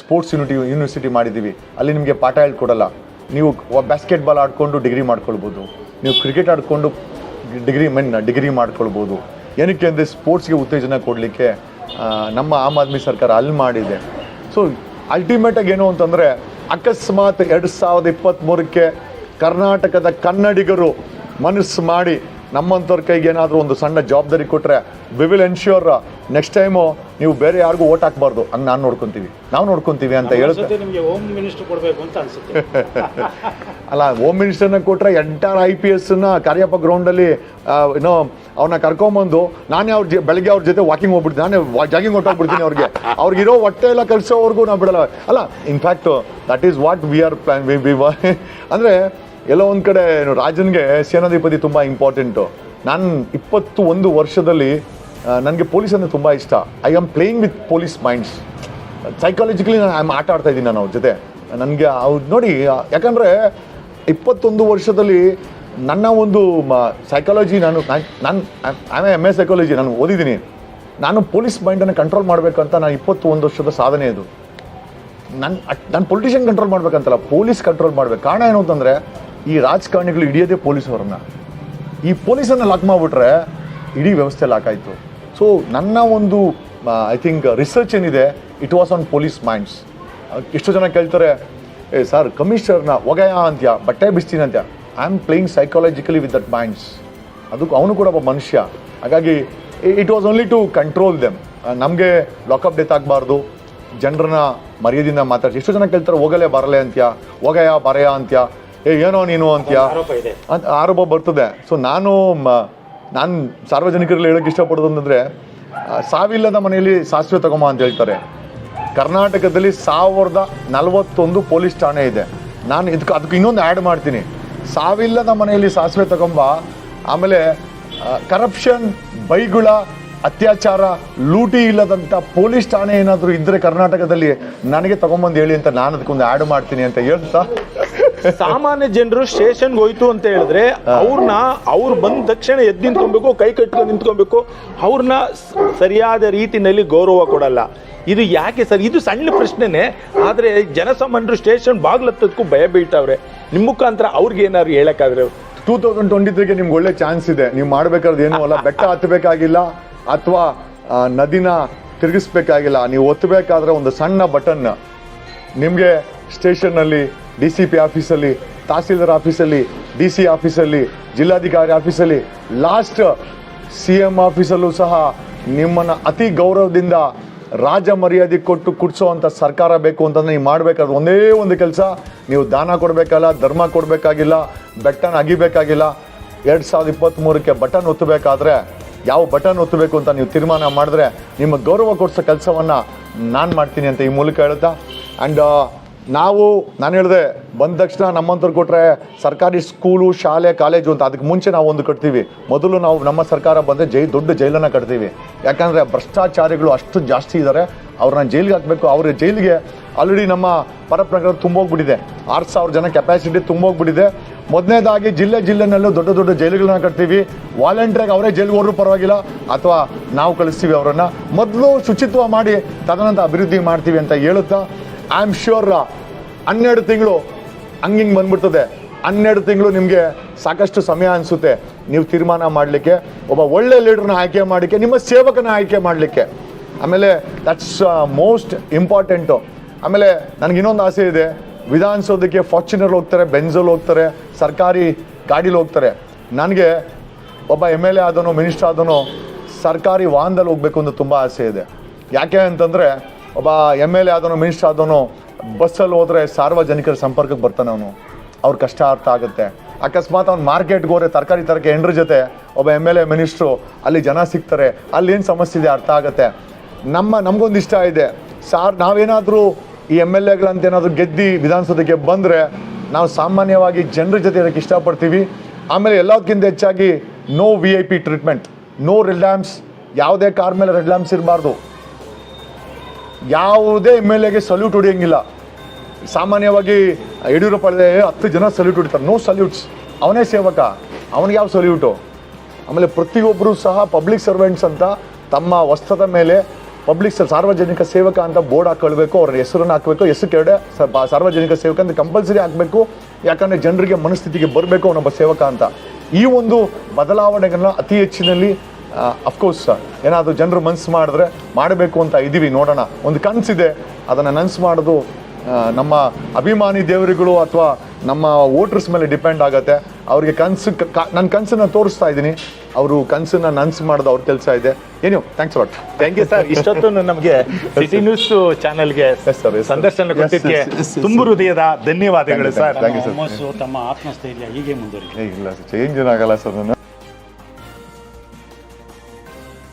ಸ್ಪೋರ್ಟ್ಸ್ ಯೂನಿವರ್ಸಿಟಿ ಮಾಡಿದ್ದೀವಿ. ಅಲ್ಲಿ ನಿಮಗೆ ಪಾಠ ಹೇಳ್ಕೊಡಲ್ಲ. ನೀವು ಬಾಸ್ಕೆಟ್ಬಾಲ್ ಆಡಿಕೊಂಡು ಡಿಗ್ರಿ ಮಾಡ್ಕೊಳ್ಬೋದು, ನೀವು ಕ್ರಿಕೆಟ್ ಆಡಿಕೊಂಡು ಡಿಗ್ರಿ ಮಾಡ್ಕೊಳ್ಬೋದು. ಏನಕ್ಕೆ ಅಂದರೆ ಸ್ಪೋರ್ಟ್ಸ್ಗೆ ಉತ್ತೇಜನ ಕೊಡಲಿಕ್ಕೆ ನಮ್ಮ ಆಮ್ ಆದ್ಮಿ ಸರ್ಕಾರ ಅಲ್ಲಿ ಮಾಡಿದೆ. ಸೊ ಅಲ್ಟಿಮೇಟಾಗಿ ಏನು ಅಂತಂದರೆ, ಅಕಸ್ಮಾತ್ 2023ಕ್ಕೆ ಕರ್ನಾಟಕದ ಕನ್ನಡಿಗರು ಮನಸ್ಸು ಮಾಡಿ ನಮ್ಮಂಥವ್ರ ಕೈಗೆ ಏನಾದರೂ ಒಂದು ಸಣ್ಣ ಜವಾಬ್ದಾರಿ ಕೊಟ್ಟರೆ we will ensure next time ನೀವು ಬೇರೆ ಯಾರಿಗೂ ಓಟ್ ಹಾಕ್ಬಾರ್ದು, ಹಂಗೆ ನಾವು ನೋಡ್ಕೊತೀವಿ ಅಂತ ಹೇಳ್ತಾರೆ. ನಿಮಗೆ ಹೋಮ್ ಮಿನಿಸ್ಟರ್ ಕೊಡಬೇಕು ಅಂತ ಅನ್ಸುತ್ತೆ. ಅಲ್ಲ, ಹೋಮ್ ಮಿನಿಸ್ಟರ್ನ ಕೊಟ್ಟರೆ ಎಂಟರ್ IPSನ ಕಾರ್ಯಪ್ಪ ಗ್ರೌಂಡಲ್ಲಿ ಏನೋ ಅವ್ರನ್ನ ಕರ್ಕೊಂಬಂದು ನಾನೇ ಬೆಳಗ್ಗೆ ಅವ್ರ ಜೊತೆ ವಾಕಿಂಗ್ ಹೋಗ್ಬಿಡ್ತೀನಿ, ನಾನೇ ಜಾಗಿಂಗ್ ಹೊಟ್ಟೋಗ್ಬಿಡ್ತೀನಿ ಅವ್ರಿಗಿರೋ ಹೊಟ್ಟೆ ಎಲ್ಲ ಕಲಿಸೋವರೆಗೂ ನಾವು ಬಿಡಲ್ಲ. ಅಲ್ಲ, in fact that is what we are plan ಅಂದರೆ ಎಲ್ಲೋ ಒಂದು ಕಡೆ ರಾಜನ್ಗೆ ಸೇನಾಧಿಪತಿ ತುಂಬ ಇಂಪಾರ್ಟೆಂಟು. ನಾನು 21 ವರ್ಷದಲ್ಲಿ ನನಗೆ ಪೊಲೀಸ್ ಅಂದರೆ ತುಂಬ ಇಷ್ಟ. I am playing with police minds. Psychologically ನಾನು ಆಟ ಆಡ್ತಾ ಇದ್ದೀನಿ ನಾನು ಅವ್ರ ಜೊತೆ. ನನಗೆ ಅವ್ರು ನೋಡಿ, ಯಾಕಂದರೆ 21 ವರ್ಷದಲ್ಲಿ ನನ್ನ ಒಂದು ಸೈಕಾಲಜಿ ನಾನು MA ಸೈಕಾಲಜಿ ನಾನು ಓದಿದ್ದೀನಿ. ನಾನು ಪೊಲೀಸ್ ಮೈಂಡನ್ನು ಕಂಟ್ರೋಲ್ ಮಾಡಬೇಕಂತ ನಾನು 21 ವರ್ಷದ ಸಾಧನೆ ಇದು. ನಾನು ಪೊಲಿಟಿಷಿಯನ್ ಕಂಟ್ರೋಲ್ ಮಾಡ್ಬೇಕಂತಲ್ಲ, ಪೊಲೀಸ್ ಕಂಟ್ರೋಲ್ ಮಾಡ್ಬೇಕು. ಕಾರಣ ಏನು ಅಂತಂದರೆ ಈ ರಾಜಕಾರಣಿಗಳು ಹಿಡಿಯೋದೇ ಪೊಲೀಸವ್ರನ್ನ. ಈ ಪೊಲೀಸನ್ನು ಲಾಕ್ ಮಾಡಿಬಿಟ್ರೆ ಇಡೀ ವ್ಯವಸ್ಥೆ ಲಾಕ್ ಆಯಿತು. ಸೊ ನನ್ನ ಒಂದು ಐ ಥಿಂಕ್ ರಿಸರ್ಚ್ ಏನಿದೆ, it was on police minds. ಎಷ್ಟೋ ಜನ ಕೇಳ್ತಾರೆ, ಸರ್ ಕಮಿಷನರ್ನ ಒಗೆಯ ಅಂತ್ಯ, ಬಟ್ಟೆ ಬಿಸ್ತೀನಿ ಅಂತ್ಯ. I am playing psychologically with that minds. ಅದಕ್ಕೆ ಅವನು ಕೂಡ ಒಬ್ಬ ಮನುಷ್ಯ. ಹಾಗಾಗಿ it was only to control them. ನಮಗೆ ಲಾಕಪ್ ಡೆತ್ ಆಗಬಾರ್ದು, ಜನರನ್ನ ಮರ್ಯಾದಿಂದ ಮಾತಾಡ್ಸಿ. ಎಷ್ಟೋ ಜನ ಕೇಳ್ತಾರೆ ಹೋಗಲೇ ಬರಲೇ ಅಂತ್ಯ, ಹೋಗಯ ಬರೆಯ ಅಂತ್ಯ, ಏನೋ ನೀನು ಅಂತ್ಯ ಅಂತ ಆರೋಪ ಬರ್ತದೆ. ಸೊ ನಾನು ಸಾರ್ವಜನಿಕರಲ್ಲಿ ಹೇಳೋಕ್ಕೆ ಇಷ್ಟಪಡೋದು ಅಂತಂದರೆ, ಸಾವಿಲ್ಲದ ಮನೆಯಲ್ಲಿ ಸಾಸಿವೆ ತಗೊಂಬ ಅಂತ ಹೇಳ್ತಾರೆ. ಕರ್ನಾಟಕದಲ್ಲಿ 1041 ಪೊಲೀಸ್ ಠಾಣೆ ಇದೆ. ನಾನು ಅದಕ್ಕೆ ಇನ್ನೊಂದು ಆ್ಯಡ್ ಮಾಡ್ತೀನಿ, ಸಾವಿಲ್ಲದ ಮನೆಯಲ್ಲಿ ಸಾಸಿವೆ ತಗೊಂಬ. ಆಮೇಲೆ ಕರಪ್ಷನ್, ಬೈಗುಳ, ಅತ್ಯಾಚಾರ, ಲೂಟಿ ಇಲ್ಲದಂಥ ಪೊಲೀಸ್ ಠಾಣೆ ಏನಾದರೂ ಇದ್ದರೆ ಕರ್ನಾಟಕದಲ್ಲಿ ನನಗೆ ತಗೊಂಬಂದು ಹೇಳಿ ಅಂತ ನಾನು ಅದಕ್ಕೊಂದು ಆ್ಯಡ್ ಮಾಡ್ತೀನಿ ಅಂತ ಹೇಳ್ತಾ, ಸಾಮಾನ್ಯ ಜನರು ಸ್ಟೇಷನ್ಗೆ ಹೋಯ್ತು ಅಂತ ಹೇಳಿದ್ರೆ ಅವ್ರು ಬಂದ ತಕ್ಷಣ ಎದ್ದು ನಿಂತ್ಕೊಬೇಕು, ಕೈ ಕಟ್ಕೊಂಡು ನಿಂತ್ಕೊಬೇಕು, ಅವ್ರನ್ನ ಸರಿಯಾದ ರೀತಿಯಲ್ಲಿ ಗೌರವ ಕೊಡಲ್ಲ. ಇದು ಯಾಕೆ ಸರ್? ಇದು ಸಣ್ಣ ಪ್ರಶ್ನೆನೇ, ಆದರೆ ಜನಸಾಮಾನ್ಯರು ಸ್ಟೇಷನ್ ಬಾಗ್ಲತ್ತದಕ್ಕೂ ಭಯ ಬೀಳ್ತಾವ್ರೆ. ನಿಮ್ಮ ಮುಖಾಂತರ ಅವ್ರಿಗೆ ಏನಾದ್ರು ಹೇಳಕ್ಕಾದ್ರೆ 2023ಗೆ ನಿಮ್ಗೆ ಒಳ್ಳೆ ಚಾನ್ಸ್ ಇದೆ. ನೀವು ಮಾಡಬೇಕಾದ್ರೆ ಏನೂ ಅಲ್ಲ, ಬೆಟ್ಟ ಹತ್ತಬೇಕಾಗಿಲ್ಲ ಅಥವಾ ನದಿನ ತಿರುಗಿಸ್ಬೇಕಾಗಿಲ್ಲ. ನೀವು ಒತ್ತಬೇಕಾದ್ರೆ ಒಂದು ಸಣ್ಣ ಬಟನ್ ನಿಮಗೆ ಸ್ಟೇಷನ್ನಲ್ಲಿ, DCP ಆಫೀಸಲ್ಲಿ, ತಹಸೀಲ್ದಾರ್ ಆಫೀಸಲ್ಲಿ, DC ಆಫೀಸಲ್ಲಿ, ಜಿಲ್ಲಾಧಿಕಾರಿ ಆಫೀಸಲ್ಲಿ, ಲಾಸ್ಟ್ CM ಆಫೀಸಲ್ಲೂ ಸಹ ನಿಮ್ಮನ್ನು ಅತಿ ಗೌರವದಿಂದ ರಾಜ ಮರ್ಯಾದೆ ಕೊಟ್ಟು ಕುಡಿಸೋವಂಥ ಸರ್ಕಾರ ಬೇಕು ಅಂತಂದ್ರೆ ನೀವು ಮಾಡಬೇಕಾದ್ರೆ ಒಂದೇ ಒಂದು ಕೆಲಸ, ನೀವು ದಾನ ಕೊಡಬೇಕಲ್ಲ, ಧರ್ಮ ಕೊಡಬೇಕಾಗಿಲ್ಲ, ಬೆಟ್ಟನ ಅಗಿಬೇಕಾಗಿಲ್ಲ. 2023ಕ್ಕೆ ಬಟನ್ ಒತ್ತಬೇಕಾದ್ರೆ ಯಾವ ಬಟನ್ ಒತ್ತಬೇಕು ಅಂತ ನೀವು ತೀರ್ಮಾನ ಮಾಡಿದ್ರೆ ನಿಮ್ಮ ಗೌರವ ಕೊಡಿಸೋ ಕೆಲಸವನ್ನು ನಾನು ಮಾಡ್ತೀನಿ ಅಂತ ಈ ಮೂಲಕ ಹೇಳ್ತಾ. ಆ್ಯಂಡ್ ನಾನು ಹೇಳಿದೆ, ಬಂದ ತಕ್ಷಣ ನಮ್ಮಂಥವ್ರು ಕೊಟ್ಟರೆ ಸರ್ಕಾರಿ ಸ್ಕೂಲು, ಶಾಲೆ, ಕಾಲೇಜು ಅಂತ ಅದಕ್ಕೆ ಮುಂಚೆ ನಾವು ಒಂದು ಕಟ್ತೀವಿ. ಮೊದಲು ನಾವು ನಮ್ಮ ಸರ್ಕಾರ ಬಂದರೆ ದೊಡ್ಡ ಜೈಲನ್ನು ಕಟ್ತೀವಿ. ಯಾಕಂದರೆ ಭ್ರಷ್ಟಾಚಾರಿಗಳು ಅಷ್ಟು ಜಾಸ್ತಿ ಇದ್ದಾರೆ, ಅವ್ರನ್ನ ಜೈಲಿಗೆ ಹಾಕಬೇಕು. ಅವ್ರ ಜೈಲಿಗೆ ಆಲ್ರೆಡಿ ನಮ್ಮ ಪರಪ್ರಕಾರ ತುಂಬೋಗ್ಬಿಟ್ಟಿದೆ, 6000 ಜನ ಕೆಪಾಸಿಟಿ ತುಂಬೋಗ್ಬಿಟ್ಟಿದೆ. ಮೊದಲನೇದಾಗಿ ಜಿಲ್ಲೆನಲ್ಲೂ ದೊಡ್ಡ ಜೈಲುಗಳನ್ನ ಕಟ್ತೀವಿ. ವಾಲಂಟಿಯರ್ಗೆ ಅವರೇ ಜೈಲಿಗೆ ಹೋದ್ರೂ ಪರವಾಗಿಲ್ಲ, ಅಥವಾ ನಾವು ಕಳಿಸ್ತೀವಿ ಅವರನ್ನು. ಮೊದಲು ಶುಚಿತ್ವ ಮಾಡಿ ತದನಂತರ ಅಭಿವೃದ್ಧಿ ಮಾಡ್ತೀವಿ ಅಂತ ಹೇಳುತ್ತಾ, ಐ ಆಮ್ ಶ್ಯೂರ್ 12 ತಿಂಗಳು ಹಂಗಿಂಗೆ ಬಂದ್ಬಿಡ್ತದೆ. 12 ತಿಂಗಳು ನಿಮಗೆ ಸಾಕಷ್ಟು ಸಮಯ ಅನಿಸುತ್ತೆ ನೀವು ತೀರ್ಮಾನ ಮಾಡಲಿಕ್ಕೆ, ಒಬ್ಬ ಒಳ್ಳೆ ಲೀಡರ್ನ ಆಯ್ಕೆ ಮಾಡಲಿಕ್ಕೆ, ನಿಮ್ಮ ಸೇವಕನ ಆಯ್ಕೆ ಮಾಡಲಿಕ್ಕೆ. ಆಮೇಲೆ ದಟ್ಸ್ ಮೋಸ್ಟ್ ಇಂಪಾರ್ಟೆಂಟು. ಆಮೇಲೆ ನನಗೆ ಇನ್ನೊಂದು ಆಸೆ ಇದೆ, ವಿಧಾನಸೌಧಕ್ಕೆ ಫಾರ್ಚುನರ್ ಹೋಗ್ತಾರೆ, ಬೆಂಜಲ್ಲಿ ಹೋಗ್ತಾರೆ, ಸರ್ಕಾರಿ ಗಾಡೀಲಿ ಹೋಗ್ತಾರೆ. ನನಗೆ ಒಬ್ಬ MLA ಆದನೋ, ಮಿನಿಸ್ಟರ್ ಆದನೋ ಸರ್ಕಾರಿ ವಾಹನದಲ್ಲಿ ಹೋಗಬೇಕು ಅಂತ ತುಂಬ ಆಸೆ ಇದೆ. ಯಾಕೆ ಅಂತಂದರೆ, ಒಬ್ಬ MLA ಆದನೋ, ಮಿನಿಸ್ಟರ್ ಆದನೋ ಬಸ್ಸಲ್ಲಿ ಹೋದರೆ ಸಾರ್ವಜನಿಕರ ಸಂಪರ್ಕಕ್ಕೆ ಬರ್ತಾನೆ ಅವನು, ಅವ್ರ ಕಷ್ಟ ಅರ್ಥ ಆಗುತ್ತೆ. ಅಕಸ್ಮಾತ್ ಅವ್ನು ಮಾರ್ಕೆಟ್ಗೆ ಹೋದ್ರೆ ತರಕಾರಿ ತರಕ್ಕೆ ಎಂಡ್ರ ಜೊತೆ ಒಬ್ಬ MLA, ಮಿನಿಸ್ಟ್ರು, ಅಲ್ಲಿ ಜನ ಸಿಗ್ತಾರೆ, ಅಲ್ಲಿ ಏನು ಸಮಸ್ಯೆ ಇದೆ ಅರ್ಥ ಆಗುತ್ತೆ. ನಮಗೊಂದು ಇಷ್ಟ ಇದೆ ಸಾರ್, ನಾವೇನಾದರೂ ಈ MLAಗಳಂತ ಏನಾದರೂ ಗೆದ್ದು ವಿಧಾನಸೌಧಕ್ಕೆ ಬಂದರೆ ನಾವು ಸಾಮಾನ್ಯವಾಗಿ ಜನರ ಜೊತೆ ಇರೋಕ್ಕೆ ಇಷ್ಟಪಡ್ತೀವಿ. ಆಮೇಲೆ ಎಲ್ಲದಕ್ಕಿಂತ ಹೆಚ್ಚಾಗಿ no VIP treatment, no red lamps. ಯಾವುದೇ ಕಾರ್ ಮೇಲೆ ರೆಡ್ ಲ್ಯಾಂಪ್ಸ್ ಇರಬಾರ್ದು. ಯಾವುದೇ MLAಗೆ ಸಲ್ಯೂಟ್ ಹೊಡಿಯೋಂಗಿಲ್ಲ. ಸಾಮಾನ್ಯವಾಗಿ ಯಡಿಯೂರಪ್ಪ 10 ಜನ ಸಲ್ಯೂಟ್ ಹೊಡಿತಾರೆ, ನೋ ಸಲ್ಯೂಟ್ಸ್. ಅವನೇ ಸೇವಕ, ಅವನಿಗೆ ಯಾವ ಸಲ್ಯೂಟು? ಆಮೇಲೆ ಪ್ರತಿಯೊಬ್ಬರು ಸಹ ಪಬ್ಲಿಕ್ ಸರ್ವೆಂಟ್ಸ್ ಅಂತ ತಮ್ಮ ವಸ್ತ್ರದ ಮೇಲೆ ಸಾರ್ವಜನಿಕ ಸೇವಕ ಅಂತ ಬೋರ್ಡ್ ಹಾಕೊಳ್ಬೇಕು, ಅವ್ರ ಹೆಸರನ್ನು ಹಾಕಬೇಕು. ಹೆಸರು ಕೆರಡೆ ಸಾರ್ವಜನಿಕ ಸೇವಕ ಅಂತ ಕಂಪಲ್ಸರಿ ಹಾಕಬೇಕು. ಯಾಕಂದರೆ ಜನರಿಗೆ ಮನಸ್ಥಿತಿಗೆ ಬರಬೇಕು ಅವನೊಬ್ಬ ಸೇವಕ ಅಂತ. ಈ ಒಂದು ಬದಲಾವಣೆಗಳನ್ನ ಅತಿ ಹೆಚ್ಚಿನಲ್ಲಿ ಅಫ್ಕೋರ್ಸ್ ಏನಾದರೂ ಜನರು ಮನಸ್ಸು ಮಾಡಿದ್ರೆ ಮಾಡಬೇಕು ಅಂತ ಇದ್ದೀವಿ. ನೋಡೋಣ, ಒಂದು ಕನಸಿದೆ, ಅದನ್ನು ನನಸು ಮಾಡೋದು ನಮ್ಮ ಅಭಿಮಾನಿ ದೇವರುಗಳು ಅಥವಾ ನಮ್ಮ ವೋಟರ್ಸ್ ಮೇಲೆ ಡಿಪೆಂಡ್ ಆಗುತ್ತೆ. ಅವ್ರಿಗೆ ನನ್ನ ಕನಸನ್ನು ತೋರಿಸ್ತಾ ಇದ್ದೀನಿ, ಅವರು ಕನಸನ್ನ ನನ್ಸು ಮಾಡೋದು ಅವ್ರ ಕೆಲಸ ಇದೆ. ಏನು thanks lot. Thank you sir. ಇಷ್ಟೊತ್ತು ನಮಗೆ ಸಿಟಿ ನ್ಯೂಸ್ ಚಾನೆಲ್ಗೆ ಸಂದರ್ಶನ ಕೊಟ್ಟಿದ್ದಕ್ಕೆ ತುಂಬ ಹೃದಯದ ಧನ್ಯವಾದಗಳು ಸರ್. Thank you sir. ಹುಮ್ಮಸ್ಸು, ತಮ್ಮ ಆತ್ಮಸ್ಥೈರ್ಯ ಹೀಗೆ ಮುಂದುವರಿಲಿ. ಇಲ್ಲ ಚೇಂಜ್ ಏನಾಗಲ್ಲ ಸರ್ ನಾನು